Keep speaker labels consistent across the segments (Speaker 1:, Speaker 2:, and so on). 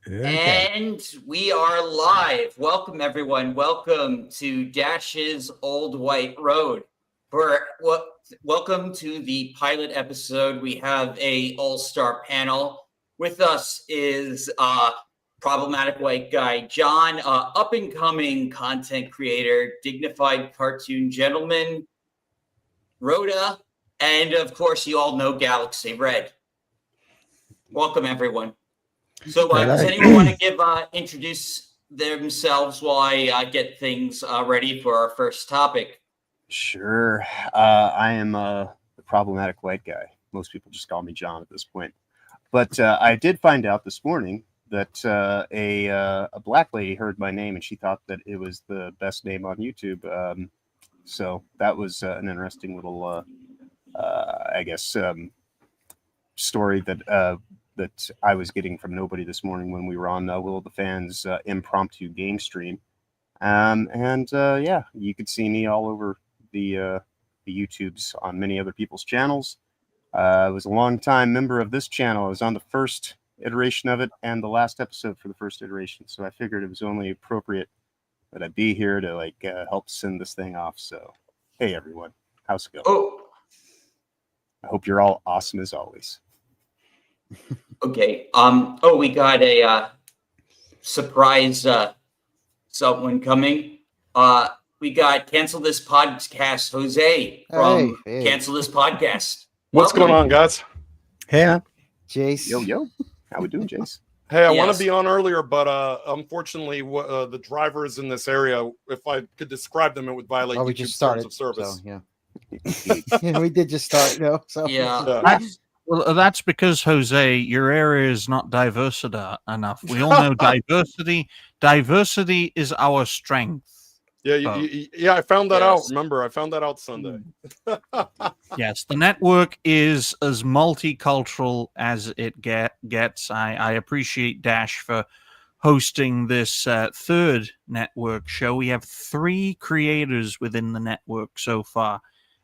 Speaker 1: Okay.
Speaker 2: And we are live. Welcome, everyone. Welcome to Dash's Old White Road. Welcome to the pilot episode. We have a all-star panel. With us is problematic white guy John, up-and-coming content creator, dignified cartoon gentleman, Rhoda, and of course, you all know Galaxy Red. Welcome, everyone. So, does anyone want to introduce themselves while I get things ready for our first topic?
Speaker 3: Sure. I am the problematic white guy. Most people just call me John at this point. But I did find out this morning that a black lady heard my name and she thought that it was the best name on YouTube. So that was an interesting little, story that that I was getting from nobody this morning when we were on Will of the Fans impromptu game stream. Yeah, you could see me all over the YouTubes on many other people's channels. I was a long-time member of this channel. I was on the first iteration of it and the last episode for the first iteration. So I figured it was only appropriate that I be here to help send this thing off. So, hey everyone, how's it going?
Speaker 2: Oh,
Speaker 3: I hope you're all awesome as always.
Speaker 2: okay. We got a surprise someone coming. We got Cancel This Podcast, Jose from Cancel This Podcast.
Speaker 4: What's going on, guys?
Speaker 1: Hey,
Speaker 5: Jace.
Speaker 3: Yo. How we doing, Jace?
Speaker 4: Hey, I want to be on earlier, but unfortunately, the driver is in this area. If I could describe them, it would violate YouTube's terms of service.
Speaker 5: So, yeah. We did just start,
Speaker 6: That's because, Jose, your area is not diverse enough. We all know diversity. Diversity is our strength.
Speaker 4: Yeah, I found that out. Remember, I found that out Sunday.
Speaker 6: Yes, the network is as multicultural as it gets. I appreciate Dash for hosting this third network show. We have 3 creators within the network so far,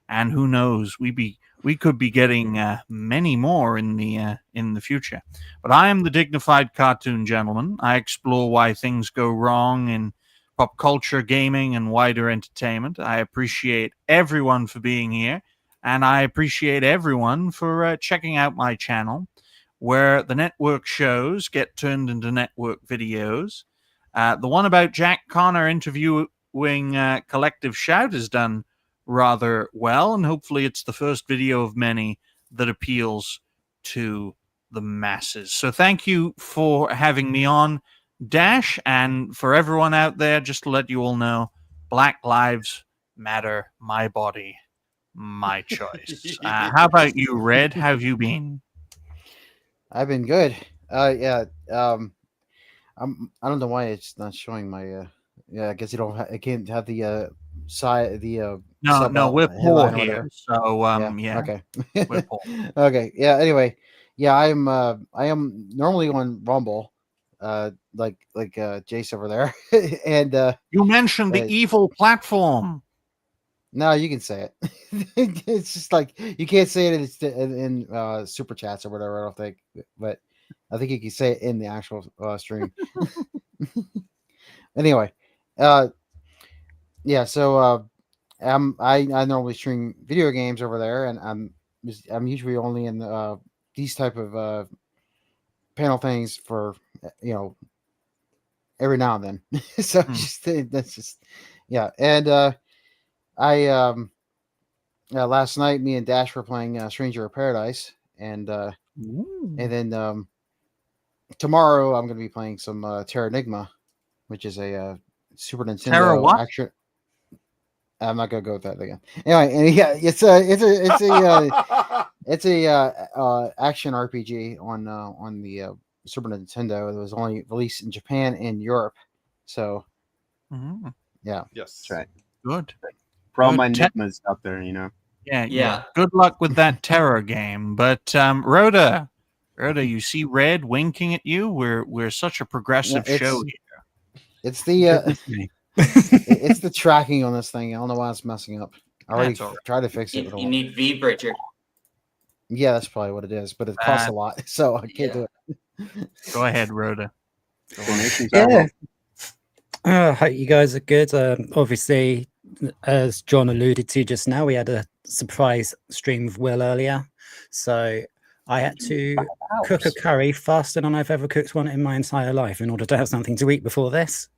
Speaker 6: and who knows, we could be getting many more in the future. But I am the dignified cartoon gentleman. I explore why things go wrong in pop culture, gaming, and wider entertainment. I appreciate everyone for being here, and I appreciate everyone for checking out my channel, where the network shows get turned into network videos. The one about Jack Connor interviewing Collective Shout is done rather well, and hopefully it's the first video of many that appeals to the masses. So thank you for having me on, Dash, and for everyone out there, just to let you all know, Black Lives Matter, my body, my choice. How about you, Red? How have you been?
Speaker 5: I've been good. I don't know why it's not showing my. I guess I can't have the side the.
Speaker 6: No, we're poor here. So
Speaker 5: Okay.
Speaker 6: We're poor.
Speaker 5: Okay. Yeah. Anyway, I am normally on Rumble. Like Jace over there, and
Speaker 6: you mentioned the evil platform.
Speaker 5: No, you can say it. It's just like you can't say it in super chats or whatever. I don't think, but I think you can say it in the actual stream. Anyway, So I normally stream video games over there, and I'm usually only in these type of panel things for every now and then. So that's just and I last night me and Dash were playing Stranger of Paradise, and then tomorrow I'm going to be playing some Terra Enigma, which is a Super Nintendo
Speaker 6: Terra what?
Speaker 5: action. I'm not going to go with that again. Anyway, it's a action RPG on the Super Nintendo. It was only released in Japan and Europe. So,
Speaker 4: yes,
Speaker 3: that's right.
Speaker 6: Good.
Speaker 3: For all my Nigmas out there,
Speaker 6: Yeah. Good luck with that terror game. But Rhoda, you see Red winking at you. We're such a progressive show here.
Speaker 5: It's the it's the tracking on this thing. I don't know why it's messing up. I already tried to fix it.
Speaker 2: You need V-Bridger.
Speaker 5: Yeah, that's probably what it is, but it costs a lot, so I can't do it.
Speaker 6: Go ahead, Rhoda.
Speaker 3: Donations are
Speaker 1: Yeah.
Speaker 3: welcome.
Speaker 1: Hope you guys are good. Obviously, as John alluded to just now, we had a surprise stream of Will earlier. So I had to cook a curry faster than I've ever cooked one in my entire life in order to have something to eat before this,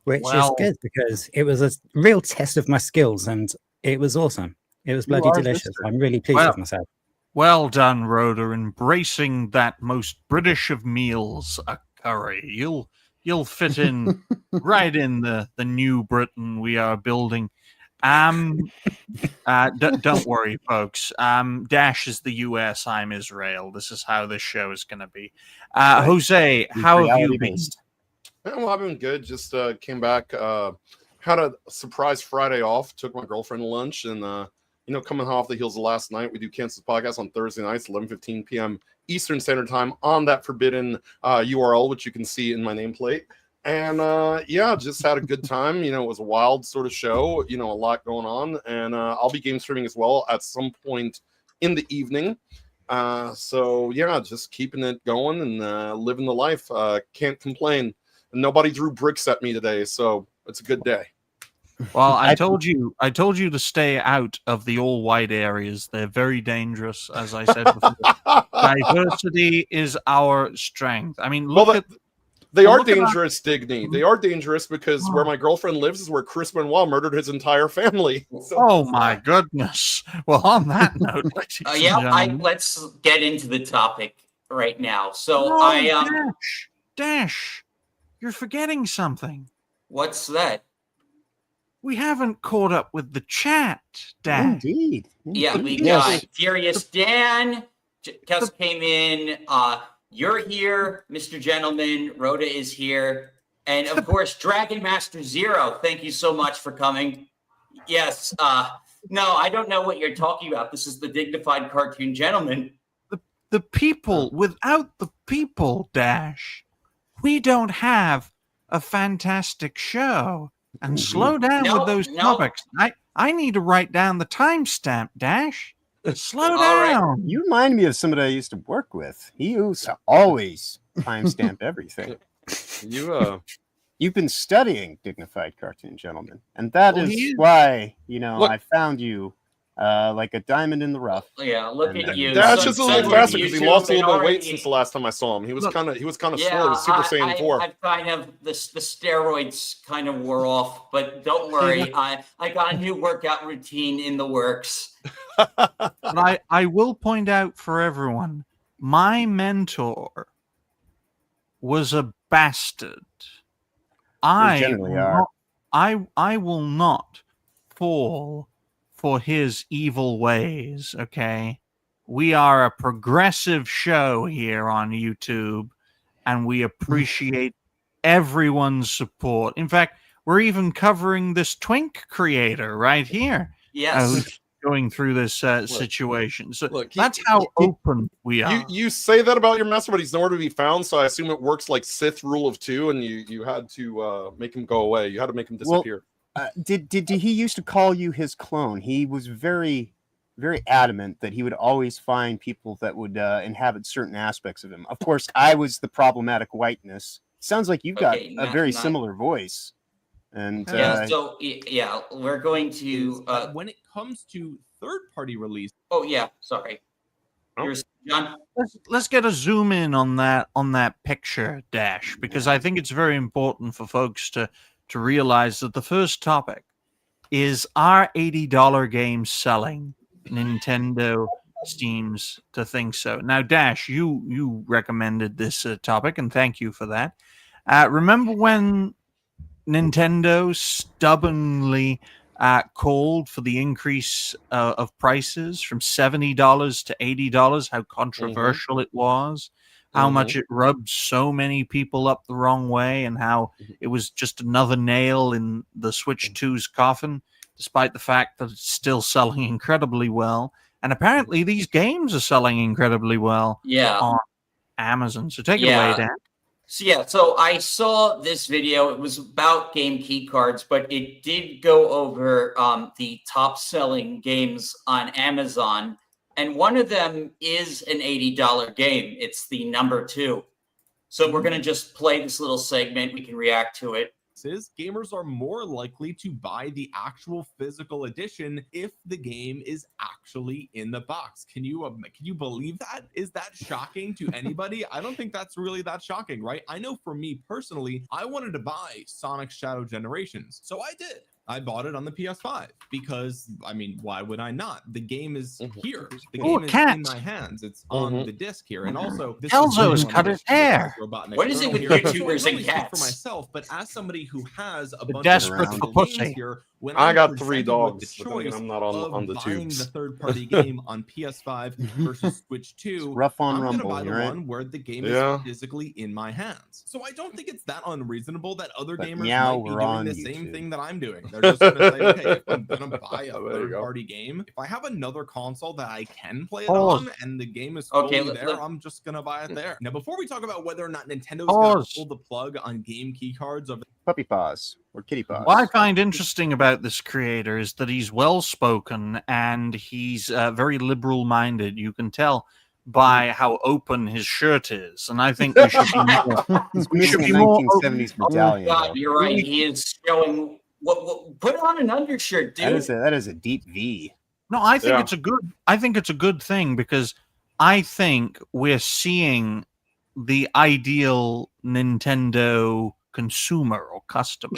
Speaker 1: which is good because it was a real test of my skills and it was awesome. It was bloody delicious. I'm really pleased with myself.
Speaker 6: Well done, Rhoda, embracing that most British of meals, a curry. You'll fit in right in the new Britain we are building. Don't worry, folks. Dash is the US, I'm Israel. This is how this show is going to be. Jose, how have you been?
Speaker 4: Yeah, well, I've been good. Just came back, had a surprise Friday off, took my girlfriend to lunch, and coming off the heels of last night, we do cancel the podcast on Thursday nights, 11:15 p.m. Eastern Standard Time on that forbidden URL, which you can see in my nameplate. And just had a good time. It was a wild sort of show, a lot going on. And I'll be game streaming as well at some point in the evening. Just keeping it going and living the life. Can't complain. And nobody threw bricks at me today, so it's a good day.
Speaker 6: Well, I told you to stay out of the all white areas. They're very dangerous, as I said before. Diversity is our strength. I mean,
Speaker 4: they are dangerous, Digny. They are dangerous because where my girlfriend lives is where Chris Benoit murdered his entire family.
Speaker 6: Oh my goodness! Well, on that note,
Speaker 2: let's get into the topic right now. So
Speaker 6: Dash, you're forgetting something.
Speaker 2: What's that?
Speaker 6: We haven't caught up with the chat, Dash.
Speaker 3: Indeed.
Speaker 2: Yeah, we got Furious Dan just came in. You're here, Mr. Gentleman. Rhoda is here. And of course, Dragon Master Zero. Thank you so much for coming. Yes. No, I don't know what you're talking about. This is the dignified cartoon gentleman.
Speaker 6: The people, without the people, Dash, we don't have a fantastic show. And slow down with those topics. I need to write down the timestamp, Dash. Slow down.
Speaker 3: Right. You remind me of somebody I used to work with. He used to always timestamp everything. You've been studying dignified cartoon gentleman, and that is why I found you like a diamond in the rough.
Speaker 2: Yeah, look at you.
Speaker 4: Dash is a little faster because he lost a little bit of weight since the last time I saw him. He was kind of slow. He was Super Saiyan 4.
Speaker 2: I've kind of the steroids kind of wore off, but don't worry, I got a new workout routine in the works.
Speaker 6: But I will point out for everyone, my mentor was a bastard. I will not fall for his evil ways, okay? We are a progressive show here on YouTube, and we appreciate everyone's support. In fact, we're even covering this twink creator right here.
Speaker 2: Yes.
Speaker 6: Who's going through this situation. So that's how open we are.
Speaker 4: You say that about your master, but he's nowhere to be found, so I assume it works like Sith rule of 2, and you had to make him go away. You had to make him disappear.
Speaker 3: Did he used to call you his clone? He was very, very adamant that he would always find people that would inhabit certain aspects of him. Of course, I was the problematic whiteness. Sounds like you've got a very similar voice. And
Speaker 2: we're going to
Speaker 7: when it comes to third-party release.
Speaker 2: Oh yeah, sorry. John.
Speaker 6: Let's get a zoom in on that picture, Dash, because I think it's very important for folks to realize that the first topic is, are $80 games selling? Nintendo seems to think so. Now, Dash, you recommended this topic, and thank you for that. Remember when Nintendo stubbornly called for the increase of prices from $70 to $80, how controversial it was? How much it rubbed so many people up the wrong way, and how it was just another nail in the Switch 2's coffin, despite the fact that it's still selling incredibly well. And apparently these games are selling incredibly well on Amazon. So take it away, Dan.
Speaker 2: So I saw this video. It was about game key cards, but it did go over the top selling games on Amazon. And one of them is an $80 game. It's the number 2. So we're gonna just play this little segment. We can react to it.
Speaker 7: Is gamers are more likely to buy the actual physical edition if the game is actually in the box. Can you believe that? Is that shocking to anybody? I don't think that's really that shocking, right? I know for me personally, I wanted to buy Sonic Shadow Generations, so I did. I bought it on the PS5 because, I mean, why would I not? The game is here. The game is in my hands. It's on the disc here. And also, this
Speaker 6: Kelzo's cut his hair.
Speaker 2: What is it with
Speaker 7: YouTubers
Speaker 2: YouTubers and cats?
Speaker 7: For myself, but as somebody who has a bunch
Speaker 6: desperate
Speaker 7: of
Speaker 6: for
Speaker 7: games
Speaker 6: pussy.
Speaker 7: here, when
Speaker 4: I
Speaker 7: I'm
Speaker 4: got 3
Speaker 7: presented with
Speaker 4: dogs,
Speaker 7: the
Speaker 4: but then again,
Speaker 7: choice
Speaker 4: I'm not on the
Speaker 7: buying
Speaker 4: tubes.
Speaker 7: the third-party game on PS5 versus Switch 2,
Speaker 3: rough on
Speaker 7: I'm going to
Speaker 3: Rumble,
Speaker 7: buy the
Speaker 3: right?
Speaker 7: one where the game
Speaker 4: Yeah.
Speaker 7: is physically in my hands. So I don't think it's that unreasonable that other
Speaker 3: But
Speaker 7: gamers
Speaker 3: meow,
Speaker 7: might be
Speaker 3: we're
Speaker 7: doing
Speaker 3: on
Speaker 7: the same
Speaker 3: YouTube.
Speaker 7: thing that I'm doing. They're just going to say, okay, if I'm going to buy a
Speaker 4: There you go.
Speaker 7: third-party game, if I have another console that I can play it
Speaker 6: Pause.
Speaker 7: on and the game is
Speaker 2: Okay,
Speaker 7: fully
Speaker 2: let-
Speaker 7: there,
Speaker 2: let-
Speaker 7: I'm just going to buy it there. Now, before we talk about whether or not Nintendo's going to
Speaker 6: Pause.
Speaker 7: pull the plug on game key cards over
Speaker 3: Puppy paws or kitty paws.
Speaker 6: What I find interesting about this creator is that he's well spoken and he's very liberal minded. You can tell by how open his shirt is, and I think we should be more.
Speaker 3: He's
Speaker 6: we should
Speaker 3: missing a
Speaker 6: be more
Speaker 3: 1970s medallion.
Speaker 2: God,
Speaker 3: though.
Speaker 2: you're right. He is showing what put on an undershirt, dude.
Speaker 3: That is a deep V.
Speaker 6: No, I think
Speaker 4: Yeah.
Speaker 6: it's a good. I think it's a good thing because I think we're seeing the ideal Nintendo consumer or customer.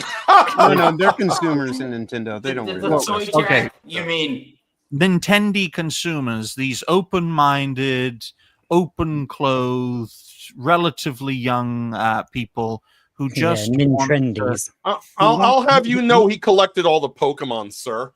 Speaker 3: No, they're consumers in Nintendo. They don't
Speaker 2: The
Speaker 3: realize.
Speaker 2: toy
Speaker 6: Okay.
Speaker 2: jack, you mean?
Speaker 6: Nintendo consumers, these open-minded, open-clothed, relatively young people who just want to,
Speaker 1: Nintrendies.
Speaker 4: I'll have you know he collected all the Pokemon, sir.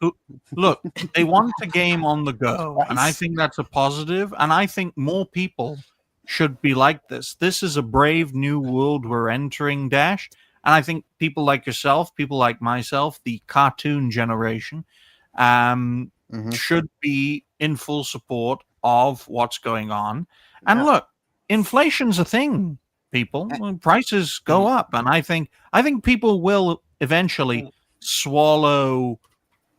Speaker 6: look, they want a game on the go, and I
Speaker 3: Nice.
Speaker 6: think that's a positive, and I think more people should be like this. This is a brave new world we're entering, Dash, and I think people like yourself, people like myself, the cartoon generation, should be in full support of what's going on. And
Speaker 3: Yeah.
Speaker 6: look, inflation's a thing, people. Prices go up, and I think people will eventually swallow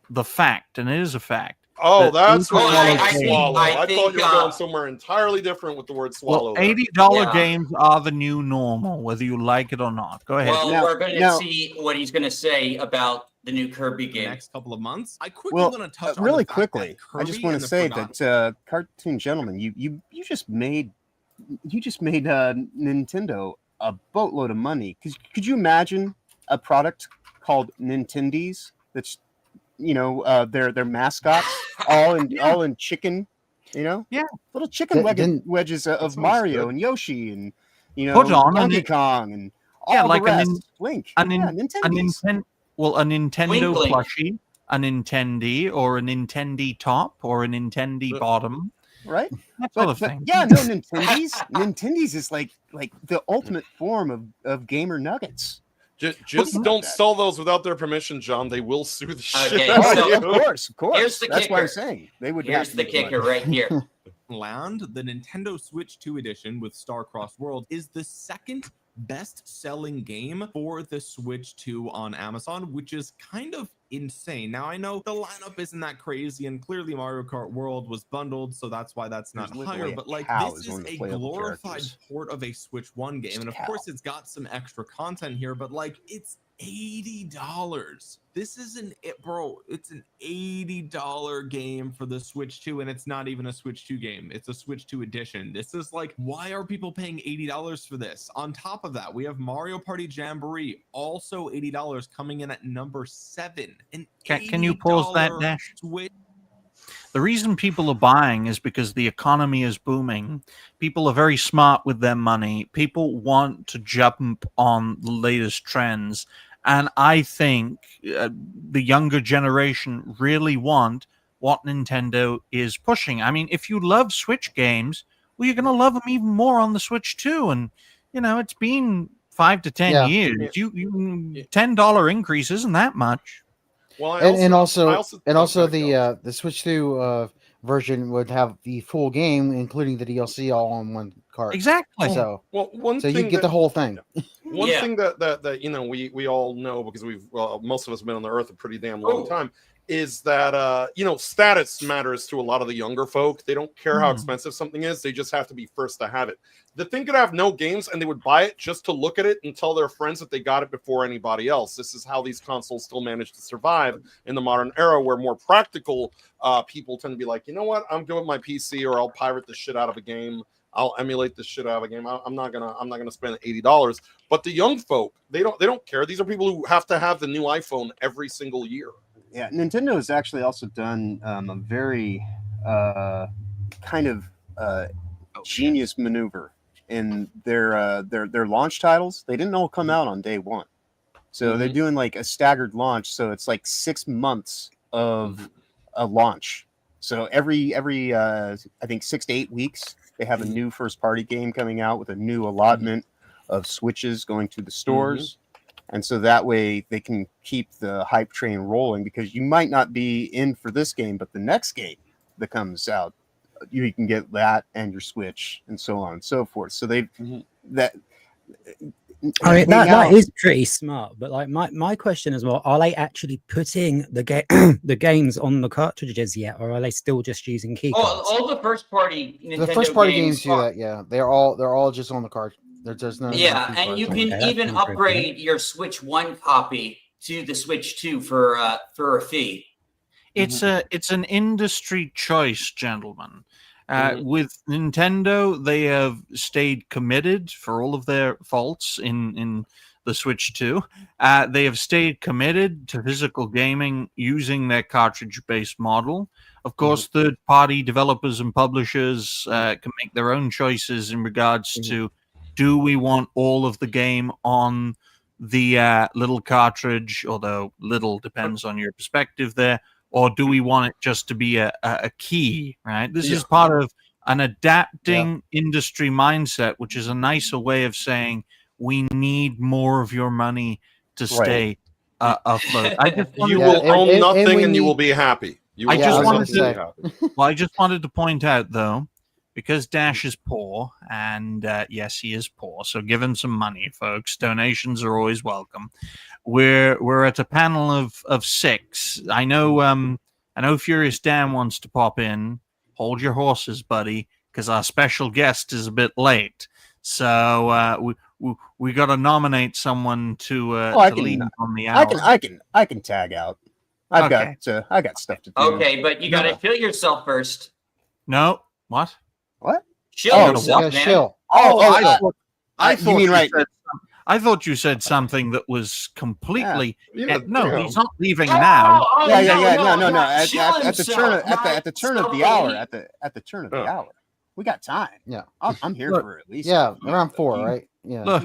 Speaker 6: the fact, and it is a fact.
Speaker 4: Oh,
Speaker 6: That
Speaker 4: that's
Speaker 6: people
Speaker 4: what
Speaker 2: I-
Speaker 4: you
Speaker 2: I
Speaker 4: meant,
Speaker 2: think-
Speaker 4: swallow.
Speaker 2: I
Speaker 4: I thought
Speaker 2: think,
Speaker 4: you were going somewhere entirely different with the word swallow.
Speaker 6: Well,
Speaker 4: there.
Speaker 6: $80
Speaker 2: Yeah.
Speaker 6: games are the new normal, whether you like it or not. Go ahead.
Speaker 2: Well,
Speaker 3: Now-
Speaker 2: we're going to
Speaker 3: now-
Speaker 2: see what he's going to say about the new Kirby
Speaker 7: the
Speaker 2: game.
Speaker 7: next couple of months. I quickly
Speaker 3: Well,
Speaker 7: want to touch on
Speaker 3: really
Speaker 7: the fact that
Speaker 3: quickly, I just
Speaker 7: Kirby
Speaker 3: want
Speaker 7: and
Speaker 3: to
Speaker 7: the
Speaker 3: say
Speaker 7: Forgotten
Speaker 3: that Cartoon Gentleman, you just made Nintendo a boatload of money. Could you imagine a product called Nintendies that's their mascots all in chicken,
Speaker 6: Yeah.
Speaker 3: little chicken
Speaker 5: Didn't-
Speaker 3: wedges of
Speaker 4: sounds
Speaker 3: Mario
Speaker 4: good.
Speaker 3: and Yoshi and
Speaker 6: Put on a
Speaker 3: Donkey
Speaker 6: Nin-
Speaker 3: Kong and all
Speaker 6: Yeah,
Speaker 3: the
Speaker 6: like a
Speaker 3: rest.
Speaker 6: Nin-
Speaker 3: Link,
Speaker 6: a Nin-
Speaker 3: yeah,
Speaker 6: a
Speaker 3: Nintendies.
Speaker 6: Nintendo
Speaker 2: Wink, wink.
Speaker 6: plushie, a Nintendo, or a Nintendo top, or a Nintendo bottom.
Speaker 3: Right?
Speaker 6: That sort
Speaker 3: But,
Speaker 6: of thing.
Speaker 3: yeah, no, Nintendies is like the ultimate form of gamer nuggets.
Speaker 4: Just don't sell those without their permission, John. They will sue the shit
Speaker 2: Okay,
Speaker 4: out
Speaker 2: so-
Speaker 4: of
Speaker 3: Of
Speaker 4: you.
Speaker 3: course.
Speaker 2: Here's the
Speaker 3: That's why I'm
Speaker 2: kicker.
Speaker 3: saying they would.
Speaker 2: Here's
Speaker 3: have to
Speaker 2: the
Speaker 3: make
Speaker 2: kicker
Speaker 3: money.
Speaker 2: right here.
Speaker 7: Land, the Nintendo Switch 2 edition with Star-Crossed World is the second best-selling game for the Switch 2 on Amazon, which is kind of insane. Now, I know the lineup isn't that crazy, and clearly Mario Kart World was bundled, so that's why that's not
Speaker 3: There's
Speaker 7: higher,
Speaker 3: literally a
Speaker 7: but like
Speaker 3: cow
Speaker 7: this
Speaker 3: is
Speaker 7: is
Speaker 3: one of the
Speaker 7: a
Speaker 3: playable
Speaker 7: glorified
Speaker 3: characters.
Speaker 7: port of a Switch 1 game,
Speaker 3: Just
Speaker 7: and of
Speaker 3: cow.
Speaker 7: course it's got some extra content here, but like it's $80. This is it's an $80 game for the Switch 2, and it's not even a Switch 2 game. It's a Switch 2 edition. This is like, why are people paying $80 for this? On top of that, we have Mario Party Jamboree, also $80, coming in at number 7.
Speaker 6: Can you pause that,
Speaker 7: $80
Speaker 6: Dash?
Speaker 7: Switch.
Speaker 6: The reason people are buying is because the economy is booming. People are very smart with their money. People want to jump on the latest trends. And I think the younger generation really want what Nintendo is pushing. I mean, if you love Switch games, well, you're going to love them even more on the Switch too. And, it's been 5 to 10
Speaker 5: Yeah.
Speaker 6: years. You $10 increase isn't that much.
Speaker 4: Well,
Speaker 5: And also
Speaker 4: the
Speaker 5: the Switch 2 version would have the full game, including the DLC, all on one cart.
Speaker 6: Exactly.
Speaker 5: So
Speaker 4: one
Speaker 5: you
Speaker 4: thing
Speaker 5: get the whole thing.
Speaker 4: One
Speaker 2: Yeah.
Speaker 4: thing that we all know, because we've most of us have been on the earth a pretty damn long
Speaker 2: Oh.
Speaker 4: time, is that status matters to a lot of the younger folk. They don't care how expensive something is. They just have to be first to have it. The thing could have no games and they would buy it just to look at it and tell their friends that they got it before anybody else. This is how these consoles still manage to survive in the modern era, where more practical people tend to be like, you know what, I'm good with my PC, or I'll pirate the shit out of a game. I'll emulate the shit out of a game. I'm not gonna spend $80. But the young folk, they don't care. These are people who have to have the new iPhone every single year.
Speaker 3: Yeah, Nintendo has actually also done a very kind of genius maneuver in their launch titles. They didn't all come out on day one, so they're doing like a staggered launch. So it's like 6 months of a launch. So every I think 6 to 8 weeks they have a new first party game coming out with a new allotment of Switches going to the stores. And so that way they can keep the hype train rolling, because you might not be in for this game, but the next game that comes out, you can get that and your Switch and so on and so forth. So they've that.
Speaker 1: I mean, that is pretty smart. But like my question is, well, are they actually putting the games on the cartridges yet, or are they still just using key cards?
Speaker 2: All the first party Nintendo
Speaker 5: The first party games do
Speaker 2: are,
Speaker 5: that. Yeah, they're all just on the card. There's no
Speaker 2: yeah,
Speaker 5: key
Speaker 2: and
Speaker 5: cards
Speaker 2: you
Speaker 5: on
Speaker 2: can
Speaker 5: it.
Speaker 2: even upgrade your Switch 1 copy to the Switch 2 for a fee.
Speaker 6: It's an industry choice, gentlemen. With Nintendo, they have stayed committed, for all of their faults in the Switch 2. They have stayed committed to physical gaming using their cartridge-based model. Of course, third-party developers and publishers can make their own choices in regards to, do we want all of the game on the little cartridge, although little depends on your perspective there, or do we want it just to be a key, right? This is part of an adapting industry mindset, which is a nicer way of saying we need more of your money to stay afloat.
Speaker 4: You will own nothing and you will be happy.
Speaker 6: I just wanted to point out, though, because Dash is poor, and yes, he is poor, so give him some money, folks. Donations are always welcome. We're at a panel of 6. I know Furious Dan wants to pop in. Hold your horses, buddy, because our special guest is a bit late. So we got to nominate someone to lead on the hour.
Speaker 3: I can tag out. I got stuff to do.
Speaker 2: Okay, but you got to chill yourself first.
Speaker 6: No, what?
Speaker 3: What?
Speaker 2: Chill yourself, man.
Speaker 5: Chill.
Speaker 6: I thought you mean right. I thought you said something that was completely. No, he's not leaving now.
Speaker 3: No. At the turn of the hour. We got time.
Speaker 5: Yeah,
Speaker 3: I'm here for at least.
Speaker 5: Yeah, around 4, right? Yeah.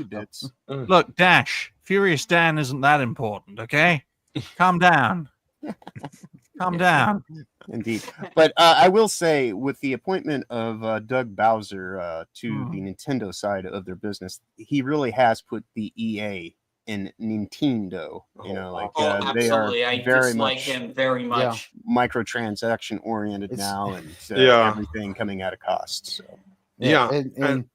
Speaker 6: Look, Dash. Furious Dan isn't that important. Okay, calm down. Calm down.
Speaker 3: Indeed. But I will say, with the appointment of Doug Bowser to the Nintendo side of their business, he really has put the EA in Nintendo. They are very much
Speaker 2: him very much.
Speaker 3: Microtransaction oriented now, and everything coming at a cost. So
Speaker 5: and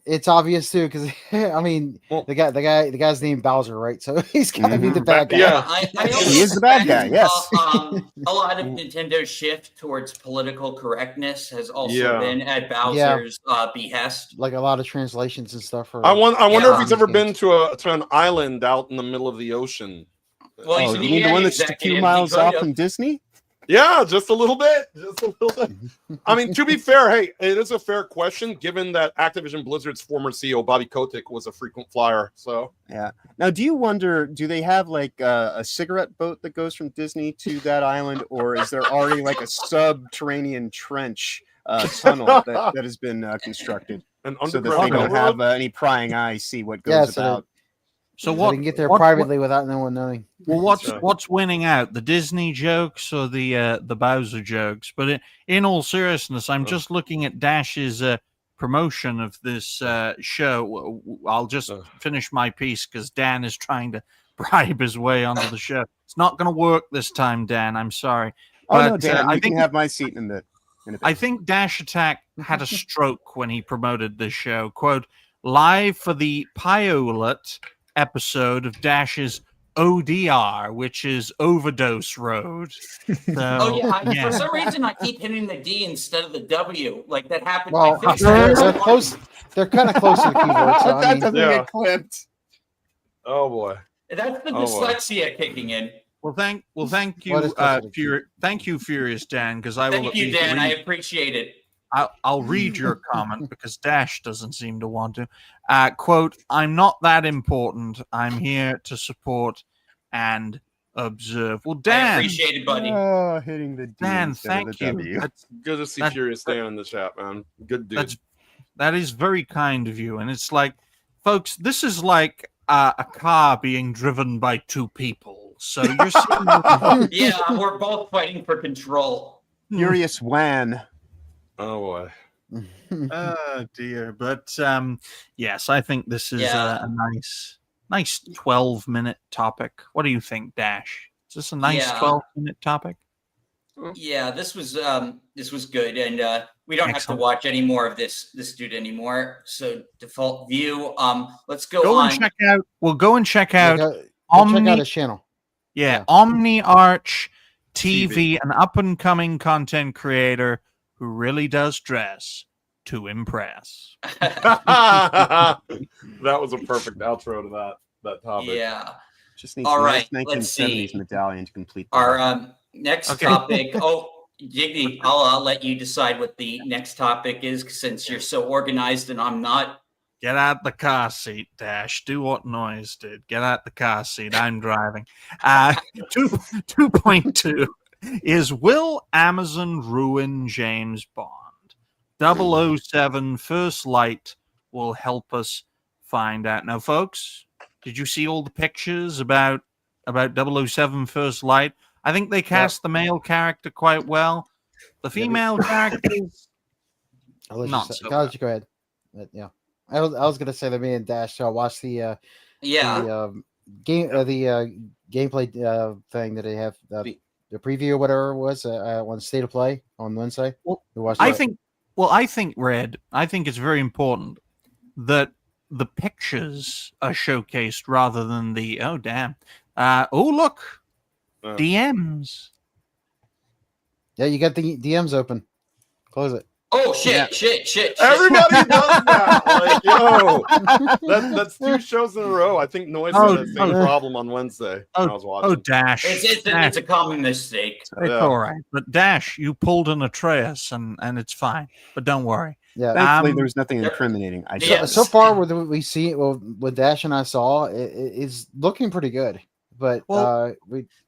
Speaker 5: it's obvious too, because I mean, the guy's named Bowser, right? So he's got to be the bad guy.
Speaker 2: Yeah,
Speaker 3: he is the bad guy. Yes.
Speaker 2: A lot of Nintendo's shift towards political correctness has also been at Bowser's behest.
Speaker 5: Like a lot of translations and stuff.
Speaker 4: I wonder if he's ever been to an island out in the middle of the ocean.
Speaker 2: Well,
Speaker 3: you mean the one that's a few miles off from Disney?
Speaker 4: Yeah, just a little bit. I mean, to be fair, hey, it is a fair question, given that Activision Blizzard's former CEO, Bobby Kotick, was a frequent flyer. So
Speaker 3: yeah. Now, do you wonder, do they have like a cigarette boat that goes from Disney to that island, or is there already like a subterranean trench tunnel that has been constructed so that they don't have any prying eyes see what goes about?
Speaker 5: So what? They can get there privately without no one knowing.
Speaker 6: Well, what's winning out, the Disney jokes or the Bowser jokes? But in all seriousness, I'm just looking at Dash's promotion of this show. I'll just finish my piece because Dan is trying to bribe his way onto the show. It's not going to work this time, Dan. I'm sorry.
Speaker 3: But, no, Dan, I think have my seat in a bit.
Speaker 6: I think Dash Attack had a stroke when he promoted this show. Quote, live for the pilot episode of Dash's ODR, which is Overdose Road. So,
Speaker 2: Oh yeah,
Speaker 6: yeah.
Speaker 2: for some reason I keep hitting the D instead of the W. Like that happened.
Speaker 5: Well,
Speaker 2: I finished
Speaker 5: they're
Speaker 2: that
Speaker 5: close. They're kind of close to the keyboard. So I
Speaker 3: that
Speaker 5: mean,
Speaker 3: doesn't
Speaker 4: Yeah.
Speaker 3: get clipped.
Speaker 4: Oh boy.
Speaker 2: That's the
Speaker 4: Oh, boy.
Speaker 2: dyslexia kicking in.
Speaker 6: Well, thank you,
Speaker 5: What is closer to
Speaker 6: thank you, Furious Dan, because I will
Speaker 2: Thank
Speaker 6: at
Speaker 2: you,
Speaker 6: least
Speaker 2: Dan. I
Speaker 6: read-
Speaker 2: appreciate it.
Speaker 6: I'll read your comment because Dash doesn't seem to want to. Quote, I'm not that important. I'm here to support and observe. Well,
Speaker 2: I
Speaker 6: Dan,
Speaker 2: appreciate it, buddy.
Speaker 3: Oh, hitting the D
Speaker 6: Dan,
Speaker 3: instead of
Speaker 6: thank
Speaker 3: the
Speaker 6: you.
Speaker 3: W.
Speaker 6: That's,
Speaker 4: Good to see
Speaker 6: That-
Speaker 4: Furious Dan in the chat, man. Good dude.
Speaker 6: that is very kind of you. And it's like, folks, this is like a car being driven by two people. So you're seeing
Speaker 2: Yeah, we're both fighting for control.
Speaker 3: Furious Wan.
Speaker 4: Oh boy.
Speaker 6: Oh dear, but yes, I think this is
Speaker 2: Yeah.
Speaker 6: a nice 12-minute topic. What do you think, Dash? Is this a nice
Speaker 2: Yeah.
Speaker 6: 12-minute topic?
Speaker 2: Yeah, this was good, and we don't have
Speaker 6: Excellent.
Speaker 2: to watch any more of this dude anymore. So default view. Let's go
Speaker 6: Go
Speaker 2: on.
Speaker 6: and check out. We'll go and check out
Speaker 5: Go check
Speaker 6: Omni.
Speaker 5: out his channel.
Speaker 6: Yeah,
Speaker 5: Yeah.
Speaker 6: Omni Arch TV,
Speaker 4: TV.
Speaker 6: an up-and-coming content creator who really does dress to impress.
Speaker 4: That was a perfect outro to that topic.
Speaker 2: Yeah.
Speaker 3: Just needs
Speaker 2: All
Speaker 3: a
Speaker 2: right,
Speaker 3: nice
Speaker 2: let's
Speaker 3: 1970s
Speaker 2: see.
Speaker 3: medallion to complete that.
Speaker 2: Our next
Speaker 6: Okay.
Speaker 2: topic. Oh, Jiggy, I'll let you decide what the next topic is since you're so organized and I'm not.
Speaker 6: Get out the car seat, Dash. Do what Noise did. Get out the car seat. I'm driving. 2.2 is Will Amazon ruin James Bond? 007 First Light will help us find out. Now, folks, did you see all the pictures about 007 First Light? I think they cast the male character quite well. The female characters,
Speaker 5: I'll let
Speaker 6: not
Speaker 5: you, say,
Speaker 6: so
Speaker 5: I'll let you go ahead. But, yeah, I was gonna say that me and Dash. So I watched the
Speaker 2: Yeah.
Speaker 5: gameplay thing that they have the preview or whatever it was on State of Play on Wednesday.
Speaker 6: Well,
Speaker 5: We watched
Speaker 6: I
Speaker 5: that.
Speaker 6: think, Red, I think it's very important that the pictures are showcased rather than the, oh, damn. Look,
Speaker 4: Oh.
Speaker 6: DMs.
Speaker 5: Yeah, you got the DMs open. Close it.
Speaker 2: Oh shit!
Speaker 3: Yeah.
Speaker 2: Shit!
Speaker 4: Everybody does that. Like, yo, that's 2 shows in a row. I think Noise had the same problem on Wednesday when I was watching.
Speaker 6: Oh, Dash.
Speaker 2: It's a common mistake.
Speaker 6: It's
Speaker 4: Yeah.
Speaker 6: all right. But Dash, you pulled an Atreus, and it's fine. But don't worry.
Speaker 5: Yeah.
Speaker 3: Thankfully,
Speaker 6: Um,
Speaker 3: there was nothing incriminating. I
Speaker 2: Yeah.
Speaker 3: saw.
Speaker 5: So far, what we see, what Dash and I saw, is looking pretty good. But we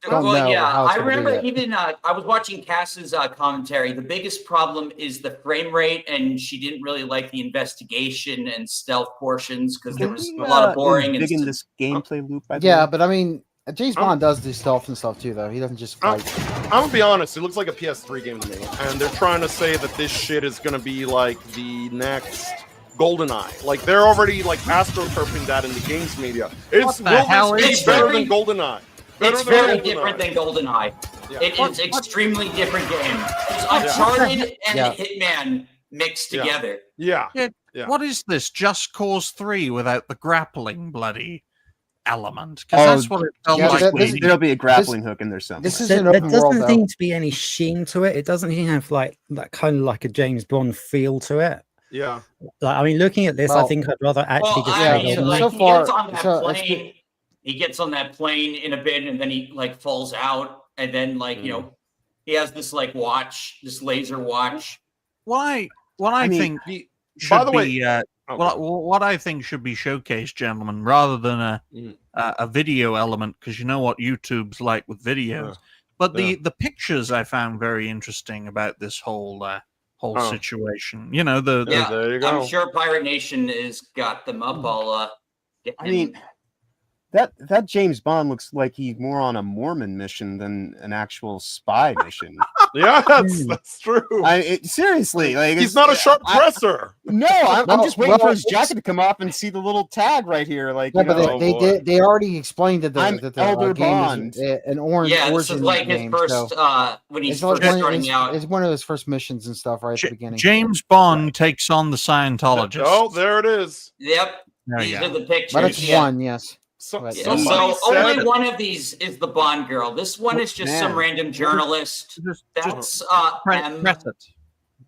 Speaker 5: don't know how it's
Speaker 2: I
Speaker 5: gonna be
Speaker 2: remember
Speaker 5: yet.
Speaker 2: even I was watching Cass's commentary. The biggest problem is the frame rate, and she didn't really like the investigation and stealth portions because there was a lot of boring and
Speaker 3: digging this gameplay loop. By the
Speaker 5: Yeah,
Speaker 3: way?
Speaker 5: but I mean, James Bond does do stealth and stuff too, though. He doesn't just
Speaker 4: I'm,
Speaker 5: fight.
Speaker 4: I'm gonna be honest. It looks like a PS3 game to me, and they're trying to say that this shit is gonna be like the next GoldenEye. Like they're already like astroturfing that in the games media. It's
Speaker 6: the hell
Speaker 4: this
Speaker 6: is
Speaker 4: be better
Speaker 2: very-
Speaker 4: than GoldenEye. Better
Speaker 2: it's
Speaker 4: than
Speaker 2: very
Speaker 4: GoldenEye.
Speaker 2: different than GoldenEye.
Speaker 4: Yeah.
Speaker 2: It is extremely different game. It's Uncharted and
Speaker 5: Yeah.
Speaker 2: Hitman mixed
Speaker 4: Yeah.
Speaker 2: together.
Speaker 4: Yeah.
Speaker 6: Yeah.
Speaker 4: Yeah.
Speaker 6: What is this? Just Cause 3 without the grappling bloody element? Because that's what it felt
Speaker 5: yeah,
Speaker 6: like.
Speaker 5: that-
Speaker 6: we
Speaker 5: this-
Speaker 6: needed.
Speaker 3: There'll be a grappling hook in there somewhere.
Speaker 5: This is
Speaker 1: There,
Speaker 5: an
Speaker 1: there
Speaker 5: open world,
Speaker 1: doesn't
Speaker 5: though.
Speaker 1: seem to be any sheen to it. It doesn't even have like that kind of like a James Bond feel to it.
Speaker 4: Yeah.
Speaker 1: Like, I mean, looking at this, I
Speaker 5: Well-
Speaker 1: think I'd rather actually just
Speaker 5: yeah,
Speaker 1: play
Speaker 5: so-
Speaker 1: GoldenEye.
Speaker 5: so
Speaker 2: he
Speaker 5: far-
Speaker 2: gets on that
Speaker 5: so it's
Speaker 2: plane. He gets on that plane in a bit, and then he like falls out, and then like you know, he has this like watch, this laser watch.
Speaker 6: What I
Speaker 3: mean,
Speaker 6: think
Speaker 4: By
Speaker 6: should
Speaker 4: the way,
Speaker 6: be
Speaker 4: okay.
Speaker 6: what I think should be showcased, gentlemen, rather than a video element, because you know what YouTube's like with videos. But the pictures I found very interesting about this whole situation. You know,
Speaker 2: Yeah,
Speaker 4: there you go.
Speaker 2: I'm sure Pirate Nation has got them up. I'll get
Speaker 3: I mean,
Speaker 2: him.
Speaker 3: that James Bond looks like he's more on a Mormon mission than an actual spy mission.
Speaker 4: Yeah, that's true.
Speaker 3: Seriously, like
Speaker 4: He's not a sharp dresser.
Speaker 3: No, I'm
Speaker 5: Well,
Speaker 3: just waiting for
Speaker 5: well,
Speaker 3: his jacket to come off and see the little tag right here. Like,
Speaker 5: Yeah,
Speaker 3: you
Speaker 5: but
Speaker 3: know,
Speaker 5: they already explained that
Speaker 3: I'm
Speaker 5: the
Speaker 3: Elder
Speaker 5: game
Speaker 3: Bond.
Speaker 5: is an orange
Speaker 2: Yeah, this
Speaker 5: origin
Speaker 2: is like his
Speaker 5: game,
Speaker 2: first
Speaker 5: so
Speaker 2: when he's
Speaker 5: it's like
Speaker 2: first starting out.
Speaker 5: it's one of his first missions and stuff right at the beginning.
Speaker 6: James Bond takes on the Scientologist.
Speaker 4: Oh, there it is.
Speaker 2: Yep,
Speaker 6: There
Speaker 2: these
Speaker 6: you
Speaker 2: are
Speaker 6: go.
Speaker 2: the pictures.
Speaker 5: But it's
Speaker 2: yeah.
Speaker 5: one, yes.
Speaker 4: So,
Speaker 5: But-
Speaker 2: Yeah,
Speaker 4: somebody
Speaker 2: so only
Speaker 4: said,
Speaker 2: one of these is the Bond girl. This one is just some
Speaker 3: Man.
Speaker 2: random journalist.
Speaker 6: Just
Speaker 2: That's
Speaker 6: press
Speaker 2: M.
Speaker 6: it.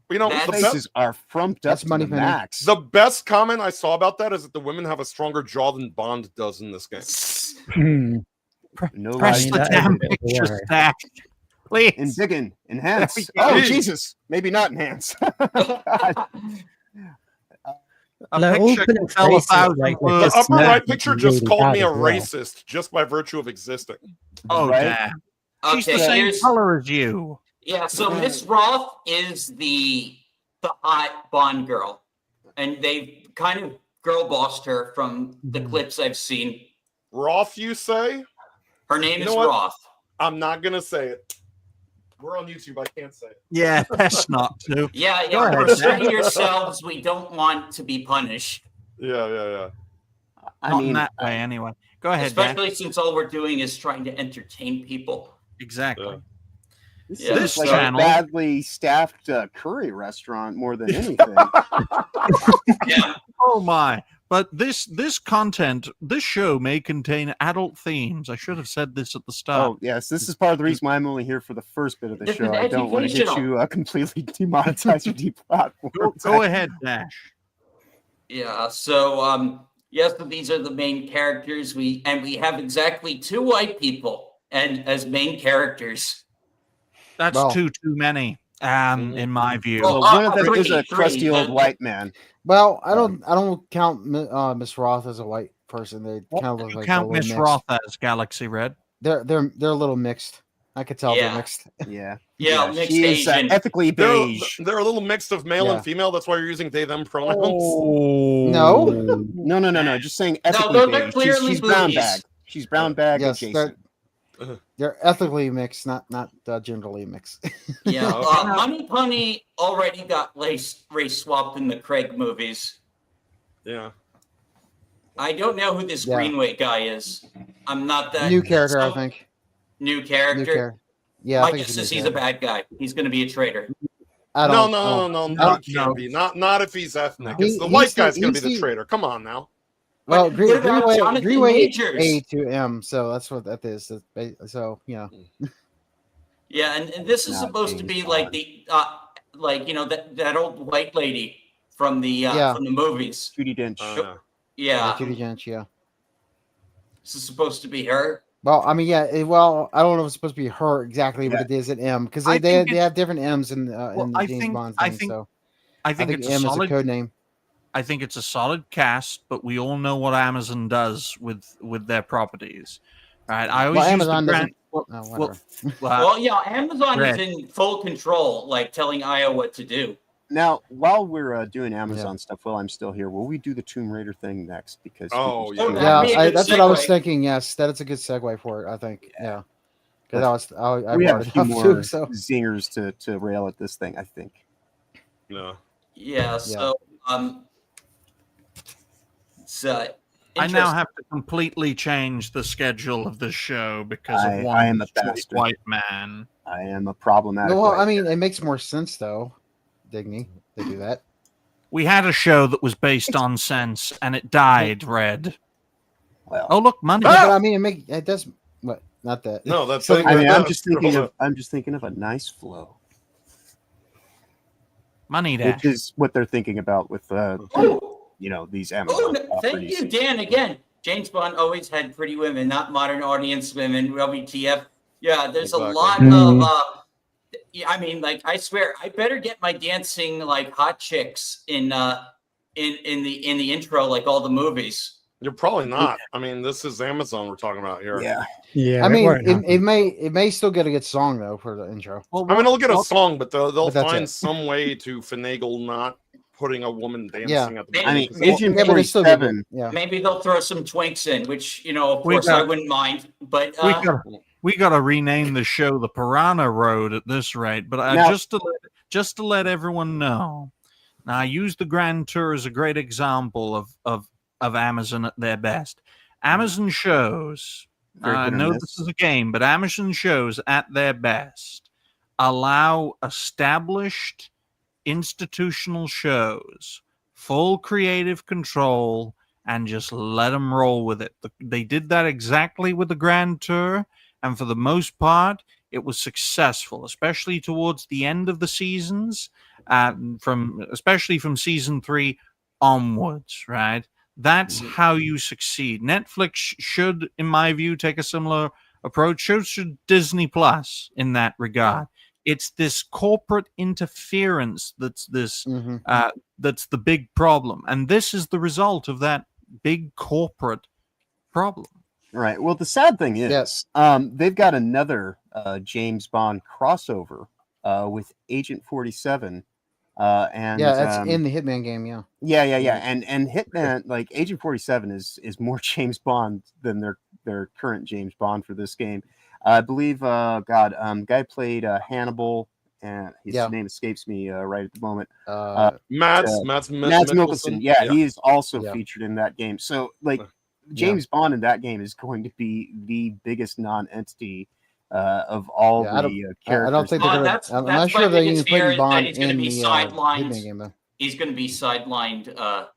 Speaker 4: you know,
Speaker 2: That's-
Speaker 4: the,
Speaker 3: Faces are frumped up
Speaker 5: That's
Speaker 3: to
Speaker 5: Money
Speaker 3: the
Speaker 5: Penny.
Speaker 3: max.
Speaker 4: the best comment I saw about that is that the women have a stronger jaw than Bond does in this game.
Speaker 1: Hmm.
Speaker 3: No
Speaker 6: Press
Speaker 3: lies
Speaker 6: the
Speaker 1: that is a
Speaker 6: damn
Speaker 1: bit of a
Speaker 6: picture
Speaker 1: worry.
Speaker 6: stack, please.
Speaker 3: in digging, enhance.
Speaker 6: There
Speaker 3: Oh
Speaker 4: we go.
Speaker 3: Jesus, maybe not enhance. God.
Speaker 6: A
Speaker 1: They're all
Speaker 6: picture
Speaker 1: putting
Speaker 6: can tell a
Speaker 1: faces
Speaker 6: thousand
Speaker 1: like
Speaker 4: The
Speaker 1: they're
Speaker 6: words.
Speaker 1: just
Speaker 4: upper right
Speaker 1: nerfing
Speaker 4: picture
Speaker 1: really
Speaker 4: just called
Speaker 1: bad
Speaker 4: me a
Speaker 1: as well.
Speaker 4: racist just by virtue of existing.
Speaker 6: Oh,
Speaker 3: Right?
Speaker 6: damn. She's
Speaker 2: Okay,
Speaker 6: the same
Speaker 2: here's
Speaker 6: color as you.
Speaker 2: yeah. So Miss Roth is the hot Bond girl, and they've kind of girl bossed her from the clips I've seen.
Speaker 4: Roth, you say?
Speaker 2: Her name
Speaker 4: You
Speaker 2: is
Speaker 4: know what?
Speaker 2: Roth.
Speaker 4: I'm not gonna say it. We're on YouTube. I can't say it.
Speaker 6: Yeah, best not to.
Speaker 2: Yeah,
Speaker 6: Go
Speaker 2: yeah.
Speaker 6: ahead.
Speaker 2: Restrain yourselves. We don't want to be punished,
Speaker 4: Yeah.
Speaker 3: I
Speaker 6: Not in
Speaker 3: mean,
Speaker 6: that way, anyway. Go ahead, Dan.
Speaker 2: especially since all we're doing is trying to entertain people.
Speaker 6: Exactly.
Speaker 4: Yeah.
Speaker 3: this
Speaker 2: Yeah,
Speaker 3: is like
Speaker 6: so-
Speaker 3: a badly staffed curry restaurant more than anything.
Speaker 2: Yeah.
Speaker 6: Oh my! But this content, this show may contain adult themes. I should have said this at the start.
Speaker 3: Oh yes, this is part of the reason why I'm only here for the first bit of the
Speaker 2: This
Speaker 3: show.
Speaker 2: is
Speaker 3: I don't want to get
Speaker 2: educational.
Speaker 3: you completely demonetized or deplatformed.
Speaker 6: Go ahead, Dash.
Speaker 2: Yeah. So yes, but these are the main characters. We have exactly 2 white people and as main characters.
Speaker 6: That's
Speaker 5: Well-
Speaker 6: too many. In my view.
Speaker 2: Well,
Speaker 3: Well, one of them
Speaker 2: three,
Speaker 3: is a crusty
Speaker 2: three,
Speaker 3: old
Speaker 2: but-
Speaker 3: white man.
Speaker 5: Well, I don't count Miss Roth as a white person. They
Speaker 6: What
Speaker 5: kind of
Speaker 6: do
Speaker 5: look
Speaker 6: you
Speaker 5: like
Speaker 6: count
Speaker 5: a little
Speaker 6: Miss
Speaker 5: mixed.
Speaker 6: Roth as Galaxy Red?
Speaker 5: They're a little mixed. I could tell
Speaker 2: Yeah.
Speaker 5: they're mixed.
Speaker 3: Yeah,
Speaker 2: Yeah, mixed
Speaker 3: she is
Speaker 2: Asian.
Speaker 3: ethically
Speaker 4: They're,
Speaker 3: beige.
Speaker 4: they're a little mixed of male
Speaker 5: Yeah.
Speaker 4: and female. That's why you're using they them pronouns.
Speaker 5: No.
Speaker 3: No. Just saying
Speaker 2: No,
Speaker 3: ethically
Speaker 2: those are
Speaker 3: beige.
Speaker 2: clearly
Speaker 3: She's brown
Speaker 2: boobies.
Speaker 3: bag. She's brown bag
Speaker 5: Yes,
Speaker 3: adjacent.
Speaker 5: they're ethically mixed, not generally mixed.
Speaker 2: Yeah.
Speaker 4: Okay.
Speaker 2: Money Punny already got race swapped in the Craig movies.
Speaker 4: Yeah.
Speaker 2: I don't know who this
Speaker 5: Yeah.
Speaker 2: Greenway guy is. I'm not that
Speaker 5: New character, I
Speaker 2: some
Speaker 5: think.
Speaker 2: New
Speaker 5: New
Speaker 2: character.
Speaker 5: character. Yeah, I
Speaker 2: My
Speaker 5: think
Speaker 2: guess
Speaker 5: it's
Speaker 2: is
Speaker 5: new
Speaker 2: he's a
Speaker 5: character.
Speaker 2: bad guy. He's going to be a traitor.
Speaker 5: I
Speaker 4: No,
Speaker 5: don't.
Speaker 4: no,
Speaker 6: No,
Speaker 4: it can't
Speaker 6: no.
Speaker 4: be. Not if he's ethnic.
Speaker 5: He-
Speaker 4: It's the
Speaker 5: he's
Speaker 4: white
Speaker 5: the-
Speaker 4: guy's gonna be
Speaker 5: he's
Speaker 4: the
Speaker 5: the-
Speaker 4: traitor. Come on now.
Speaker 5: Well,
Speaker 2: But what about Jonathan
Speaker 5: Greenway
Speaker 2: Majors?
Speaker 5: A to M, so that's what that is. So
Speaker 2: Yeah, and this is
Speaker 3: Not
Speaker 2: supposed to
Speaker 3: James
Speaker 2: be like
Speaker 3: Bond.
Speaker 2: the that old white lady from the
Speaker 5: Yeah.
Speaker 2: from the movies.
Speaker 3: Judi Dench.
Speaker 2: Yeah,
Speaker 5: Judi Dench, yeah.
Speaker 2: this is supposed to be her.
Speaker 5: Well, I mean, yeah. Well, I don't know if it's supposed to be her exactly,
Speaker 3: Yeah.
Speaker 5: but it is an M because
Speaker 6: I
Speaker 5: they
Speaker 6: think
Speaker 5: have different M's in the
Speaker 6: I
Speaker 5: James
Speaker 6: think-
Speaker 5: Bond
Speaker 6: I
Speaker 5: thing.
Speaker 6: think
Speaker 5: So
Speaker 6: I
Speaker 5: I
Speaker 6: think
Speaker 5: think
Speaker 6: it's a
Speaker 5: M is a
Speaker 6: solid.
Speaker 5: code name.
Speaker 6: I think it's a solid cast, but we all know what Amazon does with their properties, right? I always
Speaker 5: Well,
Speaker 6: use
Speaker 5: Amazon
Speaker 6: the
Speaker 5: doesn't.
Speaker 6: brand.
Speaker 5: Oh,
Speaker 6: Well,
Speaker 5: whatever.
Speaker 2: Well, yeah, Amazon
Speaker 6: Red.
Speaker 2: is in full control, like telling Io what to do.
Speaker 3: Now, while we're doing Amazon stuff, while I'm still here, will we do the Tomb Raider thing next? Because
Speaker 4: Oh,
Speaker 3: people-
Speaker 4: yeah.
Speaker 2: that'd be a
Speaker 5: Yeah,
Speaker 2: good
Speaker 5: that's what I was
Speaker 2: segue.
Speaker 5: thinking. Yes, that is a good segue for it. I think. Yeah, because I
Speaker 3: we have
Speaker 5: brought
Speaker 3: a
Speaker 5: it
Speaker 3: few
Speaker 5: up
Speaker 3: more
Speaker 5: too. So
Speaker 3: zingers to rail at this thing. I think.
Speaker 4: No.
Speaker 2: Yeah, so it's
Speaker 6: I now
Speaker 2: interesting.
Speaker 6: have to completely change the schedule of the show because
Speaker 3: I
Speaker 6: of one
Speaker 3: am a
Speaker 6: straight
Speaker 3: bastard.
Speaker 6: white man.
Speaker 3: I am a problematic.
Speaker 5: well,
Speaker 3: white
Speaker 5: I mean, it makes more sense though. Digny, they do that.
Speaker 6: We had a show that was based on sense, and it died. Red.
Speaker 3: Well,
Speaker 6: Oh, look, money.
Speaker 5: Yeah, but I mean, it does. What? Not that.
Speaker 4: No, that's
Speaker 5: So,
Speaker 3: I mean, I'm
Speaker 4: that's
Speaker 3: just thinking
Speaker 4: true.
Speaker 3: of a nice flow,
Speaker 6: Money dash.
Speaker 3: which is what they're thinking about with
Speaker 2: Oh,
Speaker 3: these
Speaker 2: oh,
Speaker 3: Amazon
Speaker 2: no, thank
Speaker 3: properties.
Speaker 2: you, Dan. Again, James Bond always had pretty women, not modern audience women. WTF? Yeah, there's
Speaker 4: Exactly.
Speaker 2: a lot
Speaker 1: Mhm.
Speaker 2: of. Yeah, I mean, like I swear, I better get my dancing like hot chicks in the intro, like all the movies.
Speaker 4: You're probably not. I mean, this is Amazon we're talking about here.
Speaker 3: Yeah,
Speaker 1: Yeah,
Speaker 5: I mean,
Speaker 1: won't happen.
Speaker 5: it may still get a good song though for the intro.
Speaker 6: Well,
Speaker 4: I mean, they'll get a
Speaker 6: well,
Speaker 4: song, but they'll
Speaker 5: But that's
Speaker 4: find
Speaker 5: it.
Speaker 4: some way to finagle not putting a woman dancing at the
Speaker 2: I
Speaker 4: beginning.
Speaker 2: mean,
Speaker 3: I mean, Agent
Speaker 5: Yeah, but it's still good.
Speaker 3: 47.
Speaker 5: Yeah.
Speaker 2: Maybe they'll throw some twinks in, which of
Speaker 6: We
Speaker 2: course
Speaker 6: got-
Speaker 2: I wouldn't mind. But
Speaker 6: we got to rename the show the Piranha Road at this rate. But
Speaker 3: Now-
Speaker 6: just to let everyone know, now I use the Grand Tour as a great example of Amazon at their best. Amazon shows.
Speaker 3: Very
Speaker 6: I
Speaker 3: hit or
Speaker 6: know
Speaker 3: miss.
Speaker 6: this is a game, but Amazon shows at their best allow established institutional shows full creative control and just let them roll with it. They did that exactly with the Grand Tour, and for the most part, it was successful, especially towards the end of the seasons, especially from season 3 onwards, right? That's how you succeed. Netflix should, in my view, take a similar approach. So should Disney Plus in that regard. It's this corporate interference that's that's the big problem, and this is the result of that big corporate problem.
Speaker 3: Right. Well, the sad thing is, they've got another James Bond crossover with Agent 47. And
Speaker 5: that's in the Hitman game.
Speaker 3: Yeah. And Hitman, like Agent 47, is more James Bond than their current James Bond for this game. I believe, guy played Hannibal, and his name escapes me right at the moment.
Speaker 4: Mads
Speaker 3: Mikkelsen. Yeah, he is also featured in that game. So, like, James Bond in that game is going to be the biggest non-entity of all the characters.
Speaker 5: I don't think they're gonna. I'm not sure they're even putting Bond in the Hitman game.
Speaker 2: He's going to be sidelined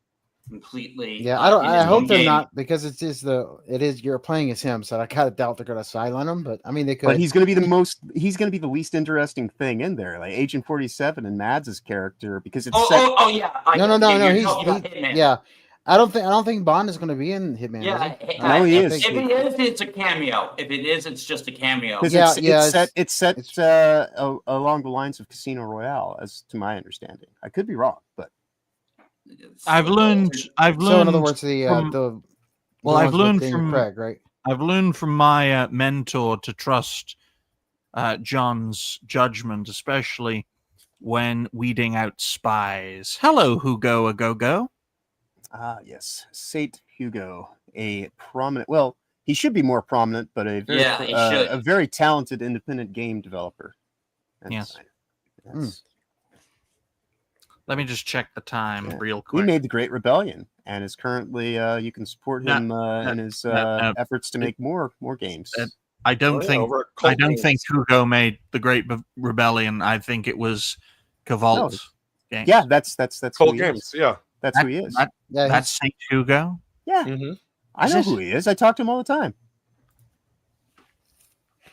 Speaker 2: completely.
Speaker 5: Yeah, I hope they're not, because it is you're playing as him, so I kind of doubt they're going to sideline him. But I mean, they could.
Speaker 3: But he's going to be he's going to be the least interesting thing in there, like Agent 47 and Mads' character, because it's
Speaker 2: No.
Speaker 5: He's I don't think Bond is going to be in Hitman.
Speaker 2: Yeah,
Speaker 3: no, he is.
Speaker 2: If he is, it's a cameo. If it is, it's just a cameo.
Speaker 3: It's set along the lines of Casino Royale, as to my understanding. I could be wrong, but
Speaker 6: I've learned.
Speaker 5: So in other words,
Speaker 6: I've learned from
Speaker 5: Craig, right?
Speaker 6: I've learned from my mentor to trust John's judgment, especially when weeding out spies. Hello, Hugo a Go-Go.
Speaker 3: Yes, Saint Hugo, a prominent. Well, he should be more prominent, but a very talented independent game developer.
Speaker 6: Yes. Let me just check the time real quick.
Speaker 3: He made the Great Rebellion, and is currently you can support him in his efforts to make more games.
Speaker 6: I don't think Hugo made the Great Rebellion. I think it was Caval's game.
Speaker 3: Yeah, that's
Speaker 4: Cold Games. Yeah.
Speaker 3: That's who he is.
Speaker 6: That's Saint Hugo?
Speaker 3: Yeah. Mm-hmm. I know who he is. I talk to him all the time.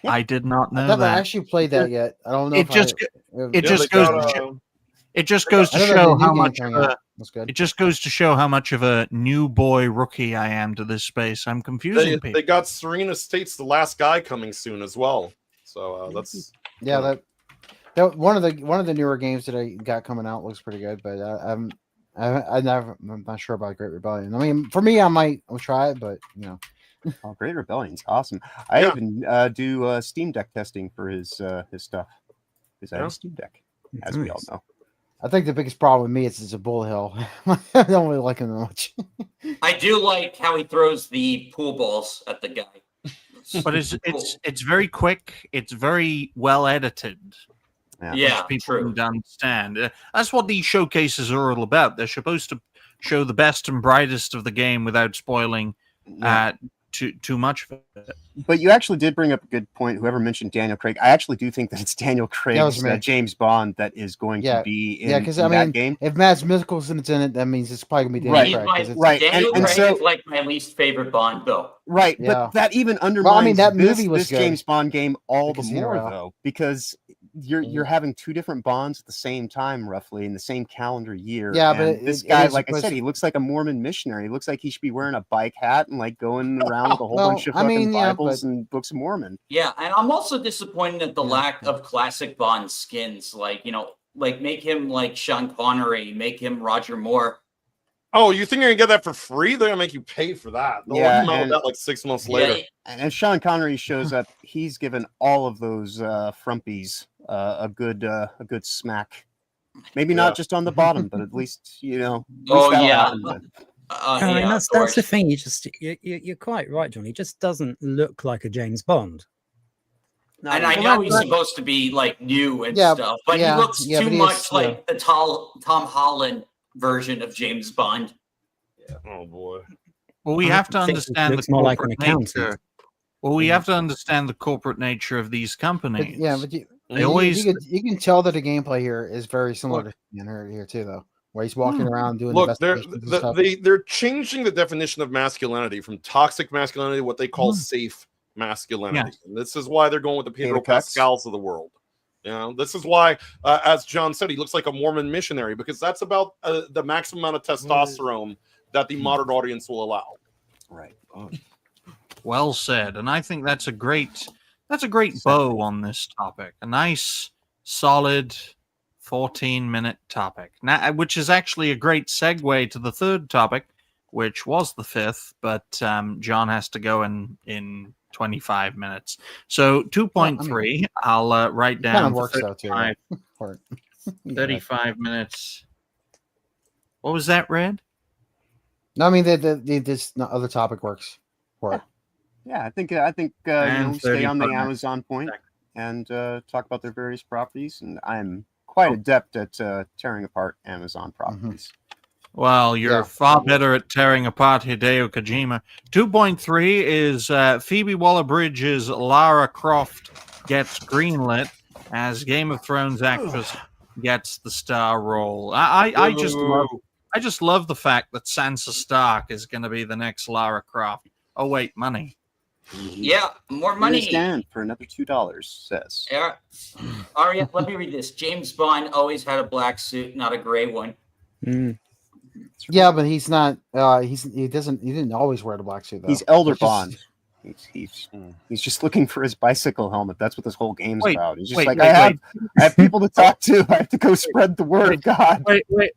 Speaker 6: Yeah. I did not know
Speaker 5: I haven't
Speaker 6: that.
Speaker 5: actually played that yet. I don't know.
Speaker 6: It just goes to show how much it just goes to show how much of a new boy rookie I am to this space. I'm confusing people.
Speaker 4: They got Serena State's The Last Guy coming soon as well. So that's
Speaker 5: that one of the newer games that I got coming out looks pretty good, but I'm not sure about Great Rebellion. I mean, for me, I'll try it, but you know.
Speaker 3: Oh, Great Rebellion's awesome. I even do Steam Deck testing for his stuff, because I have a Steam Deck, as we all know.
Speaker 5: I think the biggest problem with me is it's a bull hill. I don't really like him that much.
Speaker 2: I do like how he throws the pool balls at the guy.
Speaker 6: But it's very quick. It's very well edited.
Speaker 2: Yeah,
Speaker 6: people need to understand. That's what these showcases are all about. They're supposed to show the best and brightest of the game without spoiling too much of it.
Speaker 3: But you actually did bring up a good point. Whoever mentioned Daniel Craig, I actually do think that it's Daniel Craig's James Bond that is going to be in, that game.
Speaker 5: If Mads Mikkelsen's in it, that means it's probably going to be Daniel Craig.
Speaker 3: Right.
Speaker 2: Daniel Craig is like my least favorite Bond, though.
Speaker 3: Right, but that even undermines
Speaker 5: that movie was
Speaker 3: this James Bond game all the more, though, because you're having two different Bonds at the same time, roughly in the same calendar year.
Speaker 5: Yeah, but
Speaker 3: this guy, like I said, he looks like a Mormon missionary. He looks like he should be wearing a bike hat and like going around with a whole bunch of fucking Bibles and Books of Mormon.
Speaker 2: Yeah, and I'm also disappointed at the lack of classic Bond skins. Like, make him like Sean Connery, make him Roger Moore.
Speaker 4: Oh, you think you're gonna get that for free? They're gonna make you pay for that. They'll let you know that like 6 months later.
Speaker 3: And if Sean Connery shows up, he's given all of those frumpies a good smack. Maybe not just on the bottom, but at least
Speaker 2: that's
Speaker 1: the thing. You're quite right, John. He just doesn't look like a James Bond.
Speaker 2: No, and I know he's supposed to be like new and stuff, but he looks too much like the Tom Holland version of James Bond.
Speaker 4: Yeah. Oh boy.
Speaker 6: Well, we have to understand the corporate nature. Well, we have to understand the corporate nature of these companies.
Speaker 5: But you can tell that the gameplay here is very similar to here too, though. where he's walking around doing
Speaker 4: Look,
Speaker 5: investigations and stuff.
Speaker 4: they're changing the definition of masculinity from toxic masculinity to what they call safe masculinity. And this is why they're going with the Pedro Pascals of the world. You know, this is why, as John said, he looks like a Mormon missionary, because that's about the maximum amount of testosterone that the modern audience will allow.
Speaker 3: Right.
Speaker 6: Well said, and I think that's a great bow on this topic. A nice, solid 14-minute topic, now, which is actually a great segue to the third topic, which was the fifth, but John has to go in 25 minutes. So 2.3, I'll write down.
Speaker 5: Kind of works out too.
Speaker 6: 35 minutes. What was that, Red?
Speaker 5: No, I mean this other topic works for it.
Speaker 3: Yeah, I think stay on the Amazon point and talk about their various properties. And I'm quite adept at tearing apart Amazon properties.
Speaker 6: Well, you're far better at tearing apart Hideo Kojima. 2.3 is Phoebe Waller-Bridge's Lara Croft gets greenlit as Game of Thrones actress gets the star role. I just love the fact that Sansa Stark is going to be the next Lara Croft. Oh wait, money.
Speaker 2: Yeah, more money.
Speaker 3: Stand for another $2. Says.
Speaker 2: Yeah. Aria, let me read this. James Bond always had a black suit, not a gray one.
Speaker 5: Yeah, but he's not. He didn't always wear the black suit though.
Speaker 3: He's Elder Bond. He's just looking for his bicycle helmet. That's what this whole game's about. He's just I have people to talk to. I have to go spread the word of God.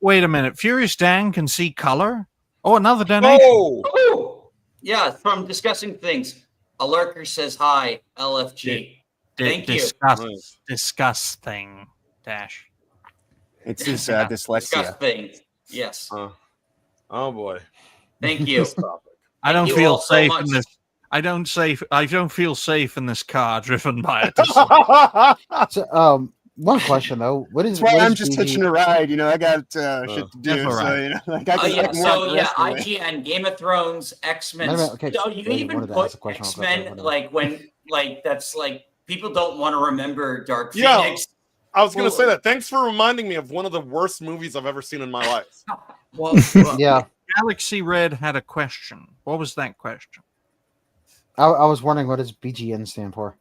Speaker 6: Wait a minute. Furious Dan can see color. Oh, another donation.
Speaker 2: Oh, yeah. From Discussing Things, a lurker says hi. LFG. Thank you.
Speaker 6: Disgusting. Dash.
Speaker 3: It's his dyslexia.
Speaker 2: Disgusting. Yes.
Speaker 4: Oh boy.
Speaker 2: Thank you.
Speaker 6: I don't feel safe in this. I don't feel safe in this car driven by a
Speaker 5: So, one question though.
Speaker 3: That's why I'm just hitching a ride. You know, I got shit to do. So, you know, like
Speaker 2: IGN, Game of Thrones, X-Men.
Speaker 5: Okay.
Speaker 2: So you even put X-Men when that's like people don't want to remember Dark Phoenix.
Speaker 4: I was going to say that. Thanks for reminding me of one of the worst movies I've ever seen in my life.
Speaker 6: Well,
Speaker 5: yeah.
Speaker 6: Galaxy Red had a question. What was that question?
Speaker 5: I was wondering what does BGN stand for?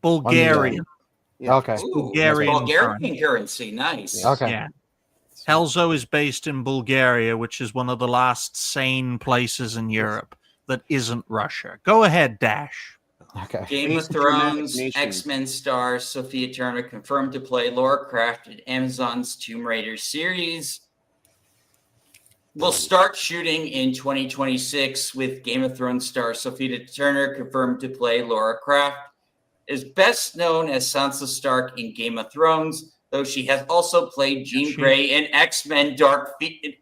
Speaker 6: Bulgarian.
Speaker 5: Okay.
Speaker 2: Ooh, Bulgarian currency. Nice.
Speaker 5: Okay.
Speaker 6: Yeah. Helzo is based in Bulgaria, which is one of the last sane places in Europe that isn't Russia. Go ahead, Dash.
Speaker 5: Okay.
Speaker 2: Game of Thrones, X-Men star Sophia Turner confirmed to play Lara Croft in Amazon's Tomb Raider series. Will start shooting in 2026 with Game of Thrones star Sophia Turner confirmed to play Lara Croft. Is best known as Sansa Stark in Game of Thrones, though she has also played Jean Grey in X-Men Dark Phoenix.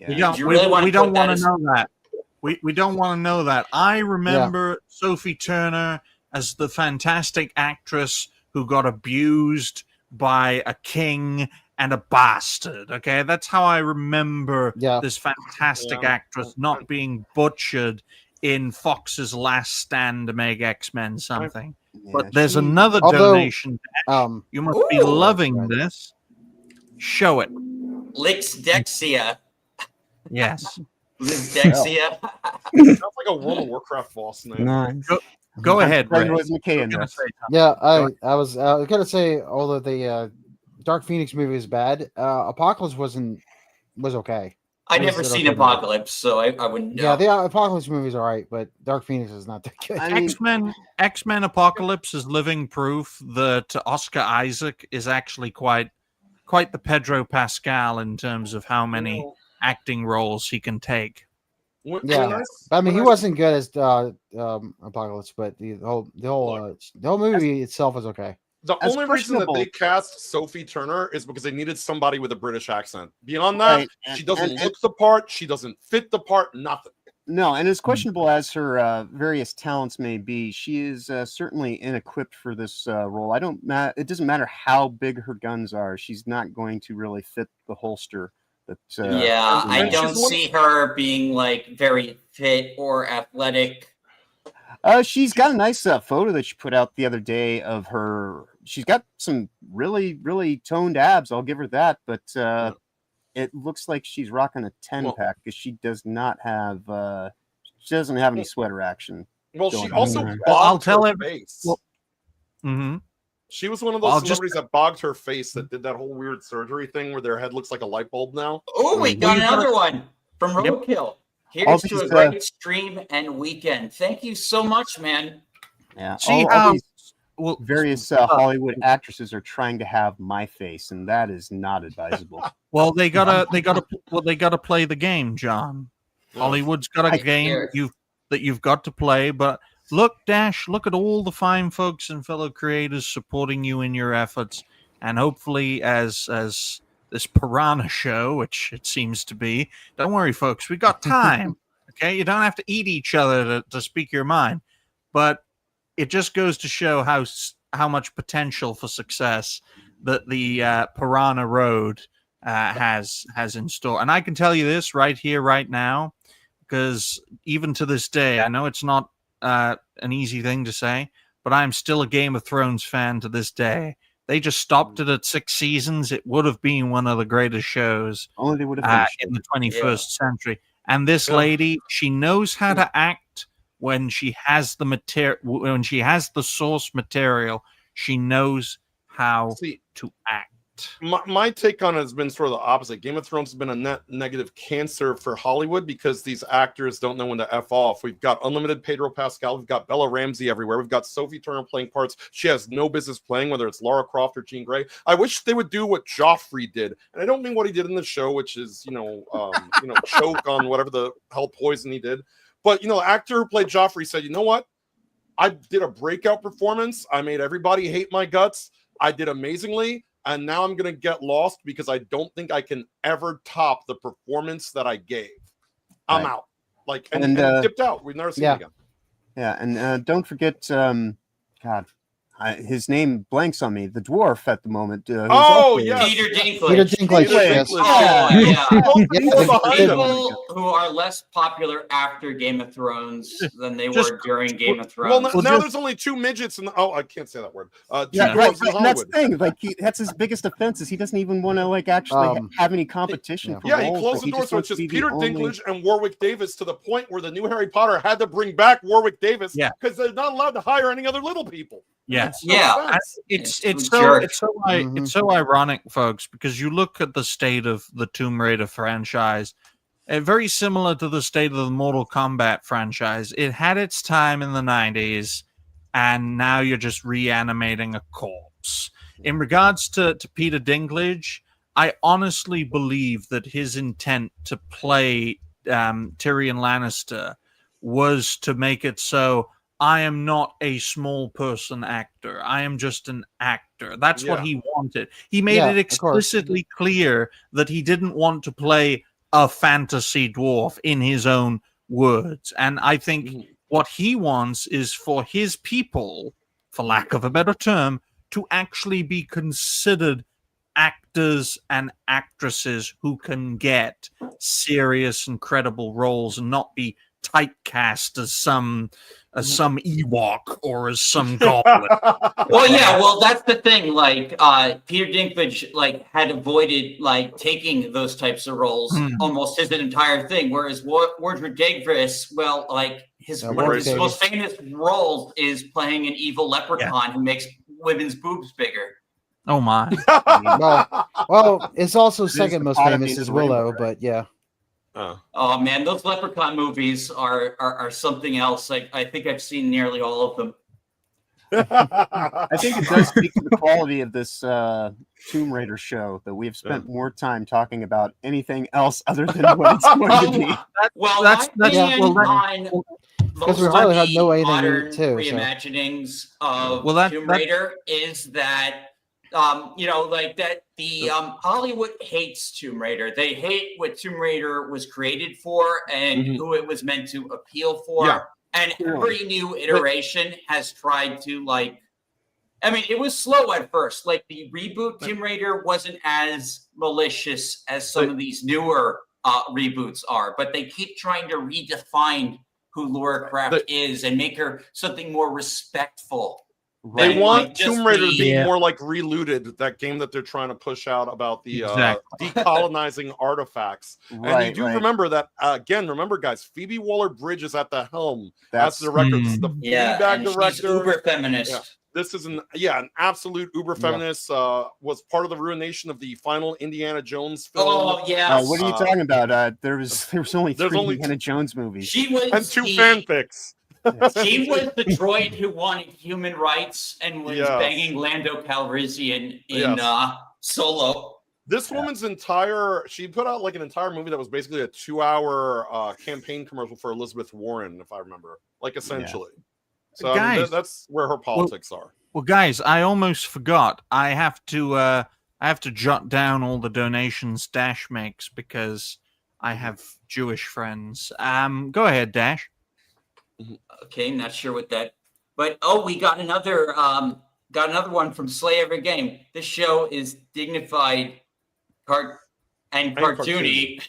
Speaker 6: We don't want to know that. We don't want to know that. I remember Sophie Turner as the fantastic actress who got abused by a king and a bastard. Okay, that's how I remember this fantastic actress not being butchered in Fox's Last Stand to make X-Men something. But there's another donation. You must be loving this. Show it.
Speaker 2: Lix Dexia.
Speaker 6: Yes.
Speaker 2: Liz Dexia.
Speaker 4: Sounds like a World of Warcraft boss name.
Speaker 1: Nice.
Speaker 6: Go ahead, Ray.
Speaker 5: Yeah, I was gonna say, although the Dark Phoenix movie is bad, Apocalypse was okay.
Speaker 2: I've never seen Apocalypse, so I wouldn't know.
Speaker 5: Yeah, the Apocalypse movie is all right, but Dark Phoenix is not that good.
Speaker 6: X-Men Apocalypse is living proof that Oscar Isaac is actually quite the Pedro Pascal in terms of how many acting roles he can take.
Speaker 5: Yeah, I mean, he wasn't good as Apocalypse, but the whole movie itself is okay.
Speaker 4: The only reason that they cast Sophie Turner is because they needed somebody with a British accent. Beyond that, she doesn't look the part. She doesn't fit the part. Nothing.
Speaker 3: No, and as questionable as her various talents may be, she is certainly inequipped for this role. It doesn't matter how big her guns are. She's not going to really fit the holster.
Speaker 2: I don't see her being like very fit or athletic.
Speaker 3: She's got a nice photo that she put out the other day of her she's got some really, really toned abs. I'll give her that. But it looks like she's rocking a 10-pack because she does not have. She doesn't have any sweater action.
Speaker 4: Well, she
Speaker 3: going
Speaker 4: also
Speaker 3: on.
Speaker 6: Well, I'll
Speaker 4: bogged
Speaker 6: tell
Speaker 4: her
Speaker 6: him-
Speaker 4: face.
Speaker 6: well- Mm-hmm.
Speaker 4: She was one of those
Speaker 6: I'll just-
Speaker 4: celebrities that bogged her face that did that whole weird surgery thing where their head looks like a light bulb now.
Speaker 2: Oh, we got
Speaker 6: you got-
Speaker 2: another one from
Speaker 6: Yep.
Speaker 2: Roadkill. Here's
Speaker 3: All
Speaker 2: to
Speaker 3: these,
Speaker 2: a great stream and weekend. Thank you so much, man.
Speaker 3: Yeah,
Speaker 6: See
Speaker 3: all
Speaker 6: how-
Speaker 3: these
Speaker 6: Well,
Speaker 3: various Hollywood actresses are trying to have my face, and that is not advisable.
Speaker 6: well, they gotta play the game, John. Hollywood's got a game that you've got to play. But look, Dash, look at all the fine folks and fellow creators supporting you in your efforts, and hopefully, as this piranha show, which it seems to be, don't worry, folks, we got time. Okay, you don't have to eat each other to speak your mind, but it just goes to show how much potential for success that the Piranha Road has in store. And I can tell you this right here, right now, because even to this day, I know it's not an easy thing to say, but I'm still a Game of Thrones fan to this day. They just stopped it at 6 seasons. It would have been one of the greatest shows
Speaker 3: Only they would have finished
Speaker 6: in the
Speaker 3: it.
Speaker 6: 21st century. And this lady, she knows how to act when she has the when she has the source material. She knows how to act.
Speaker 4: My take on it has been sort of the opposite. Game of Thrones has been a net negative cancer for Hollywood because these actors don't know when to F off. We've got unlimited Pedro Pascal. We've got Bella Ramsey everywhere. We've got Sophie Turner playing parts she has no business playing, whether it's Lara Croft or Jean Grey. I wish they would do what Joffrey did. And I don't mean what he did in the show, which is, choke on whatever the hell poison he did. But, the actor who played Joffrey said, you know what? I did a breakout performance. I made everybody hate my guts. I did amazingly. And now I'm going to get lost because I don't think I can ever top the performance that I gave. I'm out. And dipped out. We've never seen him again.
Speaker 3: Yeah, and don't forget, his name blanks on me. The dwarf at the moment.
Speaker 2: Peter Dinklage.
Speaker 5: Peter Dinklage. Yes.
Speaker 2: Oh, yeah.
Speaker 5: Yeah.
Speaker 2: People who are less popular after Game of Thrones than they were during Game of Thrones.
Speaker 4: Well, now there's only 2 midgets in the. Oh, I can't say that word.
Speaker 3: Yeah, right. And that's the thing. That's his biggest offense is he doesn't even want to actually have any competition.
Speaker 4: Yeah, he closed the door, so it's just Peter Dinklage and Warwick Davis to the point where the new Harry Potter had to bring back Warwick Davis because they're not allowed to hire any other little people.
Speaker 6: Yes.
Speaker 2: Yeah.
Speaker 6: It's so ironic, folks, because you look at the state of the Tomb Raider franchise, very similar to the state of the Mortal Kombat franchise. It had its time in the 90s, and now you're just reanimating a corpse. In regards to Peter Dinklage, I honestly believe that his intent to play Tyrion Lannister was to make it so I am not a small person actor. I am just an actor. That's what he wanted. He made it explicitly clear that he didn't want to play a fantasy dwarf in his own words. And I think what he wants is for his people, for lack of a better term, to actually be considered actors and actresses who can get serious and credible roles and not be typecast as some Ewok or as some goblin.
Speaker 2: Well, that's the thing. Peter Dinklage had avoided taking those types of roles almost his entire thing. Whereas Wardrobe Davis, one of his most famous roles is playing an evil leprechaun who makes women's boobs bigger.
Speaker 6: Oh my!
Speaker 5: well, it's also second most famous is Willow, but yeah.
Speaker 2: Oh man, those Leprechaun movies are something else. I think I've seen nearly all of them.
Speaker 3: I think it does speak to the quality of this Tomb Raider show that we have spent more time talking about anything else other than what it's going to be.
Speaker 5: Because we hardly have no anything
Speaker 2: modern
Speaker 5: too.
Speaker 2: Reimaginings of Tomb Raider is that. Hollywood hates Tomb Raider. They hate what Tomb Raider was created for and who it was meant to appeal for. Yeah, and every new iteration has tried to it was slow at first. The reboot Tomb Raider wasn't as malicious as some of these newer reboots are, but they keep trying to redefine who Laura Croft is and make her something more respectful
Speaker 4: They
Speaker 2: Then
Speaker 4: want
Speaker 2: might just
Speaker 4: Tomb Raider to be
Speaker 1: Yeah.
Speaker 4: more like Relooted, that game that they're trying to push out about the
Speaker 6: Exactly.
Speaker 4: decolonizing artifacts. And you
Speaker 3: Right,
Speaker 4: do
Speaker 3: right.
Speaker 4: remember that, again, remember, guys, Phoebe Waller-Bridge is at the helm as
Speaker 3: That's
Speaker 4: the director. This is the
Speaker 2: Yeah,
Speaker 4: Fleabag
Speaker 2: and she's
Speaker 4: director.
Speaker 2: uber feminist.
Speaker 4: Yeah. This is an absolute uber feminist. Was part of the ruination of the final Indiana Jones film.
Speaker 2: Oh yeah.
Speaker 3: What are you talking about? There was only
Speaker 4: there's
Speaker 3: three
Speaker 4: only
Speaker 3: Indiana Jones movies.
Speaker 2: She was
Speaker 4: and 2
Speaker 2: the-
Speaker 4: fanfics.
Speaker 2: She was the droid who wanted human rights and was
Speaker 4: Yes.
Speaker 2: banging Lando Calrissian in
Speaker 4: Yes.
Speaker 2: Solo.
Speaker 4: This woman's she put out like an entire movie that was basically a 2-hour campaign commercial for Elizabeth Warren, if I remember, like essentially. So I mean,
Speaker 6: Guys,
Speaker 4: that's where her politics are.
Speaker 6: Well, guys, I almost forgot. I have to jot down all the donations Dash makes because I have Jewish friends. Go ahead, Dash.
Speaker 2: Okay, not sure what that, but we got another one from Slay Every Game. This show is dignified, and cartoony.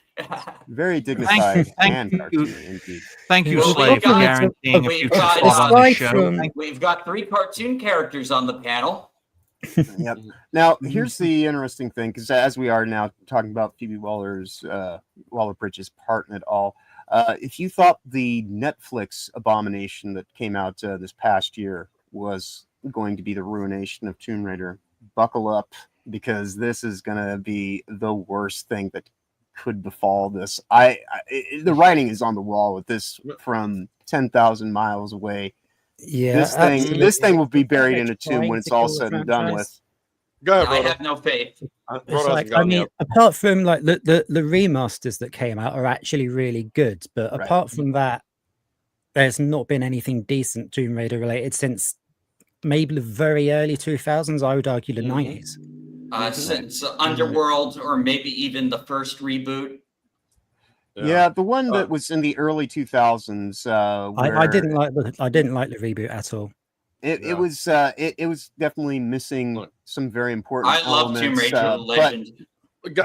Speaker 3: Very dignified
Speaker 6: thank
Speaker 3: and
Speaker 6: you.
Speaker 3: cartoony, indeed.
Speaker 6: Thank you,
Speaker 2: Well,
Speaker 6: Slay,
Speaker 2: we've
Speaker 6: for
Speaker 2: got-
Speaker 6: guaranteeing a
Speaker 2: we've
Speaker 6: future
Speaker 2: got-
Speaker 6: spot on the
Speaker 1: aside
Speaker 6: show.
Speaker 1: from-
Speaker 2: We've got 3 cartoon characters on the panel.
Speaker 3: Yep. Now, here's the interesting thing, because as we are now talking about Phoebe Waller-Bridge's part in it all, if you thought the Netflix abomination that came out this past year was going to be the ruination of Tomb Raider, buckle up, because this is going to be the worst thing that could befall this. The writing is on the wall with this from 10,000 miles away.
Speaker 1: Yeah,
Speaker 3: This thing will be buried
Speaker 1: They're
Speaker 3: in a tomb
Speaker 1: trying
Speaker 3: when
Speaker 1: to
Speaker 3: it's all
Speaker 1: kill the
Speaker 3: said and done with.
Speaker 1: franchise.
Speaker 4: Go ahead,
Speaker 2: I
Speaker 4: Brodo.
Speaker 2: have no faith.
Speaker 4: Brodo
Speaker 1: It's
Speaker 4: hasn't
Speaker 1: like, I
Speaker 4: gotten
Speaker 1: mean,
Speaker 4: yet.
Speaker 1: apart from like the remasters that came out are actually really good, but
Speaker 3: Right.
Speaker 1: apart from that, there's not been anything decent Tomb Raider related since maybe the very early 2000s. I would argue the 90s.
Speaker 2: Since Underworld, or maybe even the first reboot.
Speaker 3: Yeah, the one that was in the early 2000s.
Speaker 1: I didn't like the reboot at all.
Speaker 3: It was definitely missing some very important
Speaker 2: I love Tomb
Speaker 3: elements.
Speaker 2: Raider Legend.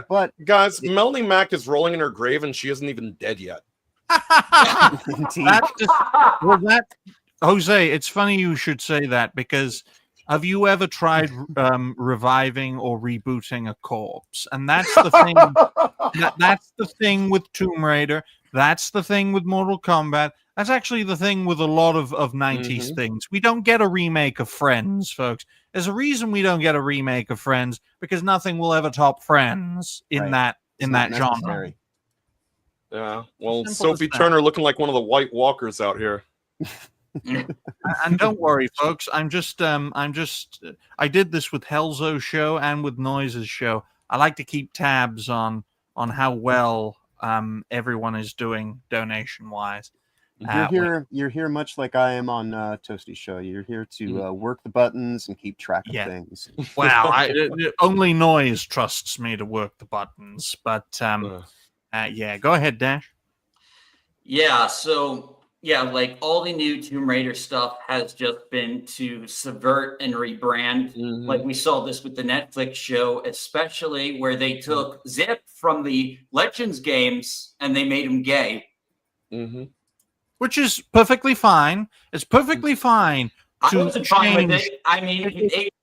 Speaker 3: But
Speaker 4: Guys, Melanie Mack is rolling in her grave and she isn't even dead yet.
Speaker 3: indeed,
Speaker 6: That's just, Jose, it's funny you should say that, because have you ever tried reviving or rebooting a corpse? And that's the thing. That's the thing with Tomb Raider. That's the thing with Mortal Kombat. That's actually the thing with a lot of 90s things. We don't get a remake of Friends, folks. There's a reason we don't get a remake of Friends, because nothing will ever top Friends in
Speaker 3: Right.
Speaker 6: that genre.
Speaker 3: necessary.
Speaker 4: Yeah. Well,
Speaker 6: Simple as
Speaker 4: Sophie
Speaker 6: that.
Speaker 4: Turner looking like one of the White Walkers out here.
Speaker 6: And don't worry, folks. I did this with Helzo's show and with Noise's show. I like to keep tabs on how well everyone is doing donation wise.
Speaker 3: You're here much like I am on Toasty's show. You're here to work the buttons and keep track of things.
Speaker 6: Wow, only Noise trusts me to work the buttons. But yeah, go ahead, Dash.
Speaker 2: Yeah, so like all the new Tomb Raider stuff has just been to subvert and rebrand. Like we saw this with the Netflix show, especially where they took Zip from the Legends games and they made him gay.
Speaker 6: Which is perfectly fine. It's perfectly fine.
Speaker 2: I wasn't fine with it. I mean,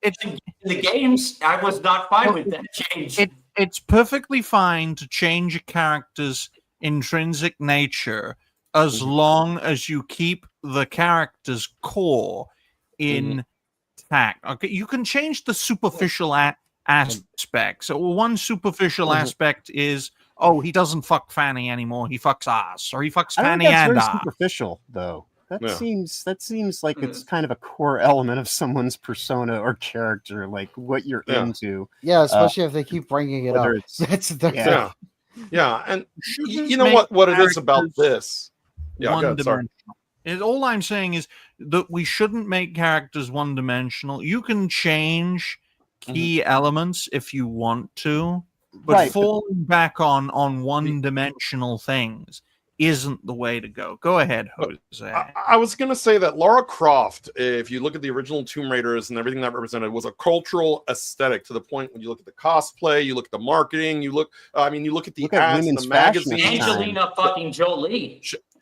Speaker 2: in the games, I was not fine with that change.
Speaker 6: It's perfectly fine to change a character's intrinsic nature as long as you keep the character's core intact. Okay, you can change the superficial aspects. So one superficial aspect is, he doesn't fuck Fanny anymore. He fucks ass, or he fucks Fanny
Speaker 3: that's
Speaker 6: and
Speaker 3: very
Speaker 6: ass.
Speaker 3: superficial, though. That seems like it's kind of a core element of someone's persona or character, like what you're into.
Speaker 5: Yeah, especially if they keep bringing it up.
Speaker 4: Yeah, and you know what it is about this. Yeah, go ahead, sorry.
Speaker 6: All I'm saying is that we shouldn't make characters one-dimensional. You can change key elements if you want to, but falling back on one-dimensional things isn't the way to go. Go ahead, Jose.
Speaker 4: I was going to say that Lara Croft, if you look at the original Tomb Raiders and everything that represented, was a cultural aesthetic to the point when you look at the cosplay, you look at the marketing, you look at the ads in the magazine.
Speaker 2: Angelina fucking Jolie.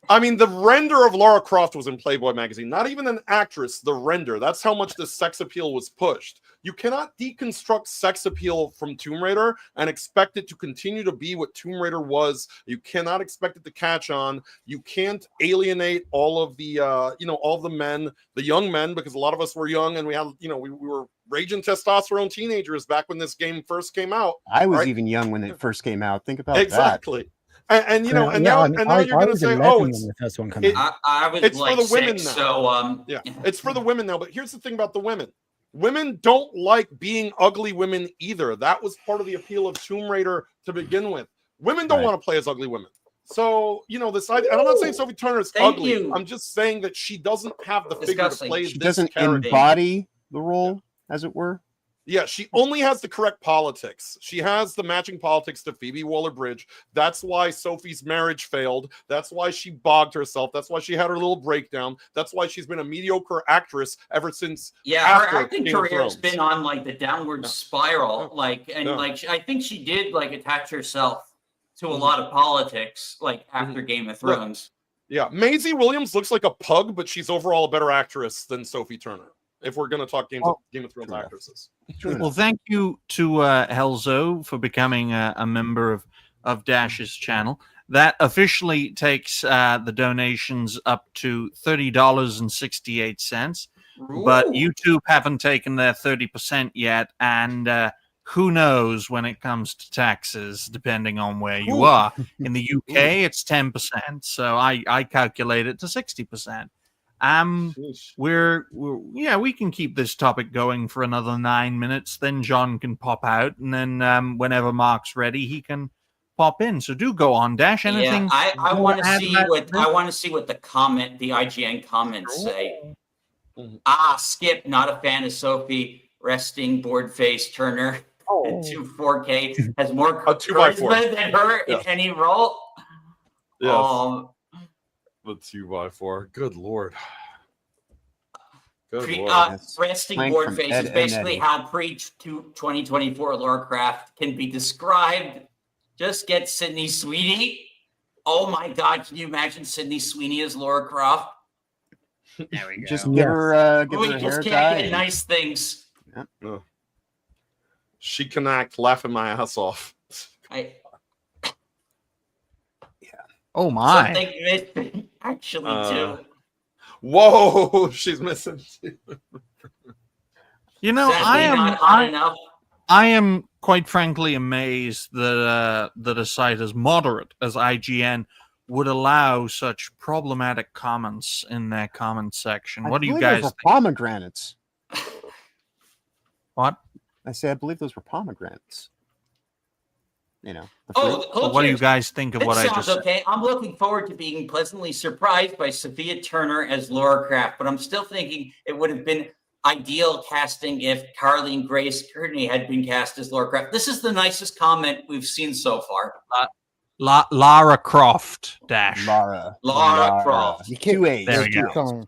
Speaker 4: I mean, the render of Lara Croft was in Playboy magazine. Not even an actress, the render. That's how much the sex appeal was pushed. You cannot deconstruct sex appeal from Tomb Raider and expect it to continue to be what Tomb Raider was. You cannot expect it to catch on. You can't alienate all of the, all the men, the young men, because a lot of us were young and we had, we were raging testosterone teenagers back when this game first came out.
Speaker 3: I was even young when it first came out. Think about
Speaker 4: exactly. And now you're going to say,
Speaker 1: oh, it's the first one coming out.
Speaker 2: I was
Speaker 4: it's
Speaker 2: like
Speaker 4: for the women
Speaker 2: six,
Speaker 4: now.
Speaker 2: so
Speaker 4: it's for the women now. But here's the thing about the women. Women don't like being ugly women either. That was part of the appeal of Tomb Raider to begin with. Women don't want to play as ugly women. So, this idea, and I'm not saying Sophie Turner is ugly. I'm just saying that she doesn't have the figure to play
Speaker 3: she
Speaker 4: this
Speaker 3: doesn't
Speaker 4: character.
Speaker 3: embody the role, as it were.
Speaker 4: Yeah, she only has the correct politics. She has the matching politics to Phoebe Waller-Bridge. That's why Sophie's marriage failed. That's why she bogged herself. That's why she had her little breakdown. That's why she's been a mediocre actress ever since.
Speaker 2: Yeah, her acting career has been on like the downward spiral. I think she did like attach herself to a lot of politics, like after Game of Thrones.
Speaker 4: Yeah, Maisie Williams looks like a pug, but she's overall a better actress than Sophie Turner. If we're going to talk Game of Thrones actresses.
Speaker 6: Well, thank you to Helzo for becoming a member of Dash's channel. That officially takes the donations up to $30.68. But YouTube haven't taken their 30% yet, and who knows when it comes to taxes, depending on where you are. In the UK, it's 10%, so I calculate it to 60%. We can keep this topic going for another 9 minutes. Then John can pop out, and then whenever Mark's ready, he can pop in. So do go on, Dash. Anything?
Speaker 2: Yeah, I want to see what the IGN comments say. Skip, not a fan of Sophie. Resting board face Turner to 4K has more charisma than her in any role.
Speaker 4: Yes. The 2x4. Good lord.
Speaker 2: Resting board face is basically how pre-2024 Lara Croft can be described. Just get Sydney Sweeney. Oh my God, can you imagine Sydney Sweeney as Lara Croft?
Speaker 3: There we go. Just give her a hair dye.
Speaker 2: Get nice things.
Speaker 4: Yep. Oh. She can act, laughing my ass off.
Speaker 6: Oh my!
Speaker 2: Something actually too.
Speaker 4: Whoa, she's missing too.
Speaker 6: I am quite frankly amazed that a site as moderate as IGN would allow such problematic comments in their comment section. What do you guys think?
Speaker 3: Pomegranates.
Speaker 6: What?
Speaker 3: I said, I believe those were pomegranates.
Speaker 6: What do you guys think of what I just said?
Speaker 2: Okay. I'm looking forward to being pleasantly surprised by Sophia Turner as Lara Croft, but I'm still thinking it would have been ideal casting if Carleen Grace Kearney had been cast as Lara Croft. This is the nicest comment we've seen so far.
Speaker 6: Lara Croft, Dash.
Speaker 2: Lara Croft.
Speaker 5: You keep,
Speaker 6: there we go.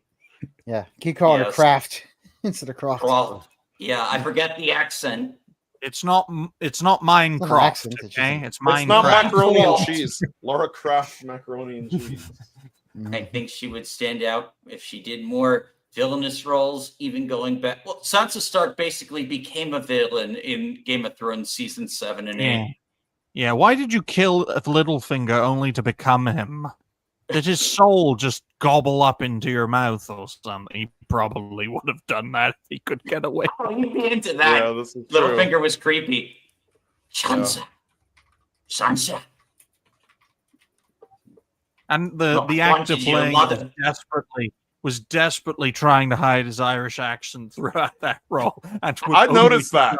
Speaker 5: Keep calling her Craft instead of Croft.
Speaker 2: Yeah, I forget the accent.
Speaker 6: It's not Minecraft, okay? It's Minecraft.
Speaker 4: It's not macaroni and cheese. Lara Croft macaroni and cheese.
Speaker 2: I think she would stand out if she did more villainous roles, even going back. Well, Sansa Stark basically became a villain in Game of Thrones season 7 and 8.
Speaker 6: Yeah, why did you kill Littlefinger only to become him? Did his soul just gobble up into your mouth or something? He probably would have done that if he could get away.
Speaker 2: Oh, you'd be into that.
Speaker 4: Yeah, this is
Speaker 2: Littlefinger
Speaker 4: true.
Speaker 2: was creepy. Sansa.
Speaker 6: And the actor playing was desperately trying to hide his Irish accent throughout that role.
Speaker 4: I noticed that.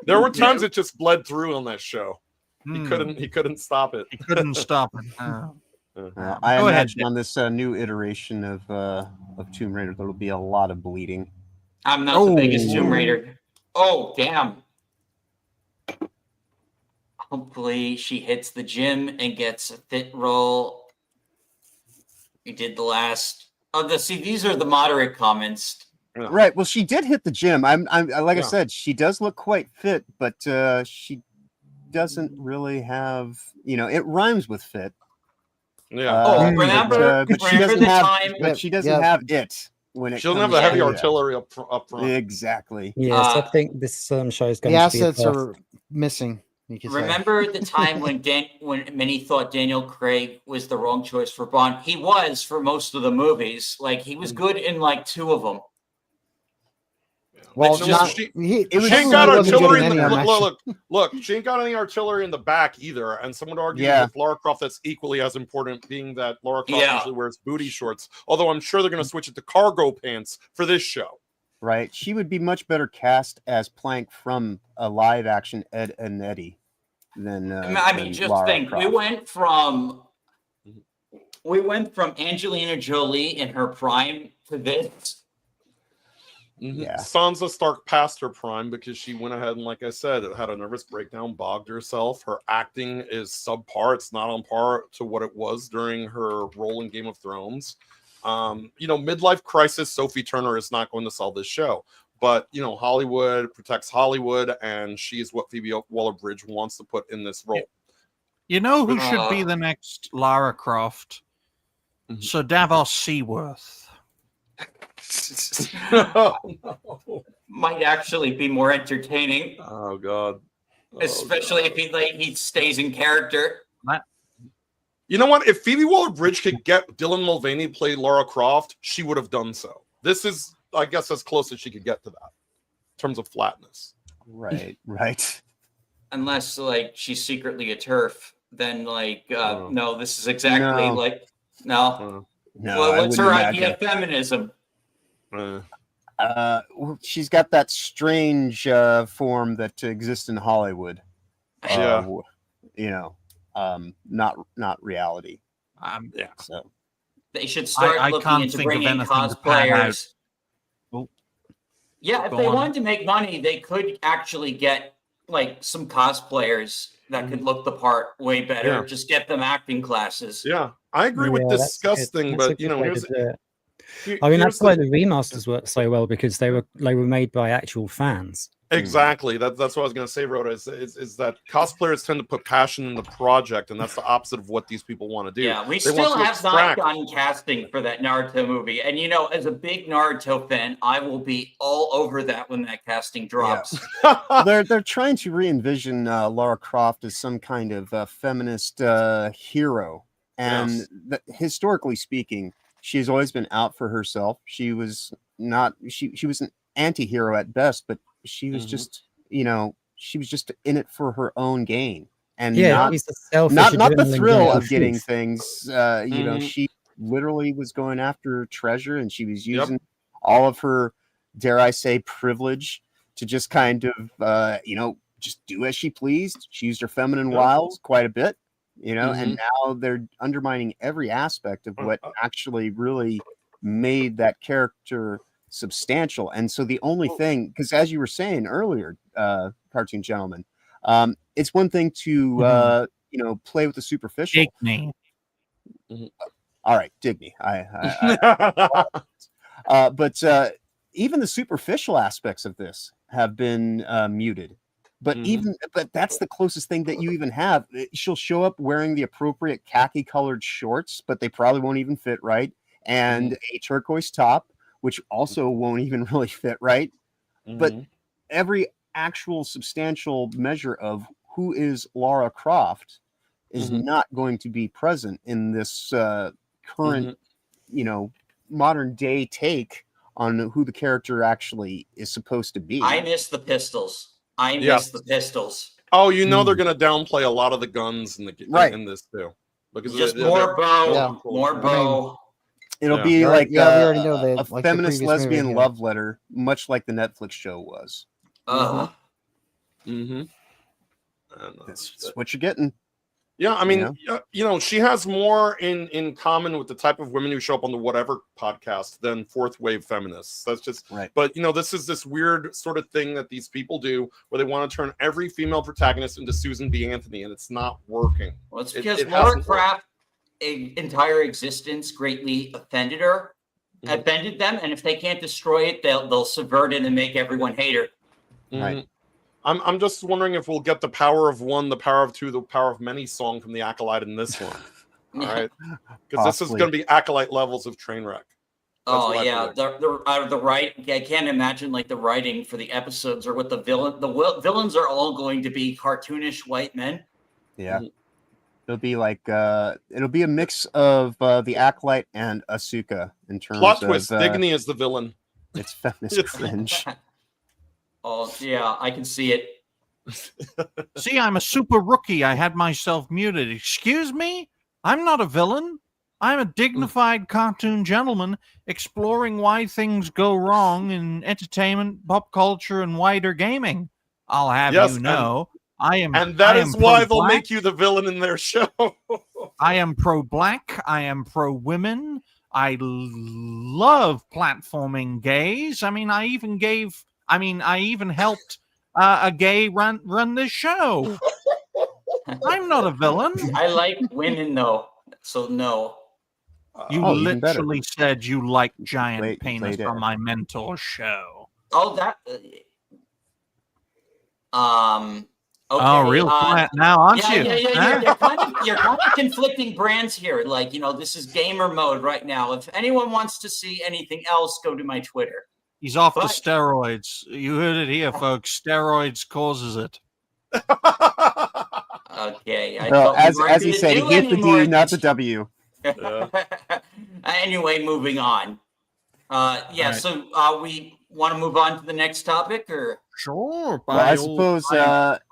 Speaker 4: There were times it just bled through on that show. He couldn't stop it.
Speaker 6: He couldn't stop it.
Speaker 3: I imagine on this new iteration of Tomb Raider, there'll be a lot of bleeding.
Speaker 2: I'm not the biggest Tomb Raider. Oh, damn. Hopefully she hits the gym and gets a fit roll. We did the last. These are the moderate comments.
Speaker 3: Right. Well, she did hit the gym. I said, she does look quite fit, but she doesn't really have. It rhymes with fit.
Speaker 2: remember
Speaker 3: she doesn't
Speaker 2: the
Speaker 3: have.
Speaker 2: time?
Speaker 3: But she doesn't have it when it.
Speaker 4: She doesn't have
Speaker 3: comes
Speaker 4: the heavy
Speaker 3: to
Speaker 4: artillery up front.
Speaker 3: Exactly.
Speaker 1: Yes, I think this show is going
Speaker 5: The
Speaker 1: to be
Speaker 5: assets are missing. You could say.
Speaker 2: Remember the time when many thought Daniel Craig was the wrong choice for Bond? He was for most of the movies. Like he was good in like 2 of them.
Speaker 5: Well,
Speaker 2: She
Speaker 5: ain't
Speaker 4: got artillery in the look. She ain't got any artillery in the back either. And someone would argue with Lara Croft that's equally as important, being that Lara Croft usually wears booty shorts. Although I'm sure they're going to switch it to cargo pants for this show.
Speaker 3: Right, she would be much better cast as Plank from a live action Ed and Eddie than.
Speaker 2: Just
Speaker 3: Lara
Speaker 2: think,
Speaker 3: Croft.
Speaker 2: we went from Angelina Jolie in her prime to this.
Speaker 3: Yeah.
Speaker 4: Sansa Stark passed her prime because she went ahead and, like I said, had a nervous breakdown, bogged herself. Her acting is subpar. It's not on par to what it was during her role in Game of Thrones. Midlife crisis, Sophie Turner is not going to sell this show. But, Hollywood protects Hollywood, and she is what Phoebe Waller-Bridge wants to put in this role.
Speaker 6: You know who should be the next Lara Croft? Sir Davos Seaworth.
Speaker 2: Might actually be more entertaining.
Speaker 4: Oh God!
Speaker 2: Especially if he stays in character.
Speaker 4: You know what? If Phoebe Waller-Bridge could get Dylan Mulvaney to play Lara Croft, she would have done so. This is, I guess, as close as she could get to that in terms of flatness.
Speaker 3: Right.
Speaker 2: Unless she's secretly a TERF, then no, this is exactly
Speaker 3: No,
Speaker 2: what's her idea of feminism?
Speaker 3: She's got that strange form that exists in Hollywood. Not reality. So
Speaker 2: they should start looking into bringing cosplayers. Yeah, if they wanted to make money, they could actually get some cosplayers that could look the part way better.
Speaker 4: Yeah.
Speaker 2: Just get them acting classes.
Speaker 4: Yeah, I agree with disgusting, but here's.
Speaker 1: That's why the remasters work so well, because they were made by actual fans.
Speaker 4: Exactly. That's what I was going to say, Rhoda. Is that cosplayers tend to put passion in the project, and that's the opposite of what these people want to do.
Speaker 2: Yeah, we still have not gotten casting for that Naruto movie, and as a big Naruto fan, I will be all over that when that casting drops.
Speaker 3: Yeah. They're trying to re-envision Lara Croft as some kind of feminist hero, and historically speaking, she's always been out for herself. She was not. She was an anti-hero at best, but she was just, she was just in it for her own gain, and not the thrill of getting things. She literally was going after treasure, and she was using all of her, dare I say, privilege to just kind of, just do as she pleased. She used her feminine wiles quite a bit, and now they're undermining every aspect of what actually really made that character substantial. And so the only thing, because as you were saying earlier, Cartoon Gentleman, it's one thing to play with the superficial.
Speaker 6: Dig me.
Speaker 3: All right, dig me. But even the superficial aspects of this have been muted. But but that's the closest thing that you even have. She'll show up wearing the appropriate khaki colored shorts, but they probably won't even fit right, and a turquoise top, which also won't even really fit right. But every actual substantial measure of who is Lara Croft is not going to be present in this current, modern day take on who the character actually is supposed to be.
Speaker 2: I miss the pistols. The pistols.
Speaker 4: Oh, they're going to downplay a lot of the guns in this too, because
Speaker 2: just more bow, more bow.
Speaker 3: It'll be like we already know a feminist lesbian love letter, much like the Netflix show was. That's what you're getting.
Speaker 4: Yeah, I mean, she has more in common with the type of women who show up on the Whatever podcast than fourth wave feminists. That's just
Speaker 3: right.
Speaker 4: But this is this weird sort of thing that these people do where they want to turn every female protagonist into Susan B. Anthony, and it's not working.
Speaker 2: Well, it's because Lara Croft's entire existence greatly offended them, and if they can't destroy it, they'll subvert it and make everyone hate her.
Speaker 3: Right.
Speaker 4: I'm just wondering if we'll get the power of one, the power of two, the power of many song from the Acolyte in this one. All right, because this is
Speaker 3: Possibly.
Speaker 4: going to be acolyte levels of train wreck. That's
Speaker 2: Oh
Speaker 4: what I
Speaker 2: yeah,
Speaker 4: predict.
Speaker 2: the right. I can't imagine like the writing for the episodes or what the villains are all going to be cartoonish white men.
Speaker 3: Yeah. It'll be like it'll be a mix of the Acolyte and Asuka in terms
Speaker 4: Plot
Speaker 3: of
Speaker 4: twist: Digny is the villain.
Speaker 3: its feminist cringe.
Speaker 2: Oh yeah, I can see it.
Speaker 6: See, I'm a super rookie. I had myself muted. Excuse me? I'm not a villain. I'm a dignified cartoon gentleman exploring why things go wrong in entertainment, pop culture, and wider gaming. I'll have
Speaker 4: Yes,
Speaker 6: you know,
Speaker 4: And that is why they'll make you the villain in their show.
Speaker 6: I am pro-black. I am pro-women. I love platforming gays. I mean, I even helped a gay run this show. I'm not a villain.
Speaker 2: I like women though, so no.
Speaker 6: You
Speaker 3: even better.
Speaker 6: literally said you like giant
Speaker 3: Play
Speaker 6: penis
Speaker 3: dead.
Speaker 6: on my mentor show.
Speaker 2: Oh, that. Okay.
Speaker 6: Oh, real quiet now, aren't
Speaker 2: yeah,
Speaker 6: you?
Speaker 2: Yeah.
Speaker 6: Huh?
Speaker 2: You're kind of conflicting brands here. Like, this is gamer mode right now. If anyone wants to see anything else, go to my Twitter.
Speaker 6: He's off the steroids. You heard it here, folks. Steroids causes it.
Speaker 2: Okay.
Speaker 3: As he said, he hit the D, not the W.
Speaker 2: Anyway, moving on.
Speaker 6: Right.
Speaker 2: So we want to move on to the next topic, or
Speaker 6: sure?
Speaker 3: Well, I suppose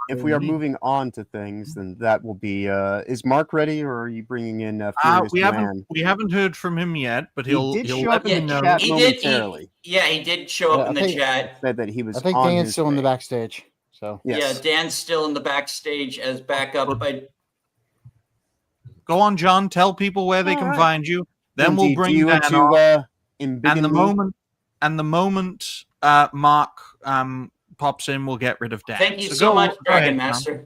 Speaker 3: if we are moving on to things, then that will be. Is Mark ready, or are you bringing in Furious Man?
Speaker 6: We haven't heard from him yet, but he'll
Speaker 3: show
Speaker 6: let
Speaker 3: up
Speaker 6: me
Speaker 3: in the
Speaker 6: know.
Speaker 3: chat momentarily.
Speaker 2: He did show up in the chat.
Speaker 3: Said that he was.
Speaker 5: I think
Speaker 3: on
Speaker 5: Dan's
Speaker 3: his
Speaker 5: still
Speaker 3: way.
Speaker 5: in the backstage. So
Speaker 2: Yeah, Dan's still in the backstage as backup.
Speaker 6: Go on, John. Tell people where they can find you. Then we'll bring
Speaker 3: you
Speaker 6: Dan
Speaker 3: to,
Speaker 6: on.
Speaker 3: And
Speaker 6: the moment Mark pops in, we'll get rid of Dan.
Speaker 2: Thank you so much, Dragon Master.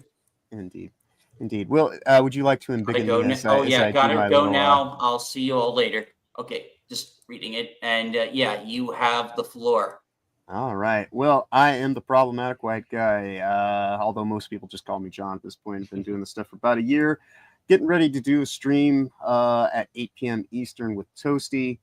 Speaker 3: Indeed. Well, would you like to embiggen me as I
Speaker 2: gotta
Speaker 3: do my
Speaker 2: go
Speaker 3: little,
Speaker 2: now. I'll see you all later. Okay, just reading it. And you have the floor.
Speaker 3: All right. Well, I am the problematic white guy, although most people just call me John at this point. I've been doing this stuff for about a year. Getting ready to do a stream at 8 p.m. Eastern with Toasty.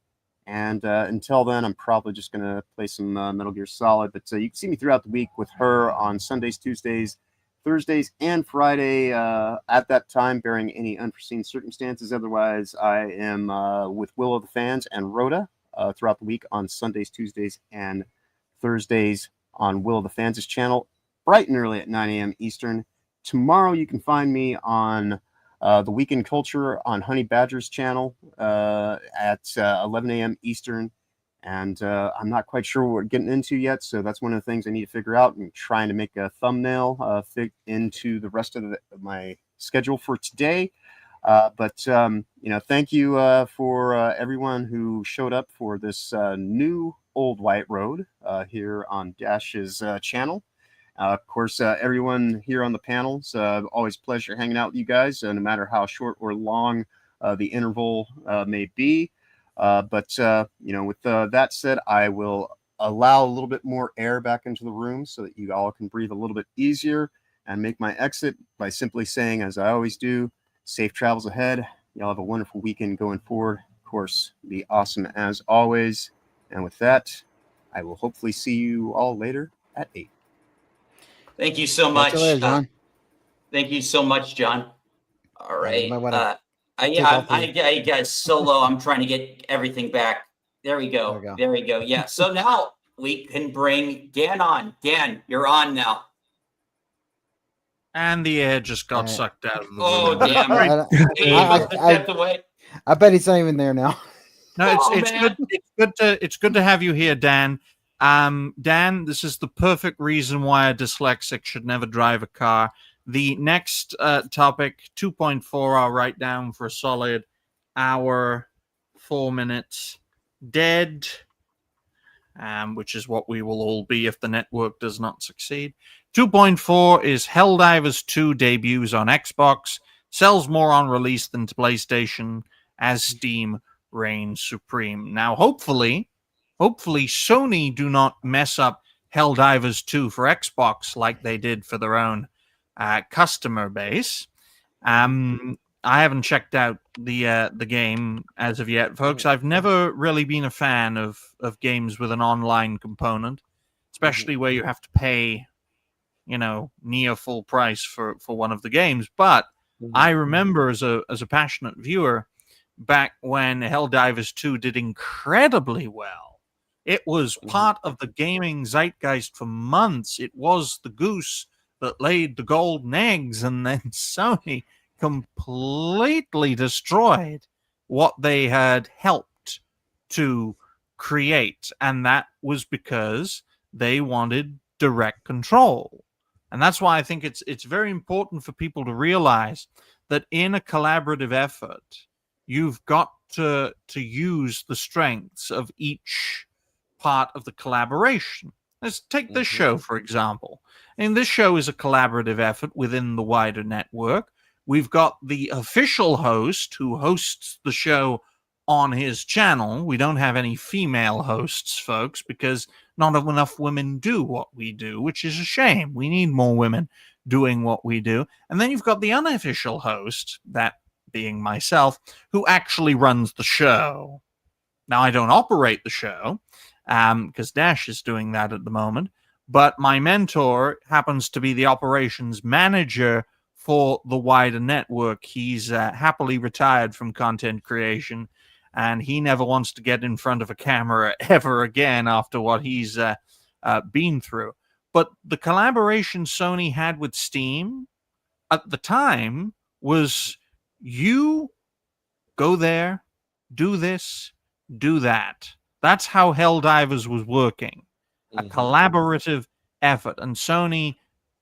Speaker 3: And until then, I'm probably just going to play some Metal Gear Solid. But you can see me throughout the week with her on Sundays, Tuesdays, Thursdays, and Friday at that time, bearing any unforeseen circumstances. Otherwise, I am with Will of the Fans and Rhoda throughout the week on Sundays, Tuesdays, and Thursdays on Will of the Fans' channel, bright and early at 9 a.m. Eastern. Tomorrow, you can find me on The Weekend Culture on Honey Badger's channel at 11 a.m. Eastern. And I'm not quite sure what we're getting into yet, so that's one of the things I need to figure out. I'm trying to make a thumbnail fit into the rest of my schedule for today. But thank you for everyone who showed up for this new Old White Road here on Dash's channel. Of course, everyone here on the panels, always a pleasure hanging out with you guys, no matter how short or long the interval may be. But with that said, I will allow a little bit more air back into the room so that you all can breathe a little bit easier and make my exit by simply saying, as I always do, safe travels ahead. Y'all have a wonderful weekend going forward. Of course, be awesome as always. And with that, I will hopefully see you all later at 8.
Speaker 2: Thank you so much.
Speaker 5: Catch you later, John.
Speaker 2: Thank you so much, John. All right. I guess solo. I'm trying to get everything back. There we go. Yeah. So now we can bring Dan on. Dan, you're on now.
Speaker 6: And the air just got sucked out of the
Speaker 2: room. Damn.
Speaker 5: I bet he's not even there now.
Speaker 6: No, it's good. It's good to have you here, Dan. Dan, this is the perfect reason why a dyslexic should never drive a car. The next topic, 2.4, I'll write down for a solid hour, 4 minutes. Dead, which is what we will all be if the network does not succeed. 2.4 is Helldivers 2 debuts on Xbox, sells more on release than to PlayStation, as Steam reigns supreme. Now, hopefully Sony do not mess up Helldivers 2 for Xbox like they did for their own customer base. I haven't checked out the game as of yet, folks. I've never really been a fan of games with an online component, especially where you have to pay, near full price for one of the games. But I remember as a passionate viewer back when Helldivers 2 did incredibly well. It was part of the gaming zeitgeist for months. It was the goose that laid the golden eggs, and then Sony completely destroyed what they had helped to create. And that was because they wanted direct control. And that's why I think it's very important for people to realize that in a collaborative effort, you've got to use the strengths of each part of the collaboration. Let's take this show, for example. And this show is a collaborative effort within the wider network. We've got the official host who hosts the show on his channel. We don't have any female hosts, folks, because not enough women do what we do, which is a shame. We need more women doing what we do. And then you've got the unofficial host, that being myself, who actually runs the show. Now, I don't operate the show, because Dash is doing that at the moment, but my mentor happens to be the operations manager for the wider network. He's happily retired from content creation, and he never wants to get in front of a camera ever again after what he's been through. But the collaboration Sony had with Steam at the time was, you go there, do this, do that. That's how Helldivers was working. A collaborative effort. And Sony,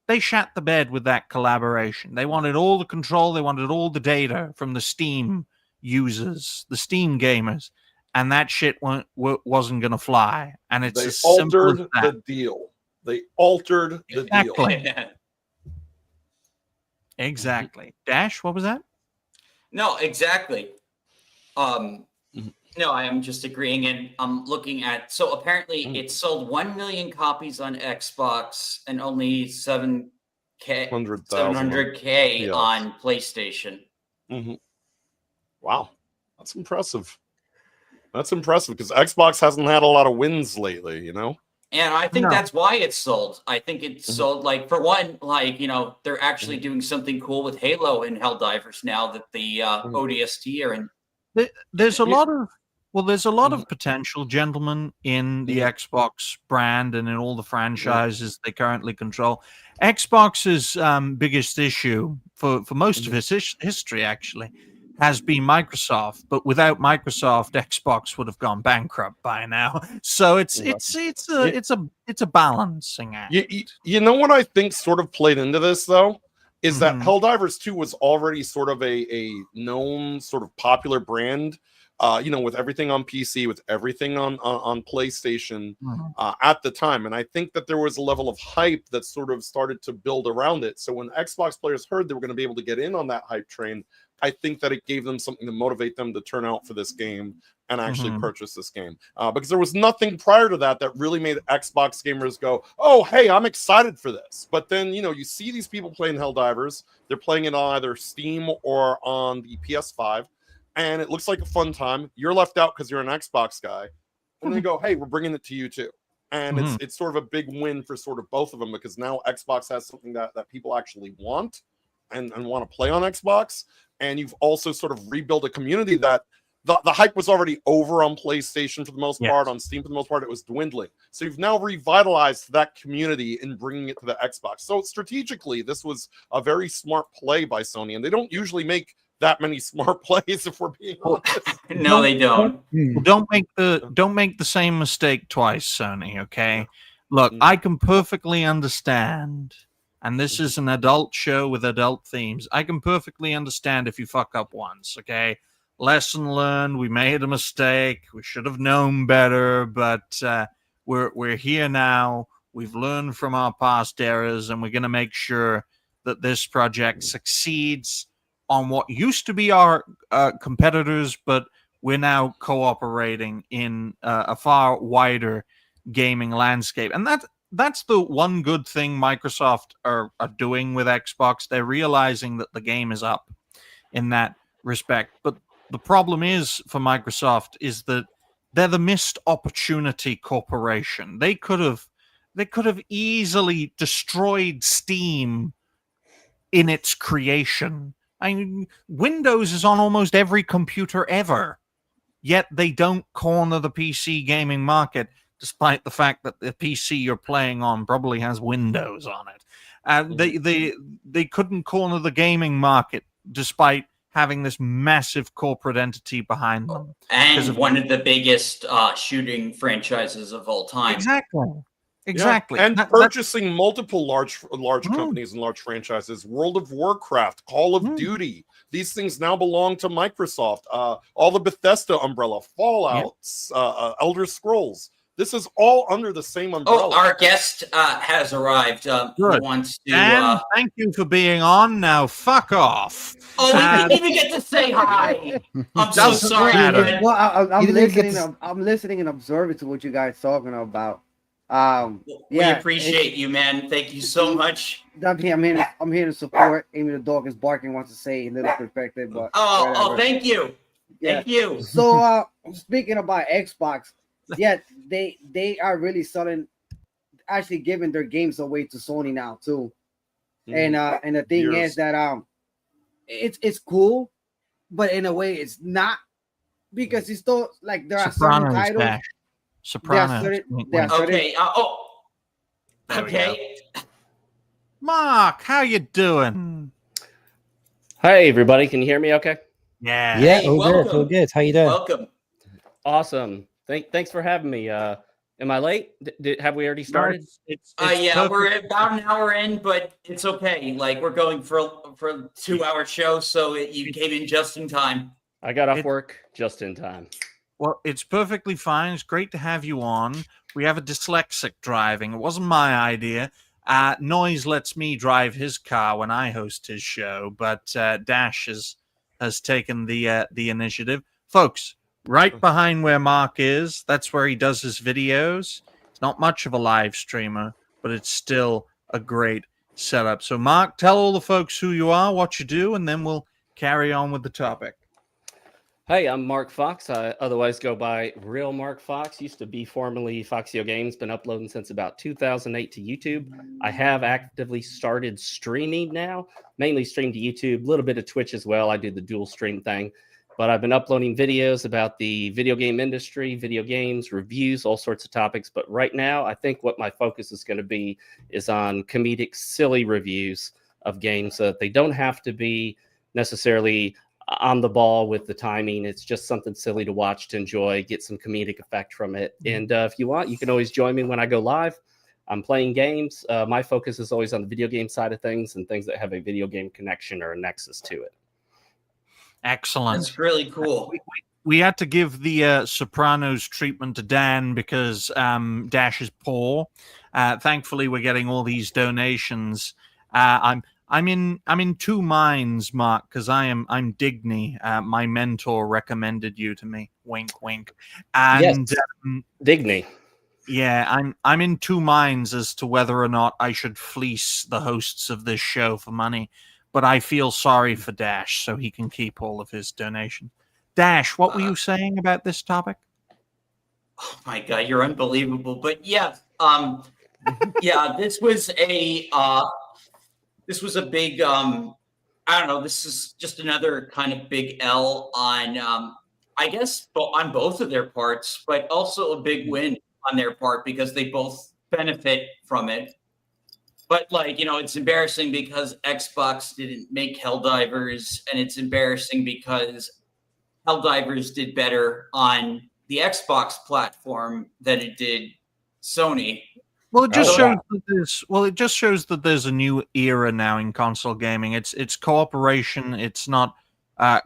Speaker 6: they shat the bed with that collaboration. They wanted all the control. They wanted all the data from the Steam users, the Steam gamers. And that shit wasn't going to fly. And it's
Speaker 4: they
Speaker 6: as simple
Speaker 4: altered
Speaker 6: as that.
Speaker 4: the deal. They altered the
Speaker 6: Exactly.
Speaker 4: deal.
Speaker 6: Exactly. Dash, what was that?
Speaker 2: No, exactly. No, I am just agreeing, and I'm looking at. So apparently, it sold 1 million copies on Xbox and only 700K
Speaker 4: Yes.
Speaker 2: on PlayStation.
Speaker 4: Wow, that's impressive. That's impressive because Xbox hasn't had a lot of wins lately, you know.
Speaker 2: And I think
Speaker 6: No.
Speaker 2: that's why it sold. I think it sold, like, for one, like, they're actually doing something cool with Halo and Helldivers now that the ODST are in.
Speaker 6: There's a lot of potential, gentlemen, in the Xbox brand and in all the franchises they currently control. Xbox's biggest issue for most of its history, actually, has been Microsoft. But without Microsoft, Xbox would have gone bankrupt by now. So it's a balancing act.
Speaker 4: You know what I think sort of played into this though is that Helldivers 2 was already sort of a known sort of popular brand. With everything on PC, with everything on PlayStation at the time. And I think that there was a level of hype that sort of started to build around it. So when Xbox players heard they were going to be able to get in on that hype train, I think that it gave them something to motivate them to turn out for this game and actually purchase this game. Because there was nothing prior to that really made Xbox gamers go, oh, hey, I'm excited for this. But then, you see these people playing Helldivers. They're playing it on either Steam or on the PS5. And it looks like a fun time. You're left out because you're an Xbox guy. And they go, hey, we're bringing it to you too. And it's sort of a big win for sort of both of them because now Xbox has something that people actually want and want to play on Xbox. And you've also sort of rebuilt a community that the hype was already over on PlayStation for the most part. On Steam for the most part, it was dwindling. So you've now revitalized that community in bringing it to the Xbox. So strategically, this was a very smart play by Sony. And they don't usually make that many smart plays, if we're being honest.
Speaker 2: No, they don't.
Speaker 6: Don't make the same mistake twice, Sony. Okay, look, I can perfectly understand, and this is an adult show with adult themes. I can perfectly understand if you fuck up once. Okay, lesson learned. We made a mistake. We should have known better, but we're here now. We've learned from our past errors, and we're going to make sure that this project succeeds on what used to be our competitors, but we're now cooperating in a far wider gaming landscape. And that's the one good thing Microsoft are doing with Xbox. They're realizing that the game is up in that respect. But the problem is for Microsoft is that they're the missed opportunity corporation. They could have easily destroyed Steam in its creation. I mean, Windows is on almost every computer ever, yet they don't corner the PC gaming market, despite the fact that the PC you're playing on probably has Windows on it. And they couldn't corner the gaming market, despite having this massive corporate entity behind them.
Speaker 2: And one of the biggest shooting franchises of all time.
Speaker 6: Exactly.
Speaker 4: Yeah. And purchasing multiple large companies and large franchises. World of Warcraft, Call of Duty. These things now belong to Microsoft. All the Bethesda umbrella, Fallout, Elder Scrolls. This is all under the same umbrella.
Speaker 2: Oh, our guest has arrived. He wants to.
Speaker 6: And thank you for being on. Now, fuck off.
Speaker 2: Oh, we didn't even get to say hi. I'm so sorry.
Speaker 8: Well, I'm listening and observing to what you guys talking about.
Speaker 2: We appreciate you, man. Thank you so much.
Speaker 8: I'm here to support. Amy the dog is barking. Wants to say a little perspective, but
Speaker 2: thank you. Thank you.
Speaker 8: So, speaking about Xbox, they are really actually giving their games away to Sony now too. And the thing is that it's cool, but in a way it's not, because it's still like there are certain titles.
Speaker 6: Sopranos.
Speaker 2: Okay. Okay.
Speaker 6: Mark, how you doing?
Speaker 9: Hey, everybody. Can you hear me okay?
Speaker 6: Yeah.
Speaker 1: Yeah, all good. How you doing?
Speaker 2: Welcome.
Speaker 9: Awesome. Thanks for having me. Am I late? Have we already started?
Speaker 2: We're about an hour in, but it's okay. Like, we're going for a 2-hour show, so you came in just in time.
Speaker 9: I got off work just in time.
Speaker 6: Well, it's perfectly fine. It's great to have you on. We have a dyslexic driving. It wasn't my idea. Noise lets me drive his car when I host his show, but Dash has taken the initiative. Folks, right behind where Mark is, that's where he does his videos. It's not much of a live streamer, but it's still a great setup. So, Mark, tell all the folks who you are, what you do, and then we'll carry on with the topic.
Speaker 9: Hey, I'm Marc Foxx. I otherwise go by Real Marc Foxx. Used to be formerly Foxio Games. Been uploading since about 2008 to YouTube. I have actively started streaming now. Mainly stream to YouTube, a little bit of Twitch as well. I do the dual stream thing. But I've been uploading videos about the video game industry, video games, reviews, all sorts of topics. But right now, I think what my focus is going to be is on comedic, silly reviews of games. They don't have to be necessarily on the ball with the timing. It's just something silly to watch, to enjoy, get some comedic effect from it. And if you want, you can always join me when I go live. I'm playing games. My focus is always on the video game side of things and things that have a video game connection or a nexus to it.
Speaker 6: Excellent.
Speaker 2: That's really cool.
Speaker 6: We had to give the Sopranos treatment to Dan because Dash is poor. Thankfully, we're getting all these donations. I'm in two minds, Mark, because I'm Digny. My mentor recommended you to me. Wink, wink. And
Speaker 9: yes, Digny.
Speaker 6: Yeah, I'm in two minds as to whether or not I should fleece the hosts of this show for money. But I feel sorry for Dash, so he can keep all of his donations. Dash, what were you saying about this topic?
Speaker 2: Oh my God, you're unbelievable. But yeah, this was a big, I don't know, this is just another kind of big L on, I guess, on both of their parts, but also a big win on their part because they both benefit from it. But, like, it's embarrassing because Xbox didn't make Helldivers, and it's embarrassing because Helldivers did better on the Xbox platform than it did Sony.
Speaker 6: Well, it just shows that there's a new era now in console gaming. It's cooperation. It's not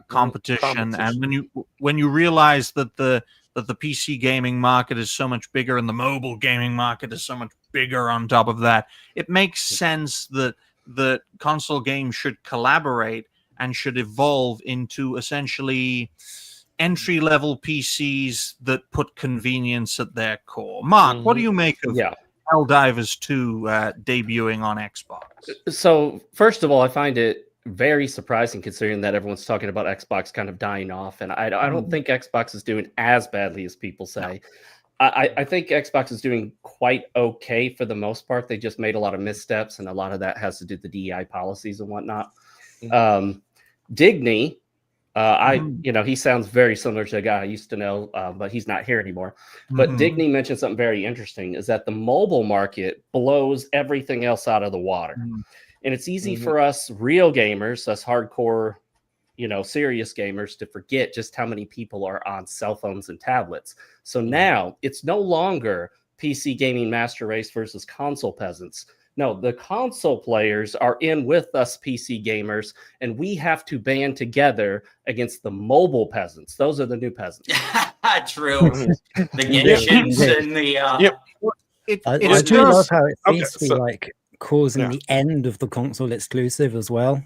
Speaker 6: competition. And when you realize that the PC gaming market is so much bigger and the mobile gaming market is so much bigger on top of that, it makes sense that the console games should collaborate and should evolve into essentially entry-level PCs that put convenience at their core. Mark, what do you make of Helldivers 2 debuting on Xbox?
Speaker 9: So, first of all, I find it very surprising considering that everyone's talking about Xbox kind of dying off. And I don't think Xbox is doing as badly as people say. I think Xbox is doing quite okay for the most part. They just made a lot of missteps, and a lot of that has to do with the DEI policies and whatnot. Digny, he sounds very similar to a guy I used to know, but he's not here anymore. But Digny mentioned something very interesting, is that the mobile market blows everything else out of the water. And it's easy for us real gamers, us hardcore, serious gamers, to forget just how many people are on cell phones and tablets. So now it's no longer PC gaming master race versus console peasants. No, the console players are in with us PC gamers, and we have to band together against the mobile peasants. Those are the new peasants.
Speaker 2: True. The Genshins and the...
Speaker 1: I do love how it seems to be like causing the end of the console exclusive as well.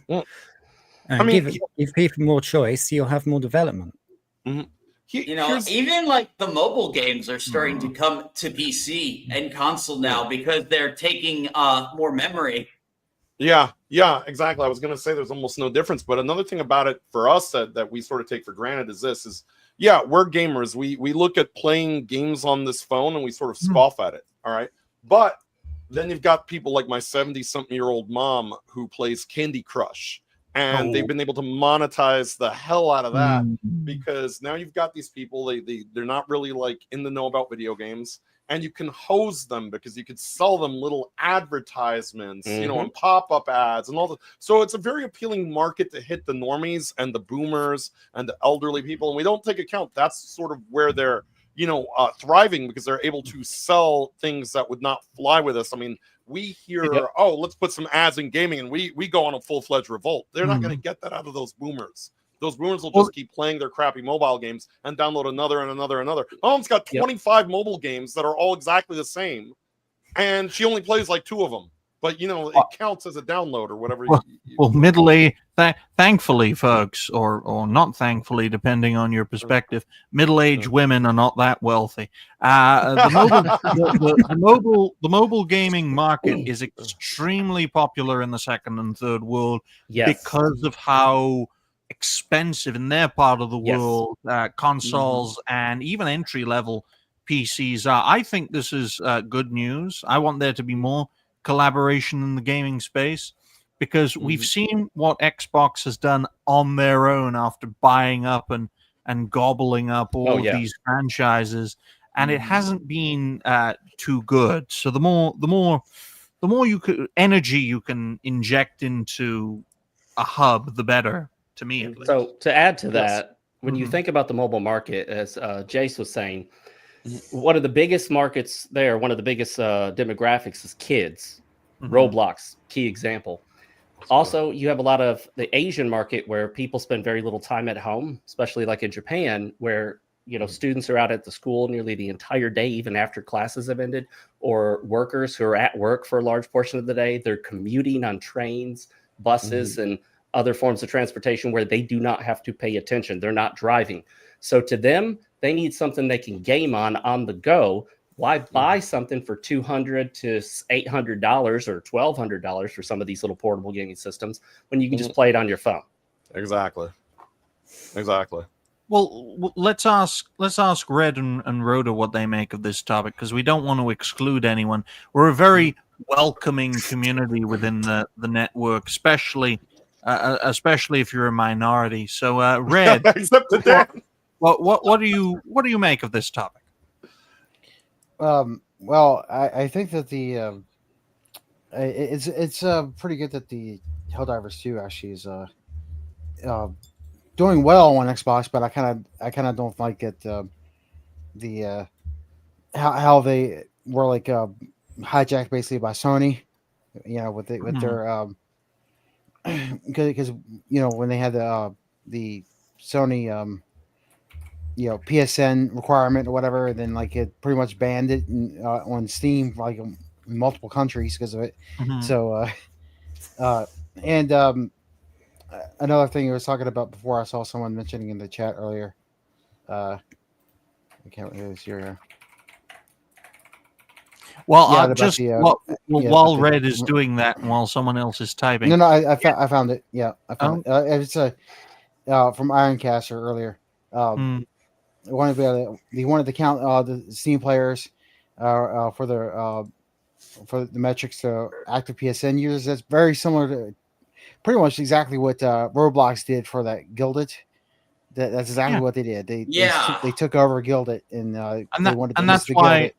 Speaker 1: Give people more choice, you'll have more development.
Speaker 2: Even like the mobile games are starting to come to PC and console now because they're taking more memory.
Speaker 4: Yeah, exactly. I was going to say there's almost no difference, but another thing about it for us that we sort of take for granted is we're gamers. We look at playing games on this phone and we sort of scoff at it. All right. But then you've got people like my 70-something-year-old mom who plays Candy Crush. And they've been able to monetize the hell out of that because now you've got these people, they're not really like in the know about video games, and you can hose them because you could sell them little advertisements, and pop-up ads and all that. So it's a very appealing market to hit the normies and the boomers and the elderly people. And we don't take account that's sort of where they're, thriving because they're able to sell things that would not fly with us. I mean, we hear, let's put some ads in gaming, and we go on a full-fledged revolt. They're not going to get that out of those boomers. Those boomers will just keep playing their crappy mobile games and download another and another and another. My mom's got 25 mobile games that are all exactly the same, and she only plays like 2 of them. But, it counts as a download or whatever.
Speaker 6: Middle-aged, thankfully, folks, or not thankfully, depending on your perspective, middle-aged women are not that wealthy. The mobile gaming market is extremely popular in the second and third world because of how expensive in their part of the world consoles and even entry-level PCs are. I think this is good news. I want there to be more collaboration in the gaming space because we've seen what Xbox has done on their own after buying up and gobbling up all of these franchises, and it hasn't been too good. So the more energy you can inject into a hub, the better, to me at least.
Speaker 9: So to add to that, when you think about the mobile market, as Jace was saying, one of the biggest markets there, one of the biggest demographics is kids. Roblox, key example. Also, you have a lot of the Asian market where people spend very little time at home, especially like in Japan, where students are out at the school nearly the entire day, even after classes have ended, or workers who are at work for a large portion of the day. They're commuting on trains, buses, and other forms of transportation where they do not have to pay attention. They're not driving. So to them, they need something they can game on the go. Why buy something for $200 to $800 or $1,200 for some of these little portable gaming systems when you can just play it on your phone?
Speaker 4: Exactly.
Speaker 6: Well, let's ask Red and Rhoda what they make of this topic, because we don't want to exclude anyone. We're a very welcoming community within the network, especially if you're a minority. So, Red,
Speaker 4: except the Dan.
Speaker 6: What do you make of this topic?
Speaker 5: Well, I think that it's pretty good that the Helldivers 2 actually is doing well on Xbox, but I kind of don't like it how they were like hijacked basically by Sony, with their because when they had the Sony PSN requirement or whatever, then like it pretty much banned it on Steam like in multiple countries because of it. So and another thing I was talking about before, I saw someone mentioning in the chat earlier. I can't really see here.
Speaker 6: Well,
Speaker 5: Yeah,
Speaker 6: I'll
Speaker 5: about
Speaker 6: just
Speaker 5: the,
Speaker 6: while
Speaker 5: yeah,
Speaker 6: while
Speaker 5: about the-
Speaker 6: Red is doing that, and while someone else is typing.
Speaker 5: No, I found it. Yeah, I found it. It's from Ironcaster earlier. He wanted to count the Steam players for the metrics to active PSN users. That's very similar to pretty much exactly what Roblox did for that Gilded. That's exactly what they did. They took over Gilded and they wanted to
Speaker 6: that's
Speaker 5: to
Speaker 6: why
Speaker 5: Gilded.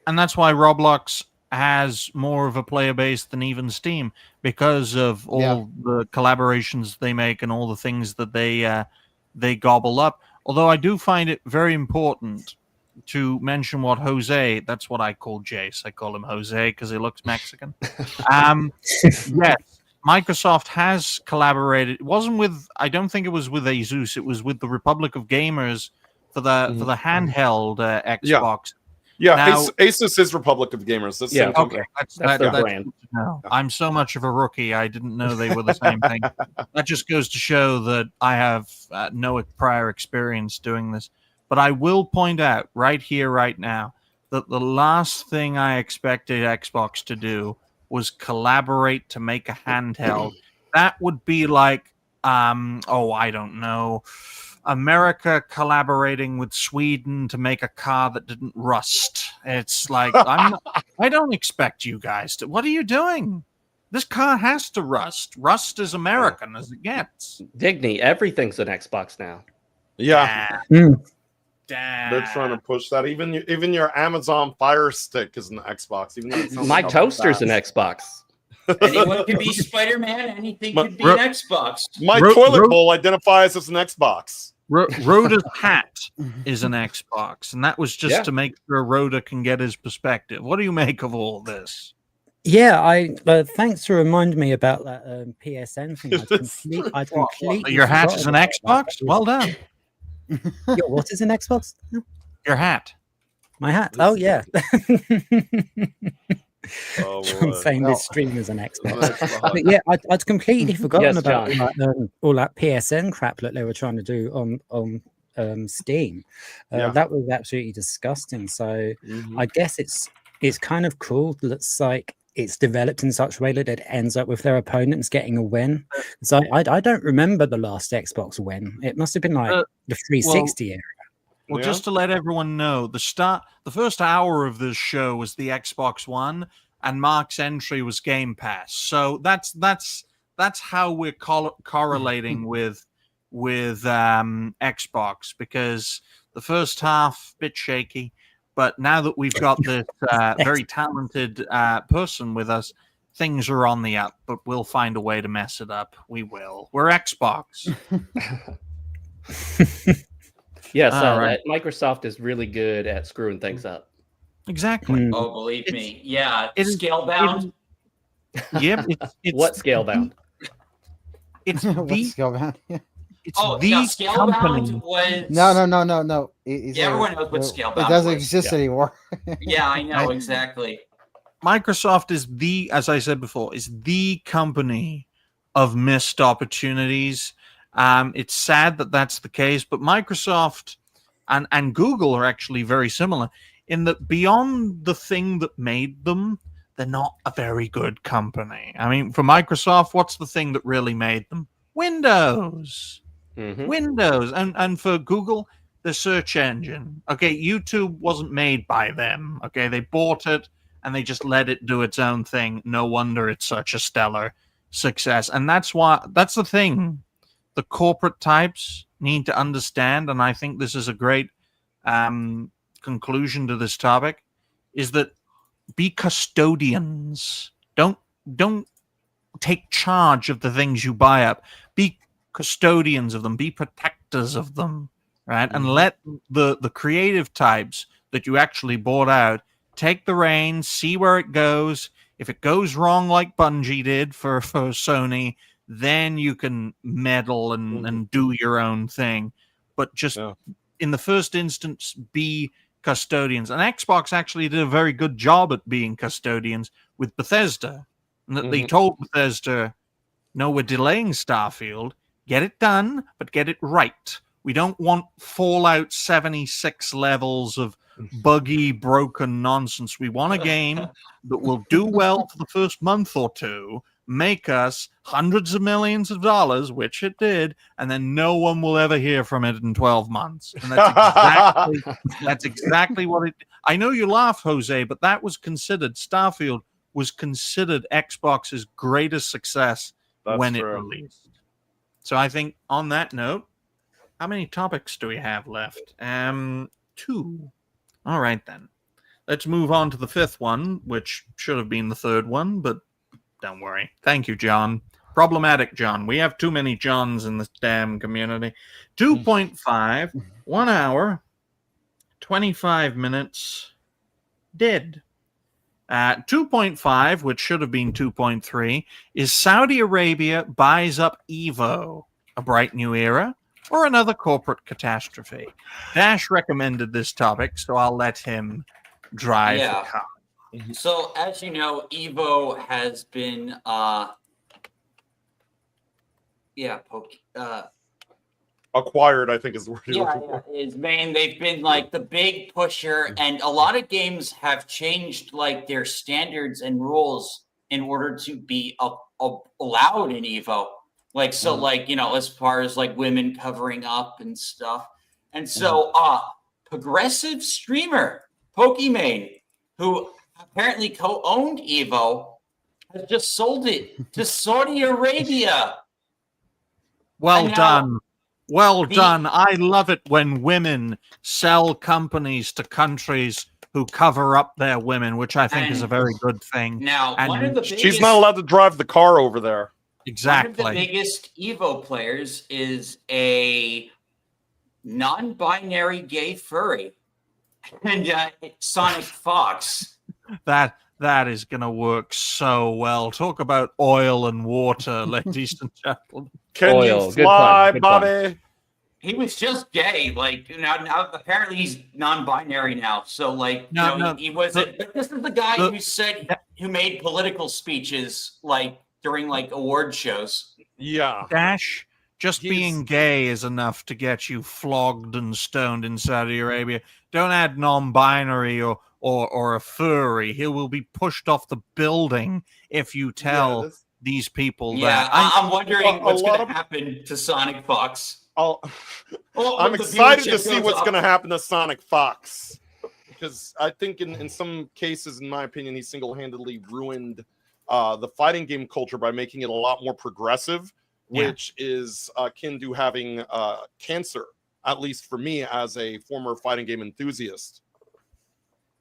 Speaker 6: and that's why Roblox has more of a player base than even Steam, because of all the collaborations they make and all the things that they gobble up. Although I do find it very important to mention what Jose, that's what I call Jace. I call him Jose because he looks Mexican. Yes, Microsoft has collaborated. It wasn't with, I don't think it was with Asus. It was with the Republic of Gamers for the handheld Xbox.
Speaker 4: Yeah,
Speaker 6: Now,
Speaker 4: Asus is Republic of Gamers. That's the same company.
Speaker 9: That's their brand.
Speaker 6: No, I'm so much of a rookie. I didn't know they were the same thing. That just goes to show that I have no prior experience doing this. But I will point out right here, right now, that the last thing I expected Xbox to do was collaborate to make a handheld. That would be like, I don't know, America collaborating with Sweden to make a car that didn't rust. It's like, I don't expect you guys to. What are you doing? This car has to rust. Rust is American as it gets.
Speaker 9: Digny, everything's an Xbox now.
Speaker 4: Yeah.
Speaker 6: Damn.
Speaker 4: They're trying to push that. Even your Amazon Fire Stick is an Xbox. Even though it sounds
Speaker 9: My
Speaker 4: like
Speaker 9: toaster's an Xbox.
Speaker 2: Anyone could be Spider-Man. Anything could be an Xbox.
Speaker 4: My toilet bowl identifies as an Xbox.
Speaker 6: Rhoda's hat is an Xbox, and that was just to make sure Rhoda can get his perspective. What do you make of all this?
Speaker 1: Yeah, thanks to remind me about that PSN thing. I completely
Speaker 6: your hat is an Xbox? Well done.
Speaker 1: What is an Xbox?
Speaker 6: Your hat.
Speaker 1: My hat. Oh, yeah.
Speaker 4: I'm
Speaker 1: saying this stream is an Xbox. But yeah, I'd completely forgotten about all that PSN crap that they were trying to do on Steam. That was absolutely disgusting. So I guess it's kind of cool that it's like it's developed in such a way that it ends up with their opponents getting a win. So I don't remember the last Xbox win. It must have been like the 360 era.
Speaker 6: Well, just to let everyone know, the first hour of this show was the Xbox One, and Marc's entry was Game Pass. So that's how we're correlating with Xbox, because the first half bit shaky, but now that we've got this very talented person with us, things are on the up. But we'll find a way to mess it up. We will. We're Xbox.
Speaker 9: Yes, Microsoft is really good at screwing things up.
Speaker 6: Exactly.
Speaker 2: Oh, believe me. Yeah. Scale bound.
Speaker 6: Yep. It's
Speaker 9: what scale bound?
Speaker 5: It's the scale bound.
Speaker 6: It's the
Speaker 2: scale bound was
Speaker 5: no.
Speaker 2: Everyone knows what scale bound.
Speaker 5: It doesn't exist anymore.
Speaker 2: Yeah, I know exactly.
Speaker 6: Microsoft is as I said before, is the company of missed opportunities. It's sad that that's the case, but Microsoft and Google are actually very similar in that beyond the thing that made them, they're not a very good company. I mean, for Microsoft, what's the thing that really made them? Windows. Windows. And for Google, the search engine. Okay, YouTube wasn't made by them. Okay, they bought it and they just let it do its own thing. No wonder it's such a stellar success. And that's the thing the corporate types need to understand, and I think this is a great conclusion to this topic, is that be custodians. Don't take charge of the things you buy up. Be custodians of them. Be protectors of them, right? And let the creative types that you actually bought out take the reins, see where it goes. If it goes wrong like Bungie did for Sony, then you can meddle and do your own thing. But just in the first instance, be custodians. And Xbox actually did a very good job at being custodians with Bethesda. And that they told Bethesda, no, we're delaying Starfield. Get it done, but get it right. We don't want Fallout 76 levels of buggy, broken nonsense. We want a game that will do well for the first month or two, make us hundreds of millions of dollars, which it did, and then no one will ever hear from it in 12 months. And that's exactly what it. I know you laugh, Jose, but that was considered. Starfield was considered Xbox's greatest success when it released. So I think on that note, how many topics do we have left? 2. All right, then. Let's move on to the 5th one, which should have been the 3rd one, but don't worry. Thank you, John. Problematic John. We have too many Johns in this damn community. 2.5, 1 hour, 25 minutes, dead. 2.5, which should have been 2.3, is Saudi Arabia buys up Evo, a bright new era, or another corporate catastrophe. Dash recommended this topic, so I'll let him drive the car.
Speaker 2: So, as you know, Evo has been,
Speaker 4: acquired, I think is the word you're looking for.
Speaker 2: Is main. They've been like the big pusher, and a lot of games have changed like their standards and rules in order to be allowed in Evo. Like, so, like, you know, as far as like women covering up and stuff. And so, progressive streamer Pokimane, who apparently co-owned Evo, has just sold it to Saudi Arabia.
Speaker 6: Well done. Well done. I love it when women sell companies to countries who cover up their women, which I think is a very good thing.
Speaker 2: Now, one of the biggest,
Speaker 4: she's not allowed to drive the car over there.
Speaker 6: Exactly.
Speaker 2: One of the biggest Evo players is a non-binary gay furry, and Sonic Foxx.
Speaker 6: That is going to work so well. Talk about oil and water, ladies and gentlemen.
Speaker 4: Can you fly, Bobby?
Speaker 2: He was just gay. Like now apparently he's non-binary now. So like he wasn't. But this is the guy who made political speeches like during like award shows.
Speaker 4: Yeah.
Speaker 6: Dash, being gay is enough to get you flogged and stoned in Saudi Arabia. Don't add non-binary or a furry. He will be pushed off the building if you tell these people that.
Speaker 2: I'm wondering what's going to happen to Sonic Foxx.
Speaker 4: I'm excited to see what's going to happen to Sonic Foxx, because I think in some cases, in my opinion, he single-handedly ruined the fighting game culture by making it a lot more progressive, which is akin to having cancer, at least for me as a former fighting game enthusiast.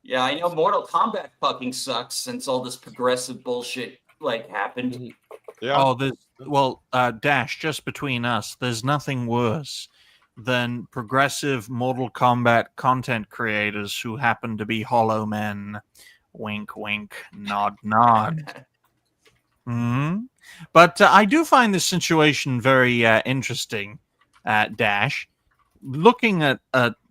Speaker 2: Yeah, I know Mortal Kombat fucking sucks since all this progressive bullshit like happened.
Speaker 4: Yeah.
Speaker 6: Dash, just between us, there's nothing worse than progressive Mortal Kombat content creators who happen to be hollow men. Wink, wink, nod, nod. But I do find this situation very interesting, Dash. Looking at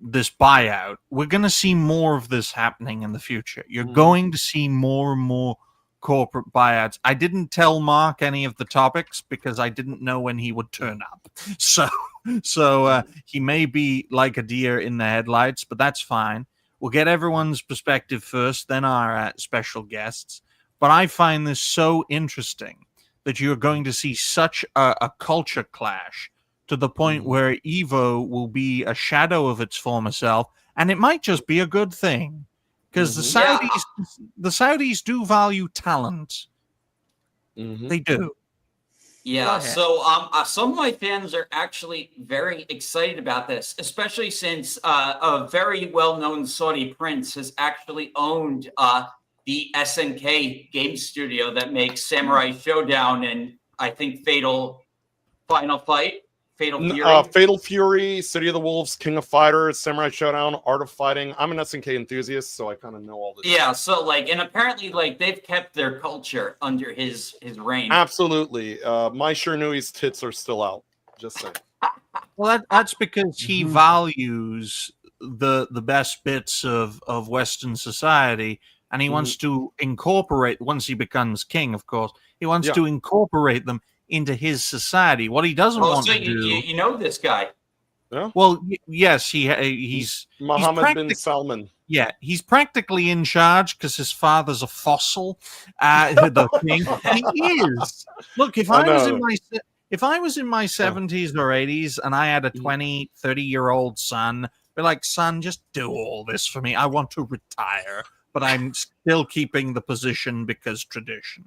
Speaker 6: this buyout, we're going to see more of this happening in the future. You're going to see more and more corporate buyouts. I didn't tell Marc any of the topics because I didn't know when he would turn up. So he may be like a deer in the headlights, but that's fine. We'll get everyone's perspective first, then our special guests. But I find this so interesting that you're going to see such a culture clash to the point where Evo will be a shadow of its former self, and it might just be a good thing. Because the Saudis do value talent. They do.
Speaker 2: Yeah, so some of my fans are actually very excited about this, especially since a very well-known Saudi prince has actually owned the SNK game studio that makes Samurai Showdown and I think Fatal Fury,
Speaker 4: City of the Wolves, King of Fighters, Samurai Showdown, Art of Fighting. I'm an SNK enthusiast, so I kind of know all this.
Speaker 2: Yeah, so like, and apparently, like, they've kept their culture under his reign.
Speaker 4: Absolutely. My sure knew his tits are still out. Just saying.
Speaker 6: Well, that's because he values the best bits of Western society, and he wants to incorporate, once he becomes king, of course, he wants to incorporate them into his society. What he doesn't want to do.
Speaker 2: You know this guy.
Speaker 4: Yeah.
Speaker 6: Well, yes, he's
Speaker 4: Mohammed bin Salman.
Speaker 6: Yeah, he's practically in charge because his father's a fossil. The king, he is. Look, if I was in my 70s or 80s and I had a 20, 30-year-old son, be like, son, just do all this for me. I want to retire, but I'm still keeping the position because tradition.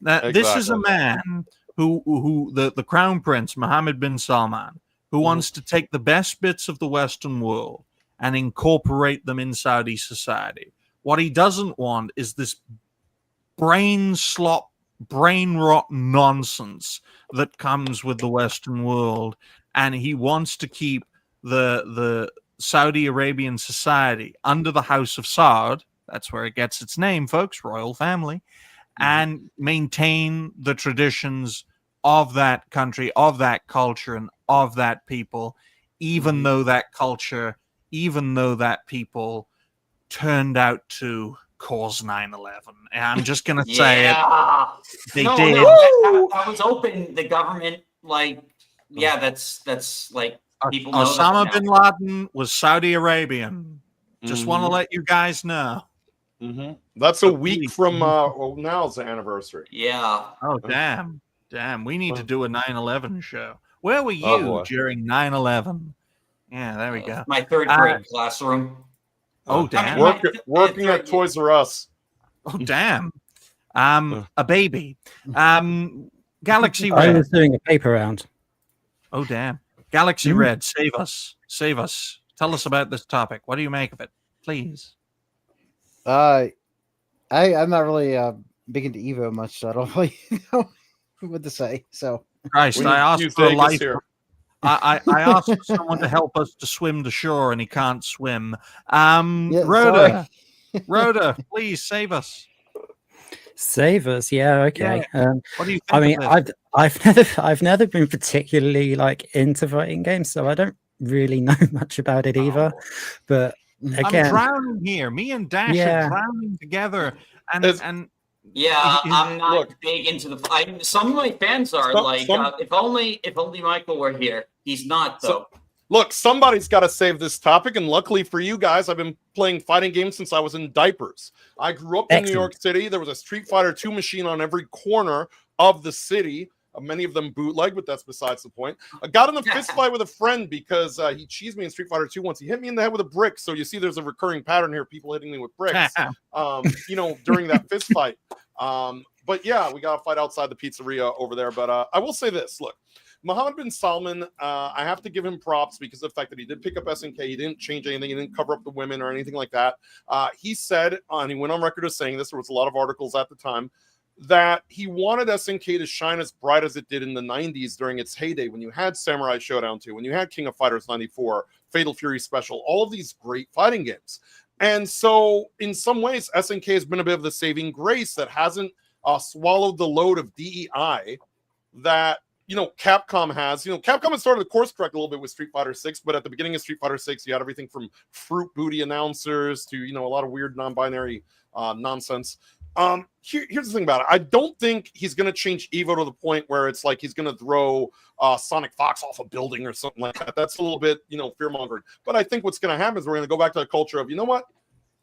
Speaker 6: This is a man who the Crown Prince, Mohammed bin Salman, who wants to take the best bits of the Western world and incorporate them in Saudi society. What he doesn't want is this brain rot nonsense that comes with the Western world, and he wants to keep the Saudi Arabian society under the House of Saud. That's where it gets its name, folks, royal family, and maintain the traditions of that country, of that culture, and of that people, even though that culture, even though that people turned out to cause 9/11. And I'm just going to say it. They did.
Speaker 2: No, that was open. The government, that's like people know
Speaker 6: Osama bin Laden was Saudi Arabian. Just want to let you guys know.
Speaker 4: That's a week from now's the anniversary.
Speaker 2: Yeah.
Speaker 6: Oh, damn. We need to do a 9/11 show. Where were you during 9/11? Yeah, there we go.
Speaker 2: My third grade classroom.
Speaker 6: Oh, damn.
Speaker 4: Working at Toys R Us.
Speaker 6: Oh, damn. A baby. Galaxy Red.
Speaker 1: I was doing a paper round.
Speaker 6: Oh, damn. Galaxy Red, save us. Save us. Tell us about this topic. What do you make of it? Please.
Speaker 5: I'm not really big into Evo much, so I don't really know what to say. So
Speaker 6: Christ, I asked for a life. I asked for someone to help us to swim to shore, and he can't swim. Rhoda, Rhoda, please save us.
Speaker 1: Save us, yeah, okay.
Speaker 6: What do you think?
Speaker 1: I mean, I've never been particularly into fighting games, so I don't really know much about it either. But again,
Speaker 6: I'm drowning here. Me and Dash are drowning together, and
Speaker 2: yeah, I'm not big into the. Some of my fans are if only Michael were here. He's not though.
Speaker 4: Look, somebody's got to save this topic, and luckily for you guys, I've been playing fighting games since I was in diapers. I grew up in New York City. There was a Street Fighter II machine on every corner of the city. Many of them bootleg, but that's besides the point. I got in a fist fight with a friend because he cheesed me in Street Fighter II once. He hit me in the head with a brick. So you see there's a recurring pattern here, people hitting me with bricks, during that fist fight. But yeah, we got to fight outside the pizzeria over there. But I will say this, look, Mohammed bin Salman, I have to give him props because of the fact that he did pick up SNK. He didn't change anything. He didn't cover up the women or anything like that. He said, and he went on record as saying this, there was a lot of articles at the time, that he wanted SNK to shine as bright as it did in the 90s during its heyday, when you had Samurai Showdown 2, when you had King of Fighters 94, Fatal Fury Special, all of these great fighting games. And so in some ways, SNK has been a bit of the saving grace that hasn't swallowed the load of DEI that Capcom has. Capcom has started to course correct a little bit with Street Fighter 6, but at the beginning of Street Fighter 6, you had everything from fruit booty announcers to, a lot of weird non-binary nonsense. Here's the thing about it. I don't think he's going to change Evo to the point where it's like he's going to throw Sonic Fox off a building or something like that. That's a little bit, fear-mongering. But I think what's going to happen is we're going to go back to the culture of, what?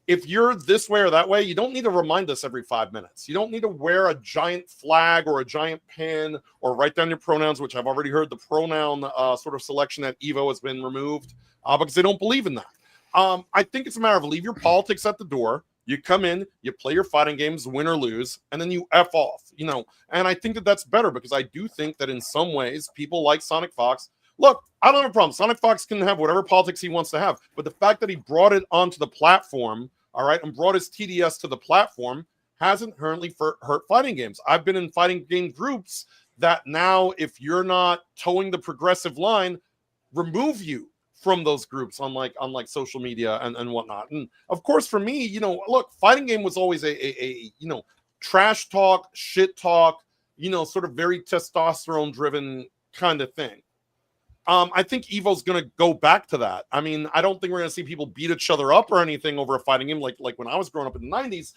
Speaker 4: If you're this way or that way, you don't need to remind us every 5 minutes. You don't need to wear a giant flag or a giant pin or write down your pronouns, which I've already heard the pronoun sort of selection at Evo has been removed because they don't believe in that. I think it's a matter of leave your politics at the door. You come in, you play your fighting games, win or lose, and then you F off, And I think that that's better because I do think that in some ways, people like Sonic Fox. Look, I don't have a problem. Sonic Fox can have whatever politics he wants to have. But the fact that he brought it onto the platform, all right, and brought his TDS to the platform hasn't inherently hurt fighting games. I've been in fighting game groups that now, if you're not towing the progressive line, remove you from those groups on social media and whatnot. And of course, for me, look, fighting game was always a trash talk, shit talk, sort of very testosterone driven kind of thing. I think Evo's going to go back to that. I mean, I don't think we're going to see people beat each other up or anything over a fighting game like when I was growing up in the 90s.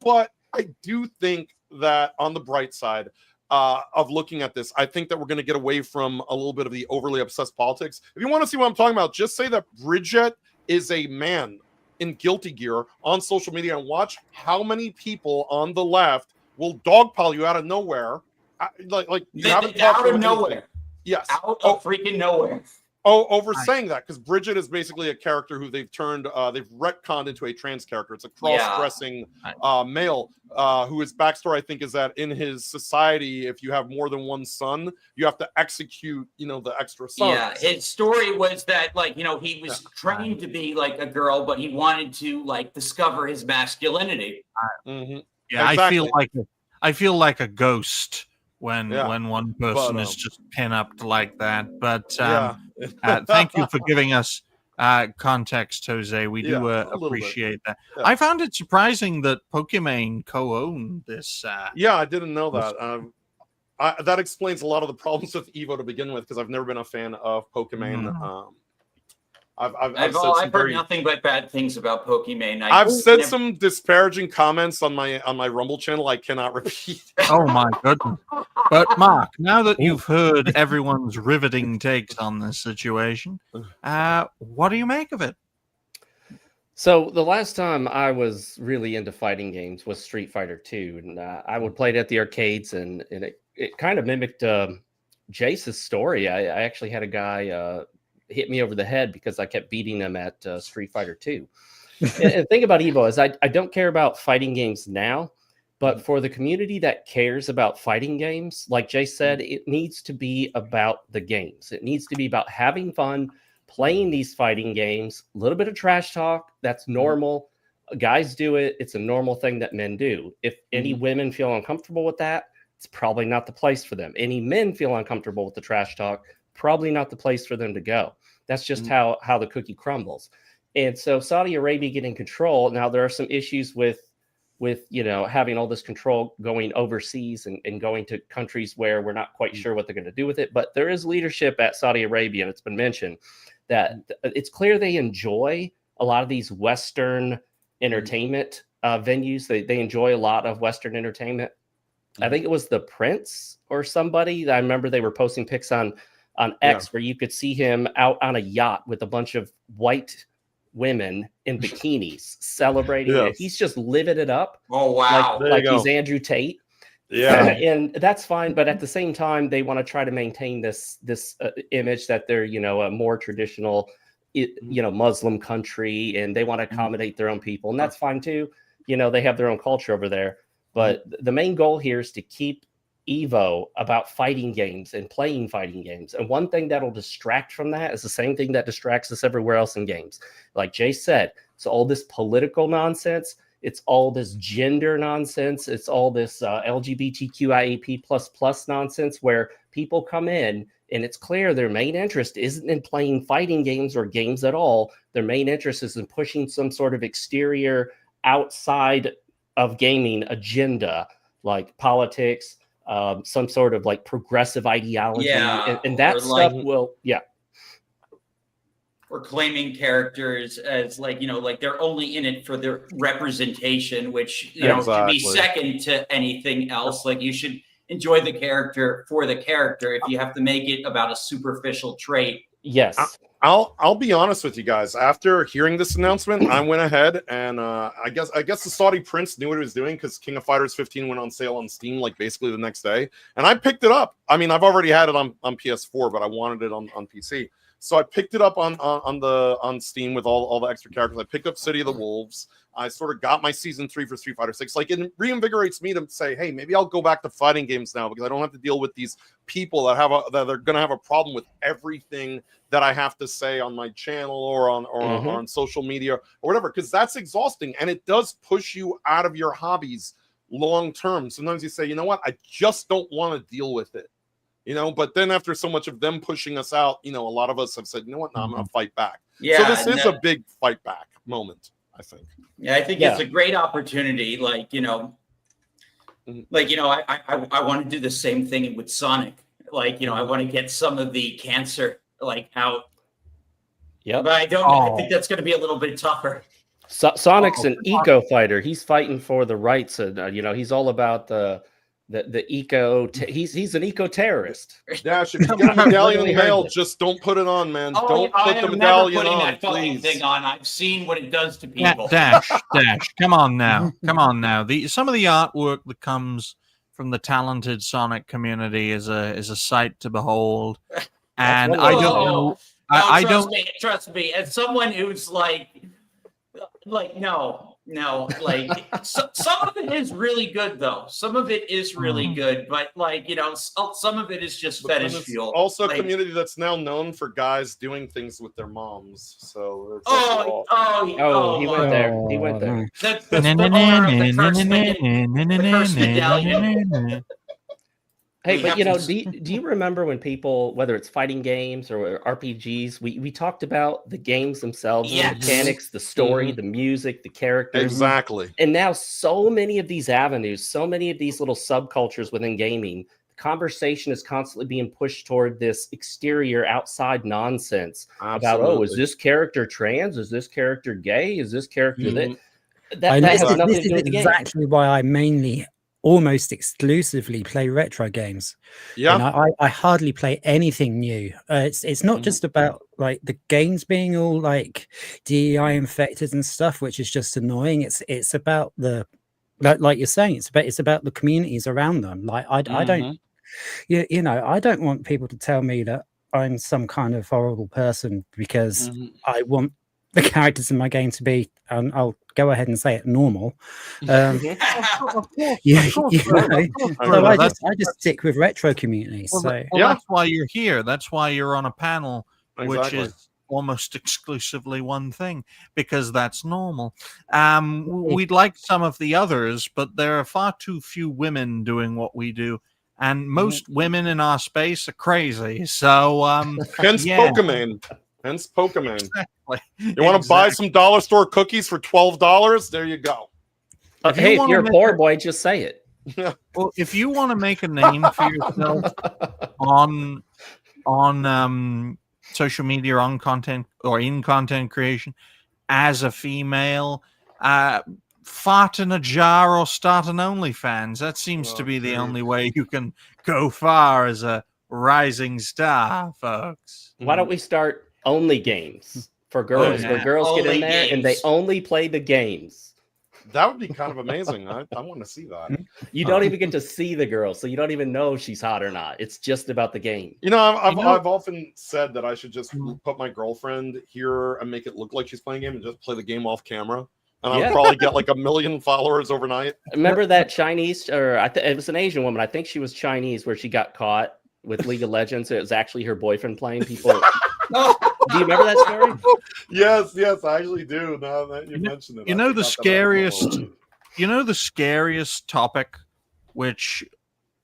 Speaker 4: But I do think that on the bright side of looking at this, I think that we're going to get away from a little bit of the overly obsessed politics. If you want to see what I'm talking about, just say that Bridget is a man. in Guilty Gear on social media and watch how many people on the left will dogpile you out of nowhere. Like you haven't talked
Speaker 2: out of nowhere.
Speaker 4: Yes.
Speaker 2: Out of freaking nowhere.
Speaker 4: Over saying that, because Bridget is basically a character who they've retconned into a trans character. It's a cross-dressing male who his backstory, I think, is that in his society, if you have more than one son, you have to execute, the extra sons.
Speaker 2: Yeah, his story was that, like, he was trained to be like a girl, but he wanted to like discover his masculinity.
Speaker 6: Yeah,
Speaker 4: exactly.
Speaker 6: I feel like a ghost when one person is just pin-upped like that. But thank you for giving us context, Jose. We do appreciate that.
Speaker 4: Yeah.
Speaker 6: I found it surprising that Pokimane co-owned this.
Speaker 4: I didn't know that. That explains a lot of the problems with Evo to begin with, because I've never been a fan of Pokimane.
Speaker 2: I've heard nothing but bad things about Pokimane.
Speaker 4: I've said some disparaging comments on my Rumble channel I cannot repeat.
Speaker 6: Oh my goodness. But Mark, now that you've heard everyone's riveting takes on this situation, what do you make of it?
Speaker 9: So the last time I was really into fighting games was Street Fighter 2, and I would play it at the arcades, and it kind of mimicked Jace's story. I actually had a guy hit me over the head because I kept beating him at Street Fighter 2. and the thing about Evo is I don't care about fighting games now, but for the community that cares about fighting games, like Jace said, it needs to be about the games. It needs to be about having fun, playing these fighting games, a little bit of trash talk. That's normal. Guys do it. It's a normal thing that men do. If any women feel uncomfortable with that, it's probably not the place for them. Any men feel uncomfortable with the trash talk, probably not the place for them to go. That's just how the cookie crumbles. And so Saudi Arabia getting control. Now there are some issues with having all this control going overseas and going to countries where we're not quite sure what they're going to do with it. But there is leadership at Saudi Arabia, and it's been mentioned that it's clear they enjoy a lot of these Western entertainment venues. They enjoy a lot of Western entertainment. I think it was the Prince or somebody. I remember they were posting pics on X where you could see him out on a yacht with a bunch of white women in bikinis celebrating it. He's just living it up.
Speaker 2: Oh, wow.
Speaker 9: Like he's Andrew Tate.
Speaker 4: Yeah.
Speaker 9: And that's fine. But at the same time, they want to try to maintain this image that they're, a more traditional, Muslim country, and they want to accommodate their own people. And that's fine too. They have their own culture over there. But the main goal here is to keep Evo about fighting games and playing fighting games. And one thing that'll distract from that is the same thing that distracts us everywhere else in games. Like Jay said, it's all this political nonsense. It's all this gender nonsense. It's all this LGBTQIAP++ nonsense where people come in and it's clear their main interest isn't in playing fighting games or games at all. Their main interest is in pushing some sort of exterior outside of gaming agenda, like politics, some sort of like progressive ideology, and that stuff
Speaker 2: or claiming characters as like they're only in it for their representation, which should be second to anything else. Like you should enjoy the character for the character. If you have to make it about a superficial trait,
Speaker 9: yes.
Speaker 4: I'll be honest with you guys. After hearing this announcement, I went ahead and I guess the Saudi Prince knew what he was doing, because King of Fighters 15 went on sale on Steam like basically the next day, and I picked it up. I mean, I've already had it on PS4, but I wanted it on PC, so I picked it up on Steam with all the extra characters. I picked up City of the Wolves. I sort of got my season 3 for Street Fighter 6. Like, it reinvigorates me to say, hey, maybe I'll go back to fighting games now, because I don't have to deal with these people that are going to have a problem with everything that I have to say on my channel or on social media or whatever, because that's exhausting, and it does push you out of your hobbies long term. Sometimes you say, you know what, I just don't want to deal with it, but then after so much of them pushing us out, a lot of us have said, you know what, no, I'm going to fight back. So this is a big fight back moment, I think.
Speaker 2: Yeah, I think it's a great opportunity. I want to do the same thing with Sonic. I want to get some of the cancer out.
Speaker 9: Yeah,
Speaker 2: but I think that's going to be a little bit tougher.
Speaker 9: Sonic's an eco fighter. He's fighting for the rights, and he's all about the the eco. He's an eco terrorist.
Speaker 4: Dash, if you get a medallion in the mail, just don't put it on, man. Don't
Speaker 2: I
Speaker 4: put the
Speaker 2: am
Speaker 4: medallion
Speaker 2: never putting
Speaker 4: on,
Speaker 2: that fucking
Speaker 4: please.
Speaker 2: thing on. I've seen what it does to people.
Speaker 6: Dash, come on now, come on now. Some of the artwork that comes from the talented Sonic community is a sight to behold, and
Speaker 9: one
Speaker 6: I
Speaker 9: way to
Speaker 6: don't
Speaker 9: say it.
Speaker 6: know.
Speaker 2: No,
Speaker 6: I don't.
Speaker 2: trust me. As someone who's like no, like some of it is really good though. Some of it is really good, but like some of it is just
Speaker 4: But then
Speaker 2: fetish
Speaker 4: it's
Speaker 2: fuel.
Speaker 4: also a
Speaker 2: Like,
Speaker 4: community that's now known for guys doing things with their moms. So there's
Speaker 9: He went there. He went there.
Speaker 2: The owner of the cursed medallion.
Speaker 9: Hey,
Speaker 2: We
Speaker 9: but
Speaker 2: have
Speaker 9: do you remember when people, whether it's fighting games or RPGs, we talked about the games themselves, the
Speaker 2: Yes.
Speaker 9: mechanics, the story, the music, the characters.
Speaker 4: Exactly.
Speaker 9: And now so many of these avenues, so many of these little subcultures within gaming, the conversation is constantly being pushed toward this exterior outside nonsense about, is this character trans? Is this character gay? Is this character that has nothing
Speaker 1: this
Speaker 9: to do
Speaker 1: is
Speaker 9: with the game.
Speaker 1: exactly why I mainly almost exclusively play retro games.
Speaker 4: Yeah.
Speaker 1: And I hardly play anything new. It's not just about like the games being all like DEI infected and stuff, which is just annoying. It's about the like you're saying, it's about the communities around them. Like I don't I don't want people to tell me that I'm some kind of horrible person because I want the characters in my game to be, I'll go ahead and say it, normal. So I just stick with retro communities.
Speaker 6: That's why you're here. That's why you're on a panel, which
Speaker 4: Exactly.
Speaker 6: is almost exclusively one thing, because that's normal. We'd like some of the others, but there are far too few women doing what we do. And most women in our space are crazy. So
Speaker 4: hence Pokemon. Hence Pokemon.
Speaker 6: Exactly.
Speaker 4: You want to buy some dollar store cookies for $12? There you go.
Speaker 9: Hey, if you're a poor boy, just say it.
Speaker 6: Well, if you want to make a name for yourself on social media, on content or in content creation as a female, fart in a jar or start an OnlyFans. That seems to be the only way you can go far as a rising star, folks.
Speaker 9: Why don't we start only games for girls, where girls get in there and they only play the games?
Speaker 4: That would be kind of amazing. I want to see that.
Speaker 9: You don't even get to see the girl, so you don't even know if she's hot or not. It's just about the game.
Speaker 4: I've often said that I should just put my girlfriend here and make it look like she's playing a game and just play the game off camera. And I'll probably get like 1 million followers overnight.
Speaker 9: Remember that Chinese, or it was an Asian woman. I think she was Chinese, where she got caught with League of Legends. It was actually her boyfriend playing people. Do you remember that story?
Speaker 4: Yes, I actually do. Now that you mentioned it,
Speaker 6: the scariest topic, which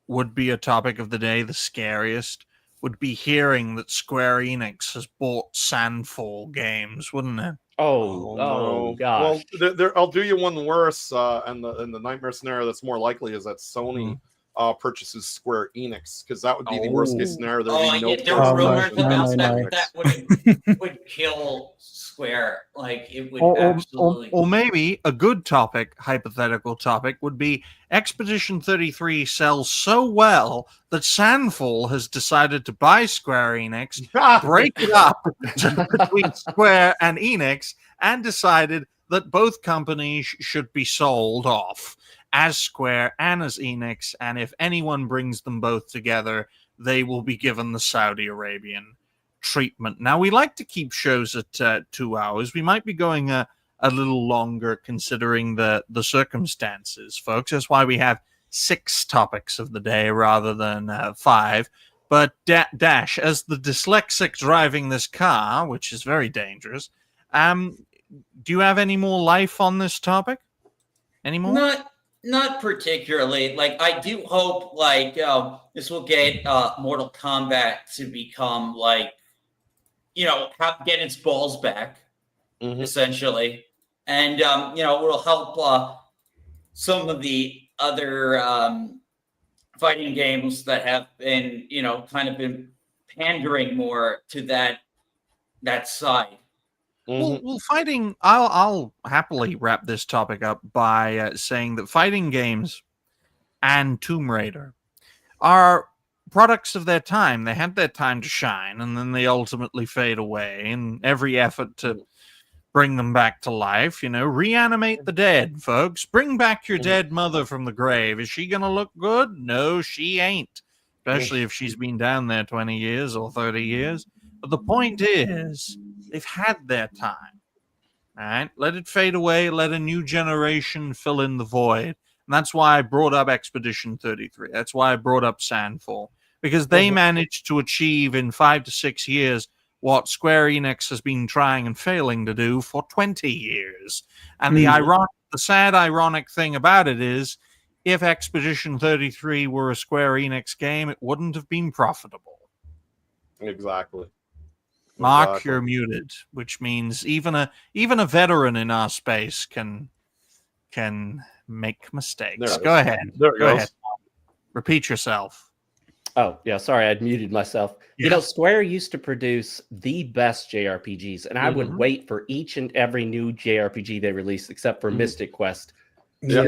Speaker 6: would be a topic of the day, the scariest would be hearing that Square Enix has bought Sandfall Games, wouldn't it?
Speaker 9: Oh gosh.
Speaker 4: Well, I'll do you one worse, and the nightmare scenario that's more likely is that Sony purchases Square Enix, because that would be the worst case scenario. There
Speaker 2: were rumors about that would kill Square. Like it would absolutely.
Speaker 6: Or maybe a good topic, hypothetical topic, would be Expedition 33 sells so well that Sandfall has decided to buy Square Enix, break it up between Square and Enix, and decided that both companies should be sold off as Square and as Enix, and if anyone brings them both together, they will be given the Saudi Arabian treatment. Now, we like to keep shows at 2 hours. We might be going a little longer considering the circumstances, folks. That's why we have 6 topics of the day rather than 5. But Dash, as the dyslexic driving this car, which is very dangerous, do you have any more life on this topic? Any more?
Speaker 2: Not particularly. Like, I do hope this will get Mortal Kombat to become get its balls back, essentially, and it'll help some of the other fighting games that have been kind of been pandering more to that side.
Speaker 6: Well, fighting. I'll happily wrap this topic up by saying that fighting games and Tomb Raider are products of their time. They had their time to shine, and then they ultimately fade away. And every effort to bring them back to life, reanimate the dead, folks. Bring back your dead mother from the grave. Is she going to look good? No, she ain't. Especially if she's been down there 20 years or 30 years. But the point is, they've had their time. All right? Let it fade away. Let a new generation fill in the void. And that's why I brought up Expedition 33. That's why I brought up Sandfall. Because they managed to achieve in 5 to 6 years what Square Enix has been trying and failing to do for 20 years. And the sad, ironic thing about it is, if Expedition 33 were a Square Enix game, it wouldn't have been profitable.
Speaker 4: Exactly.
Speaker 6: Mark, you're muted, which means even a veteran in our space can make mistakes. Go ahead.
Speaker 4: There it
Speaker 6: Go
Speaker 4: goes.
Speaker 6: ahead. Repeat yourself.
Speaker 9: Oh, yeah, sorry, I'd muted myself.
Speaker 6: Yeah.
Speaker 9: Square used to produce the best JRPGs, and I would wait for each and every new JRPG they released, except for Mystic Quest.
Speaker 8: Yeah.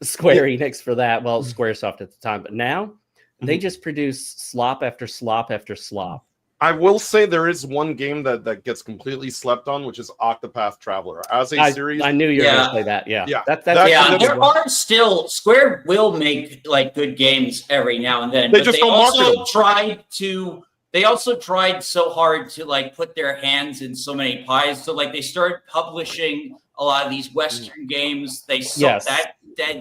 Speaker 9: Square Enix for that. Well, Squaresoft at the time. But now, they just produce slop after slop after slop.
Speaker 4: I will say there is one game that gets completely slept on, which is Octopath Traveler. As a series,
Speaker 9: I knew you were going to say that. Yeah,
Speaker 4: Yeah.
Speaker 9: That's
Speaker 2: There are still Square will make like good games every now and then.
Speaker 4: They just don't market them.
Speaker 2: They also tried so hard to like put their hands in so many pies. So like they started publishing a lot of these Western games. They sold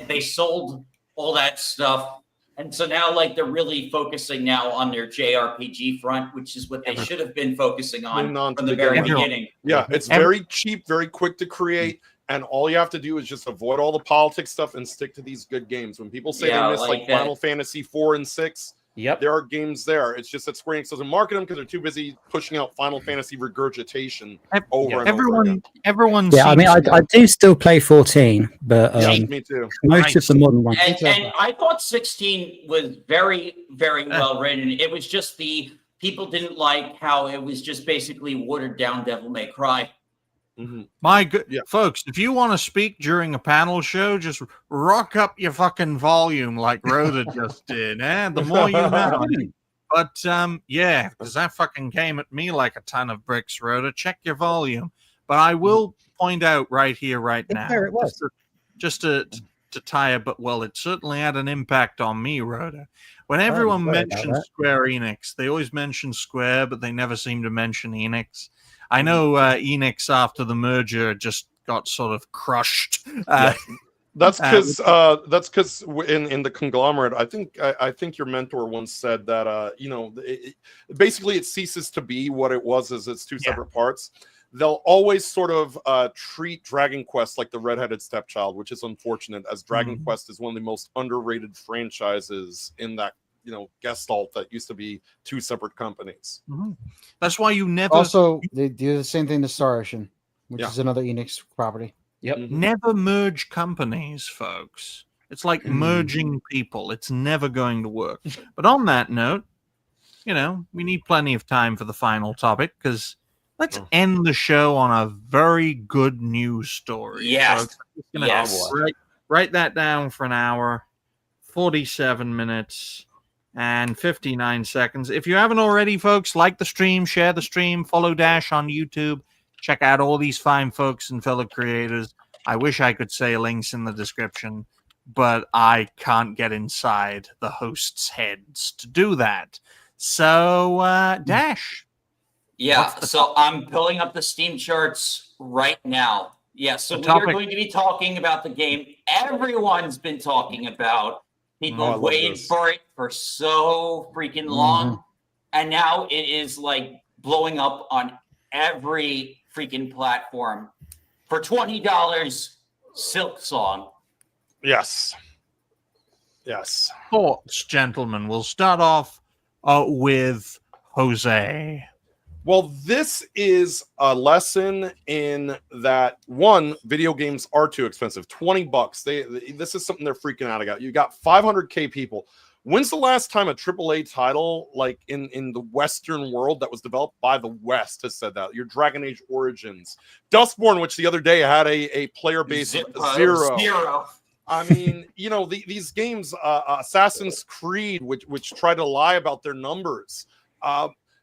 Speaker 2: they sold all that stuff. And so now, like, they're really focusing now on their JRPG front, which is what they should have been focusing on from the very beginning.
Speaker 4: Yeah, it's very cheap, very quick to create, and all you have to do is just avoid all the politics stuff and stick to these good games. When people say they miss like Final Fantasy 4 and 6, there are games there. It's just that Square Enix doesn't market them because they're too busy pushing out Final Fantasy regurgitation over and over again.
Speaker 6: Everyone.
Speaker 1: Yeah, I mean, I do still play 14, but
Speaker 4: me too.
Speaker 1: Most of the modern ones.
Speaker 2: And I thought 16 was very, very well written. It was just the people didn't like how it was just basically watered down Devil May Cry.
Speaker 6: My good folks, if you want to speak during a panel show, just rock up your fucking volume like Rhoda just did. The more you know. But because that fucking came at me like a ton of bricks, Rhoda. Check your volume. But I will point out right here, right now, just to tie it. But it certainly had an impact on me, Rhoda. When everyone mentions Square Enix, they always mention Square, but they never seem to mention Enix. I know Enix after the merger just got sort of crushed.
Speaker 4: That's because in the conglomerate, I think your mentor once said that basically it ceases to be what it was as its two separate parts. They'll always sort of treat Dragon Quest like the redheaded stepchild, which is unfortunate, as Dragon Quest is one of the most underrated franchises in that gestalt that used to be two separate companies.
Speaker 6: That's why you never.
Speaker 5: Also, they do the same thing to Star Ocean, which is another Enix property.
Speaker 6: Never merge companies, folks. It's like merging people. It's never going to work. But on that note, we need plenty of time for the final topic because let's end the show on a very good news story.
Speaker 2: Yes.
Speaker 6: Write that down for an hour, 47 minutes. And 59 seconds. If you haven't already, folks, like the stream, share the stream, follow Dash on YouTube. Check out all these fine folks and fellow creators. I wish I could say links in the description, but I can't get inside the hosts' heads to do that. So, Dash.
Speaker 2: Yeah, so I'm pulling up the Steam charts right now. Yeah, so we are going to be talking about the game everyone's been talking about. People waited for it for so freaking long. And now it is like blowing up on every freaking platform. For $20, Silk Song.
Speaker 4: Yes.
Speaker 6: Thoughts, gentlemen. We'll start off with Jose.
Speaker 4: Well, this is a lesson in that one, video games are too expensive. $20. This is something they're freaking out about. You got 500K people. When's the last time a AAA title, like in the Western world, that was developed by the West has said that? Your Dragon Age Origins, Dustborn, which the other day had a player base of 0. I mean, these games, Assassin's Creed, which try to lie about their numbers.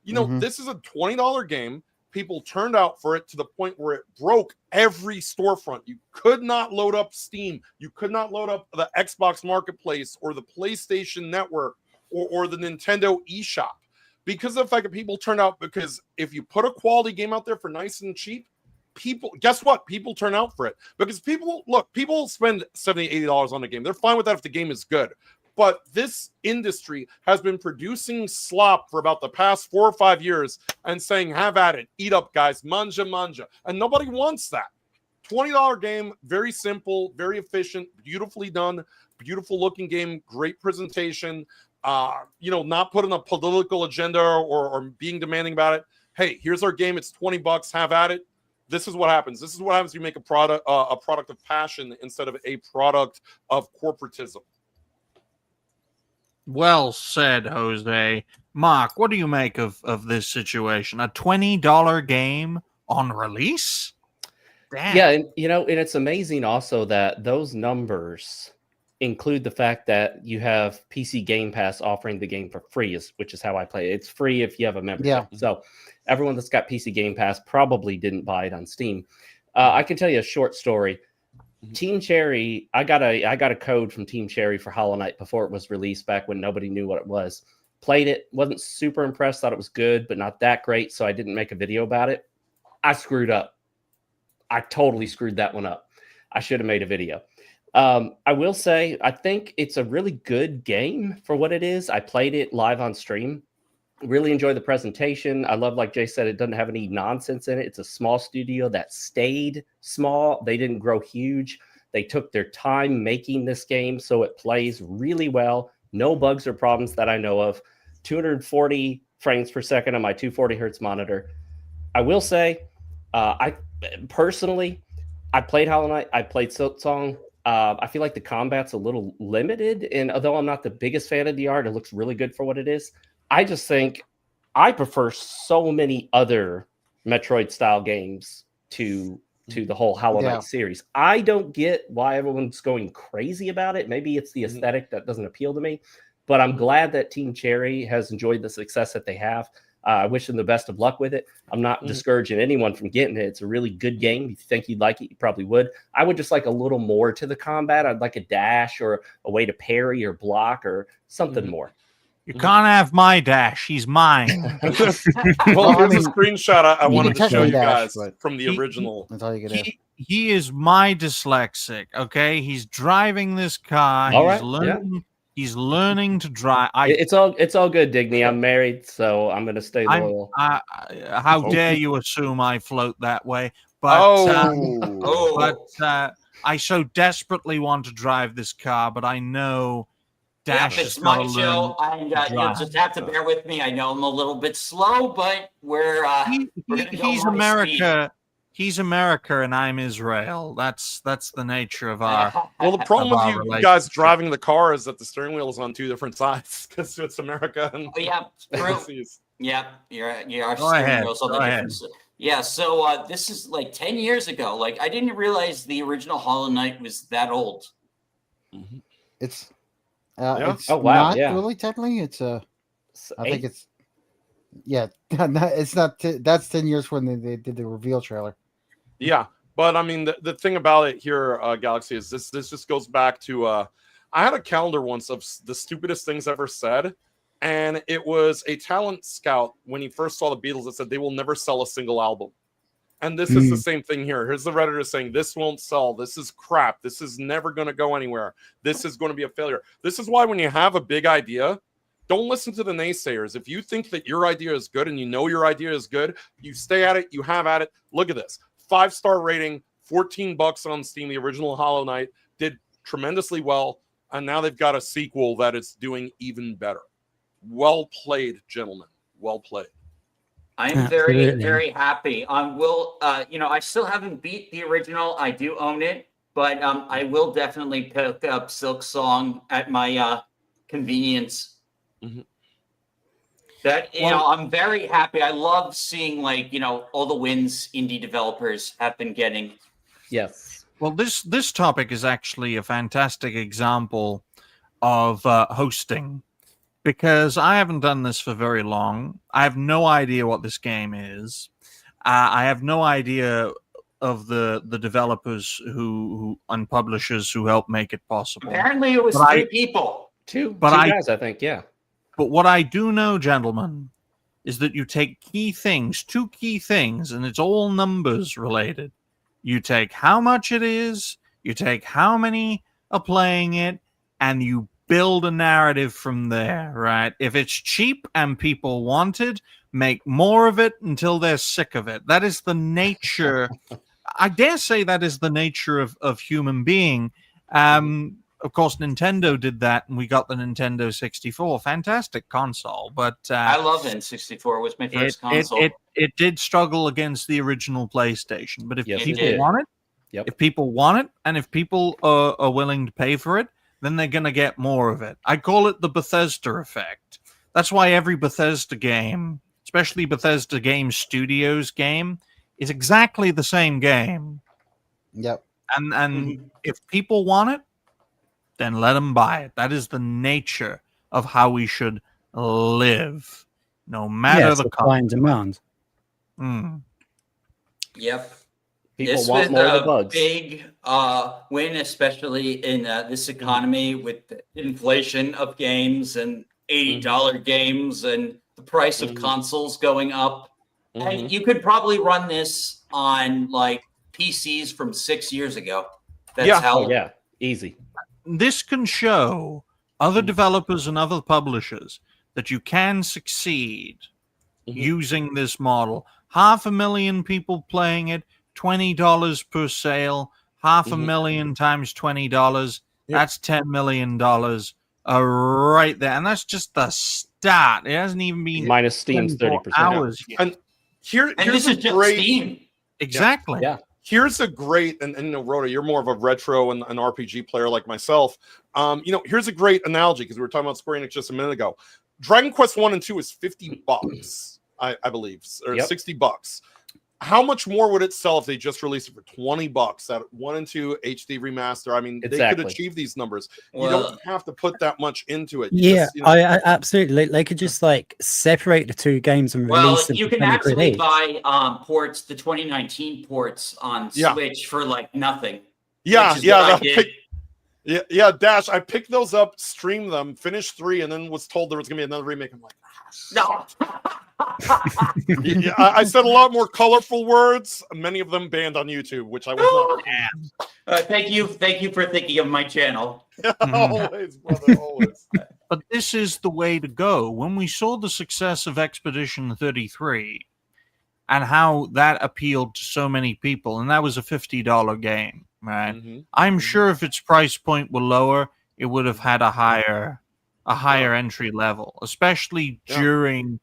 Speaker 4: This is a $20 game. People turned out for it to the point where it broke every storefront. You could not load up Steam. You could not load up the Xbox Marketplace or the PlayStation Network or the Nintendo eShop because of the fact that people turned out, because if you put a quality game out there for nice and cheap, guess what? People turn out for it because people spend $70, $80 on a game. They're fine with that if the game is good. But this industry has been producing slop for about the past 4 or 5 years and saying, have at it, eat up, guys, manja. And nobody wants that. $20 game, very simple, very efficient, beautifully done, beautiful looking game, great presentation, not putting a political agenda or being demanding about it. Hey, here's our game. It's $20. Have at it. This is what happens. This is what happens when you make a product of passion instead of a product of corporatism.
Speaker 6: Well said, Jose. Mark, what do you make of this situation? A $20 game on release? Damn.
Speaker 9: Yeah, and it's amazing also that those numbers include the fact that you have PC Game Pass offering the game for free, which is how I play it. It's free if you have a membership.
Speaker 5: Yeah.
Speaker 9: So everyone that's got PC Game Pass probably didn't buy it on Steam. I can tell you a short story. Team Cherry, I got a code from Team Cherry for Hollow Knight before it was released, back when nobody knew what it was. Played it, wasn't super impressed, thought it was good, but not that great, so I didn't make a video about it. I screwed up. I totally screwed that one up. I should have made a video. I will say, I think it's a really good game for what it is. I played it live on stream. Really enjoy the presentation. I love, like Jay said, it doesn't have any nonsense in it. It's a small studio that stayed small. They didn't grow huge. They took their time making this game, so it plays really well. No bugs or problems that I know of. 240 frames per second on my 240 hertz monitor. I will say, I personally played Hollow Knight. I played Silksong. I feel like the combat's a little limited, and although I'm not the biggest fan of the art, it looks really good for what it is. I just think I prefer so many other Metroid-style games to the whole Hollow Knight series. I don't get why everyone's going crazy about it. Maybe it's the aesthetic that doesn't appeal to me, but I'm glad that Team Cherry has enjoyed the success that they have. I wish them the best of luck with it. I'm not discouraging anyone from getting it. It's a really good game. If you think you'd like it, you probably would. I would just like a little more to the combat. I'd like a dash or a way to parry or block or something more.
Speaker 6: You can't have my dash. He's mine.
Speaker 4: Well, here's a screenshot I wanted to show you guys from the original.
Speaker 5: That's all you can do.
Speaker 6: He is my dyslexic, okay? He's driving this car. He's learning to drive.
Speaker 9: It's all good, Digny. I'm married, so I'm going to stay loyal.
Speaker 6: How dare you assume I float that way? But I so desperately want to drive this car, but I know Dash
Speaker 2: it's my show. You'll just have to bear with me. I know I'm a little bit slow, but
Speaker 6: he's America. He's America and I'm Israel. That's the nature of our.
Speaker 4: Well, the problem with you guys driving the car is that the steering wheel is on two different sides because it's America and
Speaker 2: overseas. Yeah, your steering wheel's on the different side. Yeah, so this is like 10 years ago. Like, I didn't realize the original Hollow Knight was that old.
Speaker 5: It's
Speaker 9: not
Speaker 5: really technically. It's I think it's it's not. That's 10 years when they did the reveal trailer.
Speaker 4: Yeah, but I mean the thing about it here, Galaxy, is this just goes back to I had a calendar once of the stupidest things ever said, and it was a talent scout when he first saw the Beatles that said they will never sell a single album. And this is the same thing here. Here's the Redditor saying this won't sell. This is crap. This is never going to go anywhere. This is going to be a failure. This is why when you have a big idea, don't listen to the naysayers. If you think that your idea is good and you know your idea is good, you stay at it, you have at it. Look at this. 5-star rating, $14 on Steam. The original Hollow Knight did tremendously well. And now they've got a sequel that is doing even better. Well played, gentlemen. Well played.
Speaker 2: I'm very, very happy. I still haven't beat the original. I do own it, but I will definitely pick up Silksong at my convenience. I'm very happy. I love seeing all the wins indie developers have been getting.
Speaker 9: Yes.
Speaker 6: Well, this topic is actually a fantastic example of hosting, because I haven't done this for very long. I have no idea what this game is. I have no idea of the developers who and publishers who help make it possible.
Speaker 2: Apparently, it was
Speaker 6: But
Speaker 2: three people.
Speaker 9: Two
Speaker 6: But
Speaker 9: guys, I think. Yeah.
Speaker 6: But what I do know, gentlemen, is that you take two key things, and it's all numbers related. You take how much it is, you take how many are playing it, and you build a narrative from there, right? If it's cheap and people want it, make more of it until they're sick of it. That is the nature. I dare say that is the nature of human being. Of course, Nintendo did that, and we got the Nintendo 64. Fantastic console, but
Speaker 2: I love N64. It was my first console.
Speaker 6: It did struggle against the original PlayStation. But if
Speaker 9: Yes,
Speaker 6: people
Speaker 2: it did.
Speaker 6: want it,
Speaker 9: Yep.
Speaker 6: if people want it, and if people are willing to pay for it, then they're going to get more of it. I call it the Bethesda effect. That's why every Bethesda game, especially Bethesda Game Studios game, is exactly the same game.
Speaker 5: Yep.
Speaker 6: And if people want it, then let them buy it. That is the nature of how we should live, no matter the
Speaker 1: supply and demand.
Speaker 2: Yep.
Speaker 9: People
Speaker 2: This
Speaker 9: want
Speaker 2: was
Speaker 9: more of the
Speaker 2: a
Speaker 9: bugs.
Speaker 2: big win, especially in this economy with the inflation of games and $80 games and the price of consoles going up. And you could probably run this on like PCs from 6 years ago. That's
Speaker 4: Yeah.
Speaker 2: how.
Speaker 9: Oh, yeah. Easy.
Speaker 6: This can show other developers and other publishers that you can succeed using this model. 500,000 people playing it, $20 per sale, 500,000 times $20. That's $10 million right there. And that's just the start. It hasn't even been
Speaker 9: Minus Steam's
Speaker 6: 24
Speaker 9: 30%.
Speaker 6: hours yet.
Speaker 4: And
Speaker 2: And
Speaker 4: here's
Speaker 2: this
Speaker 4: a
Speaker 2: is just
Speaker 4: great.
Speaker 2: Steam.
Speaker 6: Exactly.
Speaker 9: Yeah.
Speaker 4: Here's a great, and you know, Rhoda, you're more of a retro and an RPG player like myself. Here's a great analogy, because we were talking about Square Enix just a minute ago. Dragon Quest 1 and 2 is $50, I believe, or $60. How much more would it sell if they just released it for $20? That 1 and 2 HD remaster. I mean, they
Speaker 9: Exactly.
Speaker 4: could achieve these numbers. You
Speaker 2: Well,
Speaker 4: don't have to put that much into it.
Speaker 1: Yeah, I absolutely. They could just like separate the two games and
Speaker 2: well,
Speaker 1: release them.
Speaker 2: you
Speaker 1: for
Speaker 2: can
Speaker 1: 20 quid
Speaker 2: actually
Speaker 1: each.
Speaker 2: buy ports, the 2019 ports on Switch for like nothing.
Speaker 4: Yeah,
Speaker 2: which is what I did.
Speaker 4: Yeah, Dash. I picked those up, streamed them, finished 3, and then was told there was gonna be another remake. I'm like,
Speaker 2: No.
Speaker 4: I said a lot more colorful words. Many of them banned on YouTube, which I was not.
Speaker 2: Thank you for thinking of my channel.
Speaker 4: Always, brother, always.
Speaker 6: But this is the way to go. When we saw the success of Expedition 33 and how that appealed to so many people, and that was a $50 game, right? I'm sure if its price point were lower, it would have had a higher entry level, especially during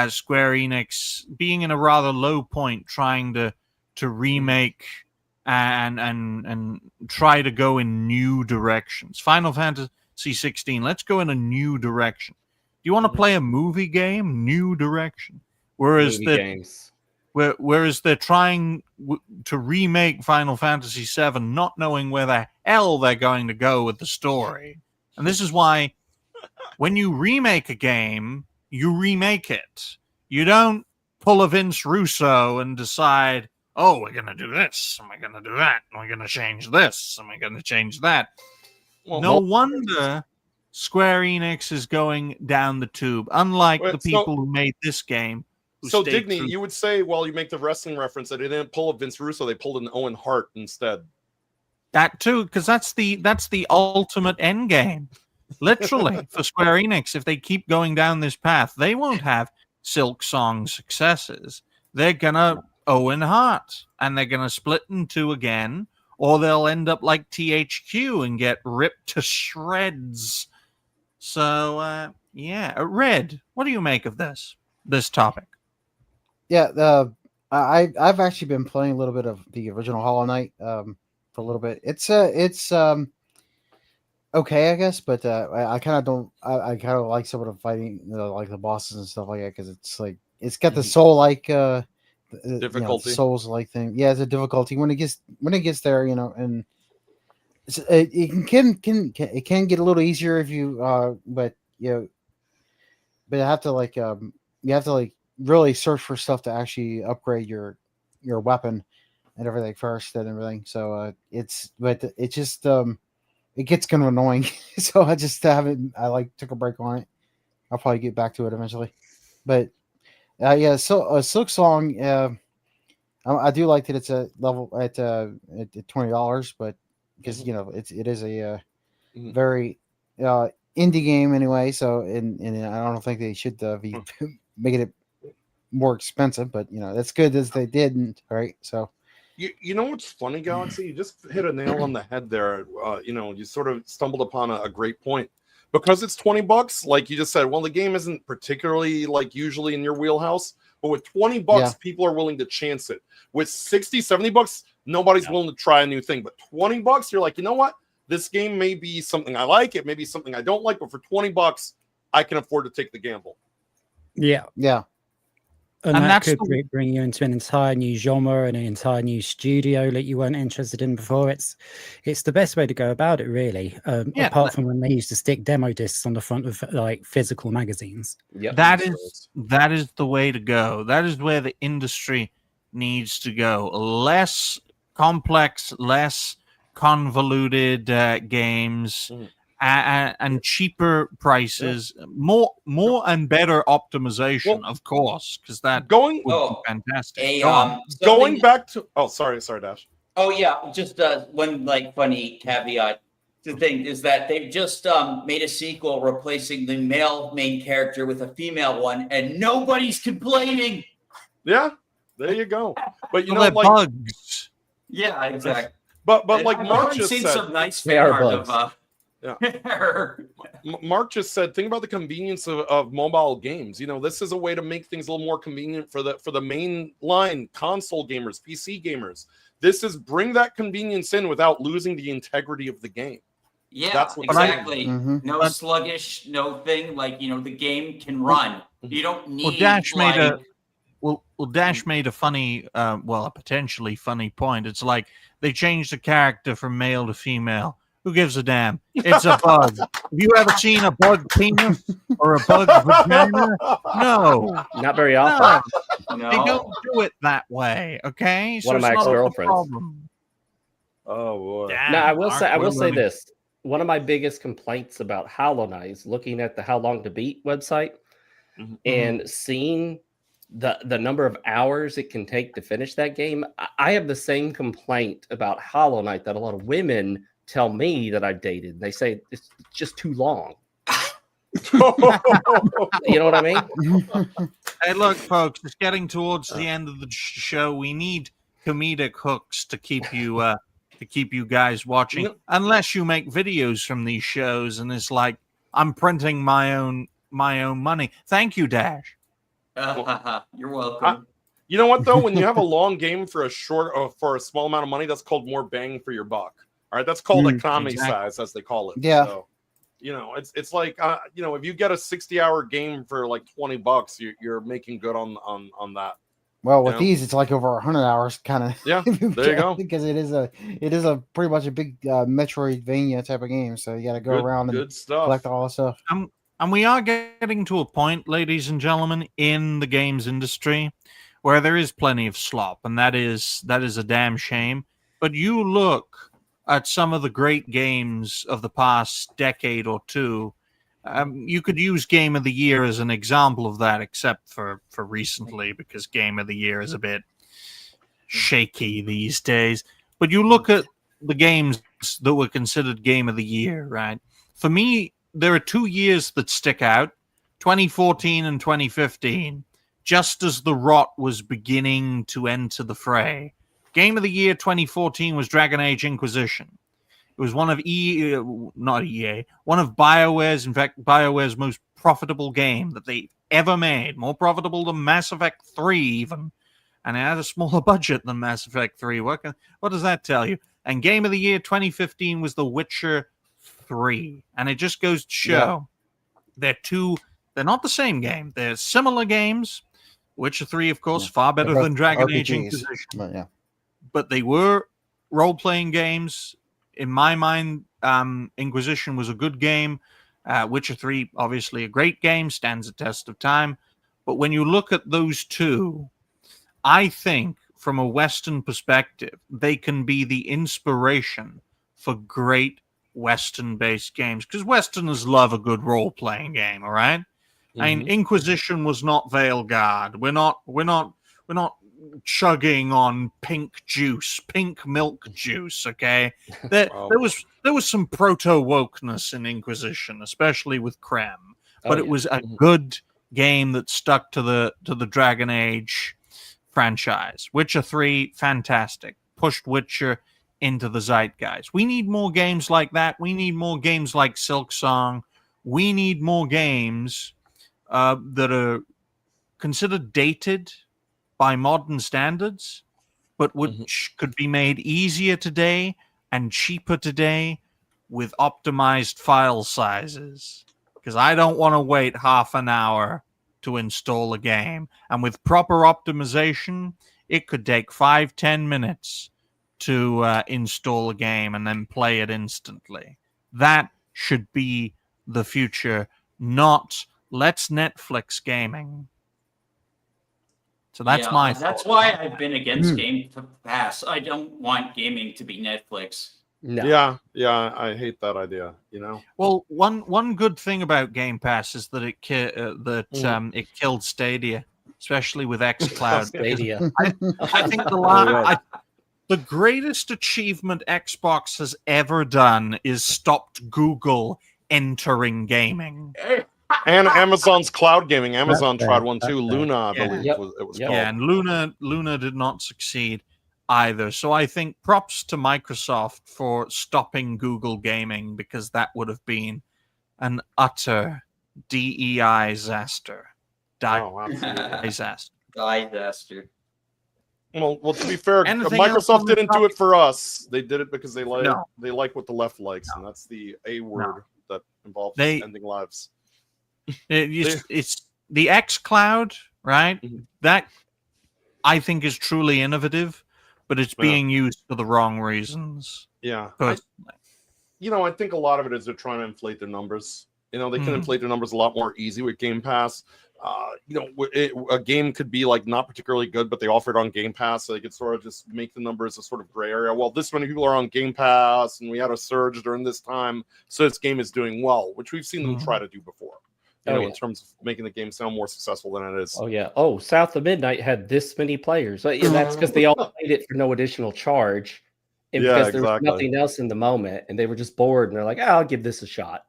Speaker 6: Square Enix being in a rather low point, trying to remake and try to go in new directions. Final Fantasy 16, let's go in a new direction. Do you want to play a movie game? New direction. Whereas they're trying to remake Final Fantasy 7, not knowing where the hell they're going to go with the story. And this is why when you remake a game, you remake it. You don't pull a Vince Russo and decide, oh, we're going to do this, and we're going to do that, and we're going to change this, and we're going to change that.
Speaker 4: Well,
Speaker 6: no wonder Square Enix is going down the tube, unlike the people who made this game.
Speaker 4: So, Digny, you would say, well, you make the wrestling reference that they didn't pull a Vince Russo, they pulled an Owen Hart instead.
Speaker 6: That too, because that's the ultimate end game. Literally, for Square Enix, if they keep going down this path, they won't have Silk Song successes. They're gonna Owen Hart, and they're gonna split in two again, or they'll end up like THQ and get ripped to shreds. So, Red, what do you make of this topic?
Speaker 5: Yeah, I've actually been playing a little bit of the original Hollow Knight for a little bit. It's okay, I guess, but I kind of don't. I kind of like some of the fighting, like the bosses and stuff like that, because it's like it's got the soul like the
Speaker 4: Difficulty.
Speaker 5: Souls like thing. Yeah, it's a difficulty when it gets there, and it can get a little easier if you but you have to really search for stuff to actually upgrade your weapon and everything first and everything. So it just it gets kind of annoying. So I just haven't. I took a break on it. I'll probably get back to it eventually. But so Silk Song. I do like that it's a level at $20, but because it is a very indie game anyway. So and I don't think they should be making it more expensive. But that's good as they didn't, right? So.
Speaker 4: You know what's funny, Galaxy? You just hit a nail on the head there. You sort of stumbled upon a great point. Because it's $20, like you just said, well, the game isn't particularly like usually in your wheelhouse, but with $20, people are willing to chance it. With $60, $70, nobody's willing to try a new thing. But $20, you're like, you know what? This game may be something I like. It may be something I don't like, but for $20, I can afford to take the gamble.
Speaker 1: Yeah.
Speaker 5: Yeah.
Speaker 1: And that could bring you into an entire new genre and an entire new studio that you weren't interested in before. It's the best way to go about it, really. Apart from when they used to stick demo discs on the front of like physical magazines.
Speaker 9: Yep.
Speaker 6: That is the way to go. That is where the industry needs to go. Less complex, less convoluted games. And cheaper prices, more and better optimization, of course, because that would be fantastic.
Speaker 4: Going back to sorry, Dash.
Speaker 2: Oh yeah, just one funny caveat. The thing is that they've just made a sequel replacing the male main character with a female one, and nobody's complaining.
Speaker 4: Yeah, there you go. But
Speaker 6: bugs.
Speaker 2: Yeah, exactly.
Speaker 4: But like Marc just
Speaker 2: seen
Speaker 4: said,
Speaker 2: some nice fan art of.
Speaker 4: Marc just said, think about the convenience of mobile games. This is a way to make things a little more convenient for the mainline console gamers, PC gamers. This is bring that convenience in without losing the integrity of the game.
Speaker 2: Yeah,
Speaker 4: that's what
Speaker 2: exactly. No sluggish, no thing. The game can run. You don't need.
Speaker 6: Dash made a funny, a potentially funny point. It's like they changed the character from male to female. Who gives a damn? It's a bug. Have you ever seen a bug penis or a bug vagina? No.
Speaker 9: Not very often.
Speaker 2: No.
Speaker 6: They don't do it that way, okay?
Speaker 9: One of my ex-girlfriends.
Speaker 4: Oh, boy.
Speaker 9: Damn, now, I will say this. One of my biggest complaints about Hollow Knight is looking at the How Long to Beat website and seeing the number of hours it can take to finish that game. I have the same complaint about Hollow Knight that a lot of women tell me that I've dated. They say it's just too long. You know what I mean?
Speaker 6: Hey, look, folks, it's getting towards the end of the show. We need comedic hooks to keep you guys watching. Unless you make videos from these shows, and it's like I'm printing my own money. Thank you, Dash.
Speaker 2: You're welcome.
Speaker 4: You know what though? When you have a long game for a small amount of money, that's called more bang for your buck. All right, that's called economy size, as they call it.
Speaker 5: Yeah.
Speaker 4: So, it's like if you get a 60-hour game for like $20, you're making good on that.
Speaker 5: Well, with these, it's like over 100 hours, kind of.
Speaker 4: Yeah, there you go.
Speaker 5: Because it is a pretty much a big Metroidvania type of game, so you got to go around and collect all the stuff.
Speaker 6: And we are getting to a point, ladies and gentlemen, in the games industry where there is plenty of slop, and that is a damn shame. But you look at some of the great games of the past decade or two. You could use Game of the Year as an example of that, except for recently, because Game of the Year is a bit shaky these days. But you look at the games that were considered Game of the Year, right? For me, there are 2 years that stick out, 2014 and 2015, just as the rot was beginning to enter the fray. Game of the Year 2014 was Dragon Age Inquisition. It was one of one of BioWare's, in fact, BioWare's most profitable game that they ever made, more profitable than Mass Effect 3 even, and it had a smaller budget than Mass Effect 3. What does that tell you? And Game of the Year 2015 was The Witcher 3, and it just goes to show they're not the same game. They're similar games, Witcher 3, of course, far better than Dragon Age Inquisition.
Speaker 5: Yeah.
Speaker 6: But they were role-playing games. In my mind, Inquisition was a good game. Witcher 3, obviously a great game, stands the test of time. But when you look at those two, I think from a Western perspective, they can be the inspiration for great Western-based games. Because Westerners love a good role-playing game, all right? I mean, Inquisition was not Veilguard. We're not chugging on pink milk juice. Okay, there was some proto wokeness in Inquisition, especially with Krem, but it was a good game that stuck to the Dragon Age franchise. Witcher 3, fantastic, pushed Witcher into the zeitgeist. We need more games like that. We need more games like Silksong. We need more games that are considered dated by modern standards, but which could be made easier today and cheaper today with optimized file sizes. Because I don't want to wait half an hour to install a game. And with proper optimization, it could take 5-10 minutes to install a game and then play it instantly. That should be the future, not let's Netflix gaming. So that's
Speaker 2: that's why I've been against Game Pass. I don't want gaming to be Netflix.
Speaker 9: No.
Speaker 4: Yeah, I hate that idea. You know.
Speaker 6: Well, one good thing about Game Pass is that it killed Stadia, especially with xCloud.
Speaker 9: Stadia.
Speaker 6: I think the greatest achievement Xbox has ever done is stopped Google entering gaming.
Speaker 4: And Amazon's cloud gaming. Amazon tried one too. Luna, I believe it was called.
Speaker 6: Yeah, and Luna did not succeed either. So I think props to Microsoft for stopping Google gaming, because that would have been an utter disaster.
Speaker 2: Disaster.
Speaker 4: Well, to be fair, Microsoft didn't do it for us. They did it because they like what the left likes, and that's the A word that involves ending lives.
Speaker 6: It's the xCloud, right? That I think is truly innovative, but it's being used for the wrong reasons.
Speaker 4: Yeah. I think a lot of it is they're trying to inflate their numbers. They can inflate their numbers a lot more easy with Game Pass. A game could be like not particularly good, but they offer it on Game Pass, so they could sort of just make the numbers a sort of gray area. Well, this many people are on Game Pass, and we had a surge during this time, so this game is doing well, which we've seen them try to do before. In terms of making the game sound more successful than it is.
Speaker 9: Oh, yeah. Oh, South of Midnight had this many players. That's because they all played it for no additional charge. And because there was nothing else in the moment, and they were just bored, and they're like, I'll give this a shot.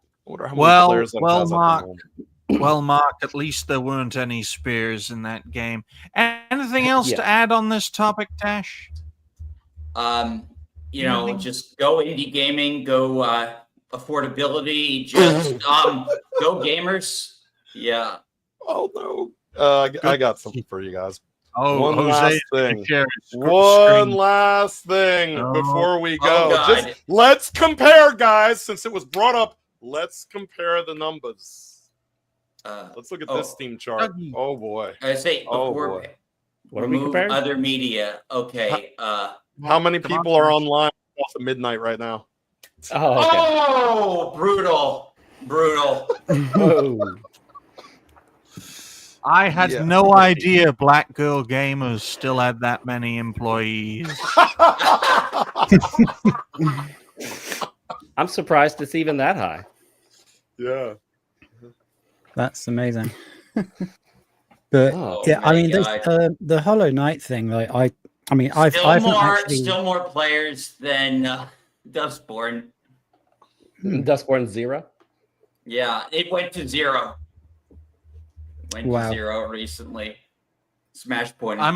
Speaker 6: Mark, at least there weren't any spears in that game. Anything else to add on this topic, Tash?
Speaker 2: Just go indie gaming, go affordability, just go gamers. Yeah.
Speaker 4: Oh no. I got something for you guys. One last thing before we go. Just let's compare, guys, since it was brought up. Let's compare the numbers. Let's look at this Steam chart. Oh boy.
Speaker 2: I say
Speaker 4: boy.
Speaker 9: What are we comparing?
Speaker 2: Other media. Okay.
Speaker 4: How many people are online off of midnight right now?
Speaker 2: Oh, brutal.
Speaker 9: Whoa.
Speaker 6: I had no idea Black Girl Gamers still had that many employees.
Speaker 9: I'm surprised it's even that high.
Speaker 4: Yeah.
Speaker 1: That's amazing. But I mean, the Hollow Knight thing, like I've
Speaker 2: still more players than Dustborn.
Speaker 9: Dustborn 0?
Speaker 2: Yeah, it went to 0. To 0 recently. Smash Point.
Speaker 6: I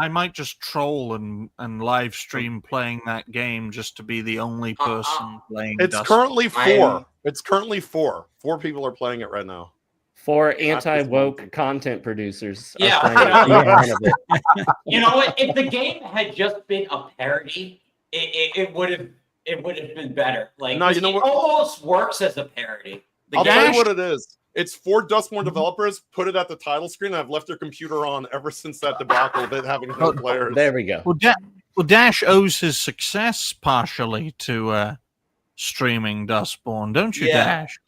Speaker 6: might just troll and live stream playing that game just to be the only person playing.
Speaker 4: It's currently 4. It's currently 4. 4 people are playing it right now.
Speaker 9: 4 anti-woke content producers.
Speaker 2: You know what? If the game had just been a parody, it would have been better. Like,
Speaker 4: no, you know what?
Speaker 2: Almost works as a parody.
Speaker 4: I'll tell you what it is. It's for Dustborn developers. Put it at the title screen. I've left their computer on ever since that debacle of it having no players.
Speaker 9: There we go.
Speaker 6: Well, Dash owes his success partially to streaming Dustborn, don't you,
Speaker 2: Yeah.
Speaker 6: Dash?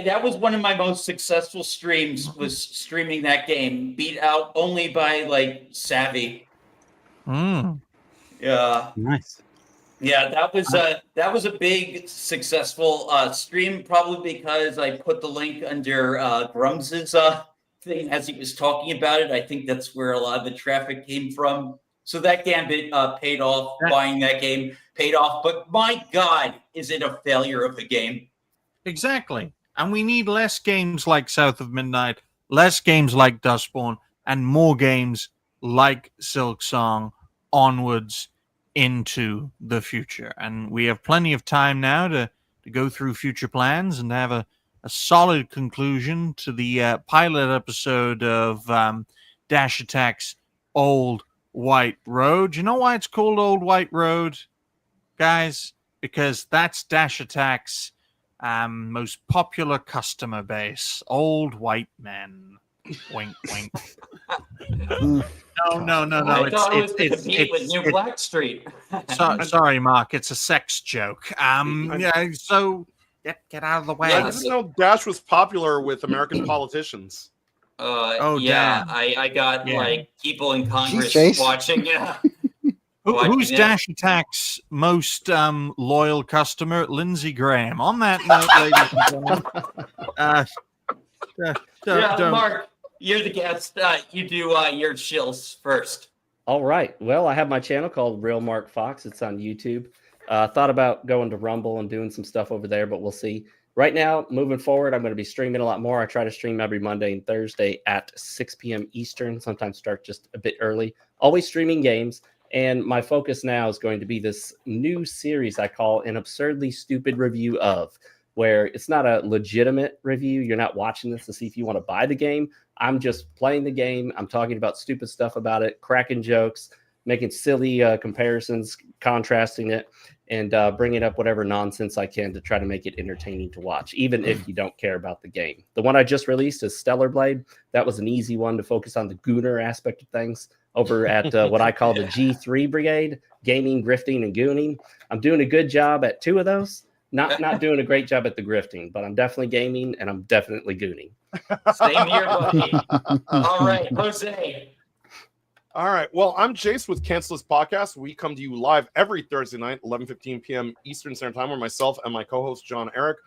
Speaker 2: That was one of my most successful streams, was streaming that game, beat out only by like Savvy. Yeah.
Speaker 1: Nice.
Speaker 2: Yeah, that was a big successful stream, probably because I put the link under Grums's thing as he was talking about it. I think that's where a lot of the traffic came from. So that gambit paid off. Buying that game paid off. But my God, is it a failure of a game?
Speaker 6: Exactly. And we need less games like South of Midnight, less games like Dustborn, and more games like Silksong onwards into the future. And we have plenty of time now to go through future plans and have a solid conclusion to the pilot episode of Dash Attack's Old White Road. You know why it's called Old White Road, guys? Because that's Dash Attack's most popular customer base, old white men. Wink, wink. No.
Speaker 2: I thought it was to compete with New Blackstreet.
Speaker 6: Sorry, Mark. It's a sex joke. Yeah. So get out of the way.
Speaker 4: I didn't know Dash was popular with American politicians.
Speaker 2: Yeah. I got like people in Congress watching. Yeah.
Speaker 6: Who's Dash Attack's most loyal customer? Lindsey Graham. On that note, ladies and gentlemen.
Speaker 2: Mark, you're the guest. You do your shills first.
Speaker 9: All right. Well, I have my channel called Real Marc Foxx. It's on YouTube. Thought about going to Rumble and doing some stuff over there, but we'll see. Right now, moving forward, I'm going to be streaming a lot more. I try to stream every Monday and Thursday at 6 p.m. Eastern. Sometimes start just a bit early. Always streaming games. And my focus now is going to be this new series I call An Absurdly Stupid Review Of, where it's not a legitimate review. You're not watching this to see if you want to buy the game. I'm just playing the game. I'm talking about stupid stuff about it, cracking jokes, making silly comparisons, contrasting it, and bringing up whatever nonsense I can to try to make it entertaining to watch, even if you don't care about the game. The one I just released is Stellar Blade. That was an easy one to focus on the gooner aspect of things over at what I call the G3 Brigade, gaming, grifting, and gooning. I'm doing a good job at two of those. Not doing a great job at the grifting, but I'm definitely gaming and I'm definitely gooning.
Speaker 2: Same here, buddy. All right, Jose.
Speaker 4: All right. Well, I'm Jace with Cancel This Podcast. We come to you live every Thursday night, 11:15 p.m. Eastern Standard Time, where myself and my co-host John Eric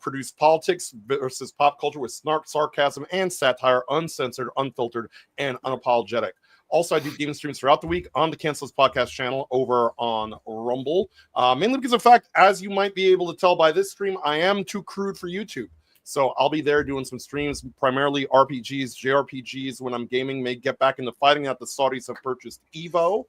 Speaker 4: produce politics versus pop culture with snark, sarcasm, and satire, uncensored, unfiltered, and unapologetic. Also, I do gaming streams throughout the week on the Cancel This Podcast channel over on Rumble. Mainly because of the fact, as you might be able to tell by this stream, I am too crude for YouTube. So I'll be there doing some streams, primarily RPGs, JRPGs. When I'm gaming, may get back into fighting that the Saudis have purchased Evo.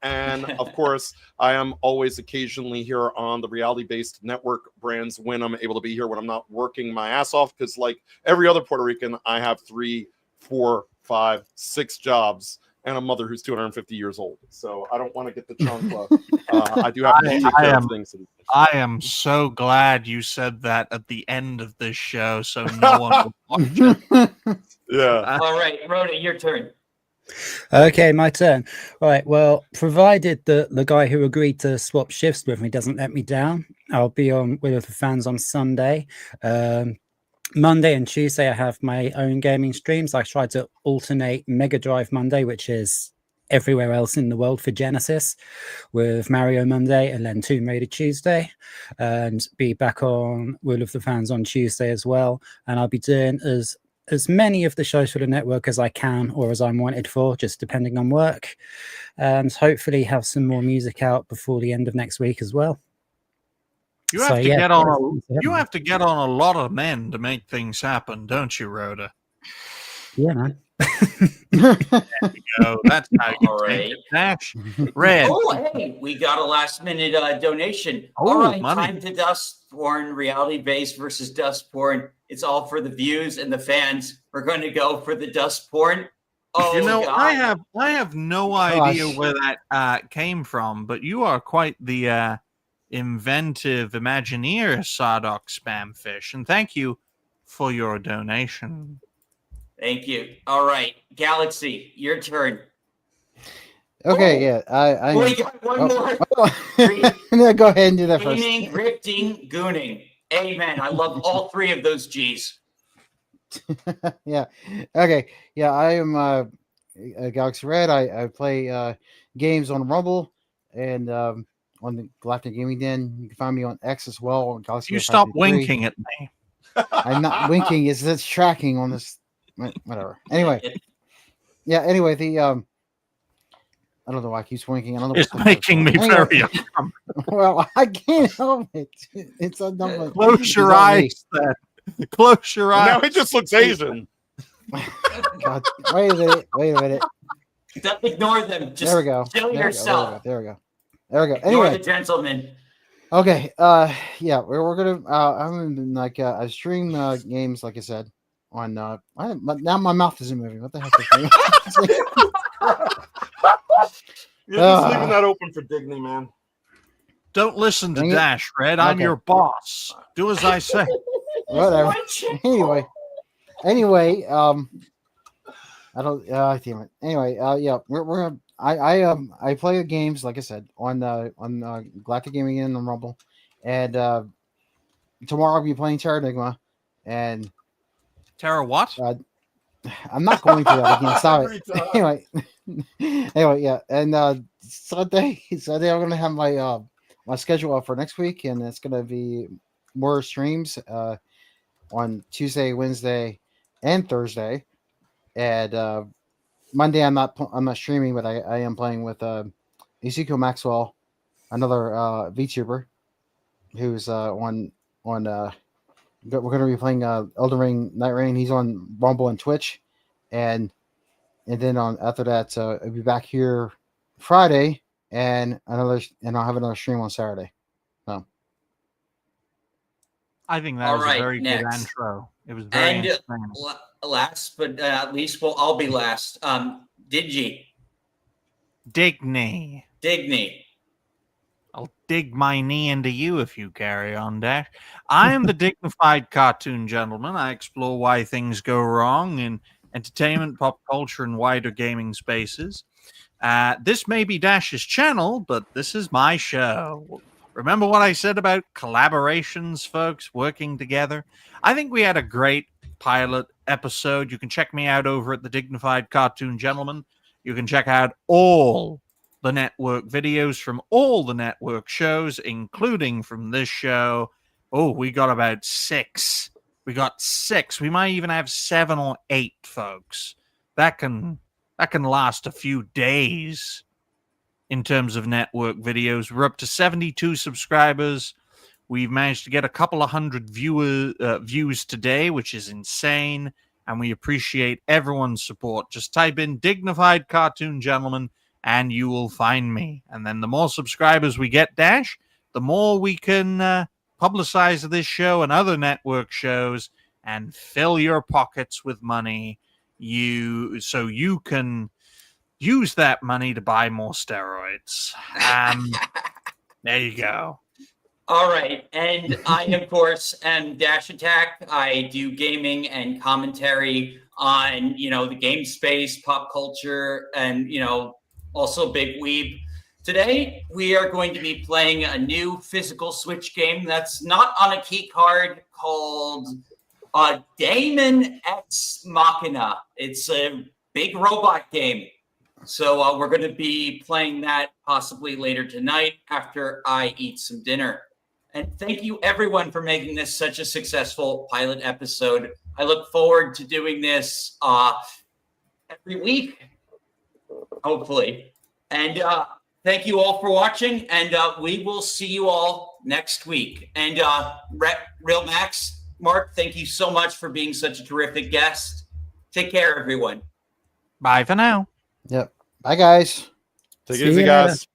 Speaker 4: And of course, I am always occasionally here on the reality-based network brands when I'm able to be here, when I'm not working my ass off. Because like every other Puerto Rican, I have 3, 4, 5, 6 jobs and a mother who's 250 years old. So I don't want to get the chancla. I do have to take care of things.
Speaker 6: I am so glad you said that at the end of this show, so no one will watch it.
Speaker 4: Yeah.
Speaker 2: All right, Rhoda, your turn.
Speaker 1: Okay, my turn. All right. Well, provided the guy who agreed to swap shifts with me doesn't let me down, I'll be on with the fans on Sunday. Monday and Tuesday, I have my own gaming streams. I try to alternate Mega Drive Monday, which is everywhere else in the world for Genesis, with Mario Monday and then Tomb Raider Tuesday, and be back on Will of the Fans on Tuesday as well. And I'll be doing as many of the shows for the network as I can, or as I'm wanted for, just depending on work, and hopefully have some more music out before the end of next week as well.
Speaker 6: You have to get on. You have to get on a lot of men to make things happen, don't you, Rhoda?
Speaker 1: Yeah, man.
Speaker 6: There you go. That's how you
Speaker 2: take
Speaker 6: it. Dash. Red.
Speaker 2: Oh, hey, we got a last-minute donation. All right, time to Dustborn, reality-based versus Dustborn. It's all for the views and the fans. We're going to go for the Dustborn. Oh,
Speaker 6: you know,
Speaker 2: God.
Speaker 6: I have no idea where that came from, but you are quite the inventive Imagineer Sardoc Spamfish, and thank you for your donation.
Speaker 2: Thank you. All right, Galaxy, your turn.
Speaker 5: Okay, yeah. I
Speaker 2: We got one more.
Speaker 5: Yeah, go ahead and do that first.
Speaker 2: Gaming, grifting, gooning. Amen. I love all three of those G's.
Speaker 5: Yeah. Okay. Yeah, I am Galaxy Red. I play games on Rumble and on the Galactic Gaming Den. You can find me on X as well. On Galaxy
Speaker 6: You
Speaker 5: Red
Speaker 6: stop
Speaker 5: 533.
Speaker 6: winking at me.
Speaker 5: I'm not winking. It's tracking on this. Whatever. Anyway. Yeah. Anyway, the I don't know why I keep winking. I don't know.
Speaker 6: It's making me very uncomfortable.
Speaker 5: Well, I can't help it. It's a number.
Speaker 6: Close your eyes. Close your eyes.
Speaker 4: Now he just looks Asian.
Speaker 5: God, wait a minute.
Speaker 2: Don't ignore them. Just
Speaker 5: there we go.
Speaker 2: Chill yourself.
Speaker 5: There we go. Anyway,
Speaker 2: Ignore the gentleman.
Speaker 5: Okay. Yeah, we're gonna. I'm like I stream games, like I said, on. Now my mouth isn't moving. What the heck is going on?
Speaker 4: You're just leaving that open for Dignity, man.
Speaker 6: Don't listen to Dash, Red. I'm your boss. Do as I say.
Speaker 5: Whatever. Anyway, I don't. Damn it. Anyway, yeah, we're I play games, like I said, on Galactic Gaming and on Rumble, and tomorrow I'll be playing Terranigma, and
Speaker 6: Terra what?
Speaker 5: I'm not going through that again. Stop it. Anyway, yeah, and Sunday I'm gonna have my my schedule up for next week, and it's gonna be more streams on Tuesday, Wednesday, and Thursday, and Monday I'm not streaming, but I am playing with Ezekiel Maxwell, another VTuber, who's on we're going to be playing Elden Ring Night Rain. He's on Rumble and Twitch, and then after that I'll be back here Friday, and I'll have another stream on Saturday. So
Speaker 6: I think that was a very good intro. It was very entertaining.
Speaker 2: Last but not least, well, I'll be last. Digny.
Speaker 6: I'll dig my knee into you if you carry on, Dash. I am the dignified cartoon gentleman. I explore why things go wrong in entertainment, pop culture, and wider gaming spaces. This may be Dash's channel, but this is my show. Remember what I said about collaborations, folks, working together? I think we had a great pilot episode. You can check me out over at the Dignified Cartoon Gentleman. You can check out all the network videos from all the network shows, including from this show. Oh, we got about 6. We got 6. We might even have 7 or 8, folks. That can last a few days in terms of network videos. We're up to 72 subscribers. We've managed to get a couple of hundred views today, which is insane, and we appreciate everyone's support. Just type in Dignified Cartoon Gentleman, and you will find me. And then the more subscribers we get, Dash, the more we can publicize this show and other network shows and fill your pockets with money. So you can use that money to buy more steroids. There you go.
Speaker 2: All right. And I, of course, am Dash Attack. I do gaming and commentary on, the game space, pop culture, and, also Big Weeb. Today, we are going to be playing a new physical Switch game that's not on a key card called Daemon Ex Machina. It's a big robot game. So we're going to be playing that possibly later tonight after I eat some dinner. And thank you, everyone, for making this such a successful pilot episode. I look forward to doing this every week, hopefully. And thank you all for watching, and we will see you all next week. And Real Max, Mark, thank you so much for being such a terrific guest. Take care, everyone.
Speaker 6: Bye for now.
Speaker 5: Yep. Bye, guys.
Speaker 4: Take it easy, guys.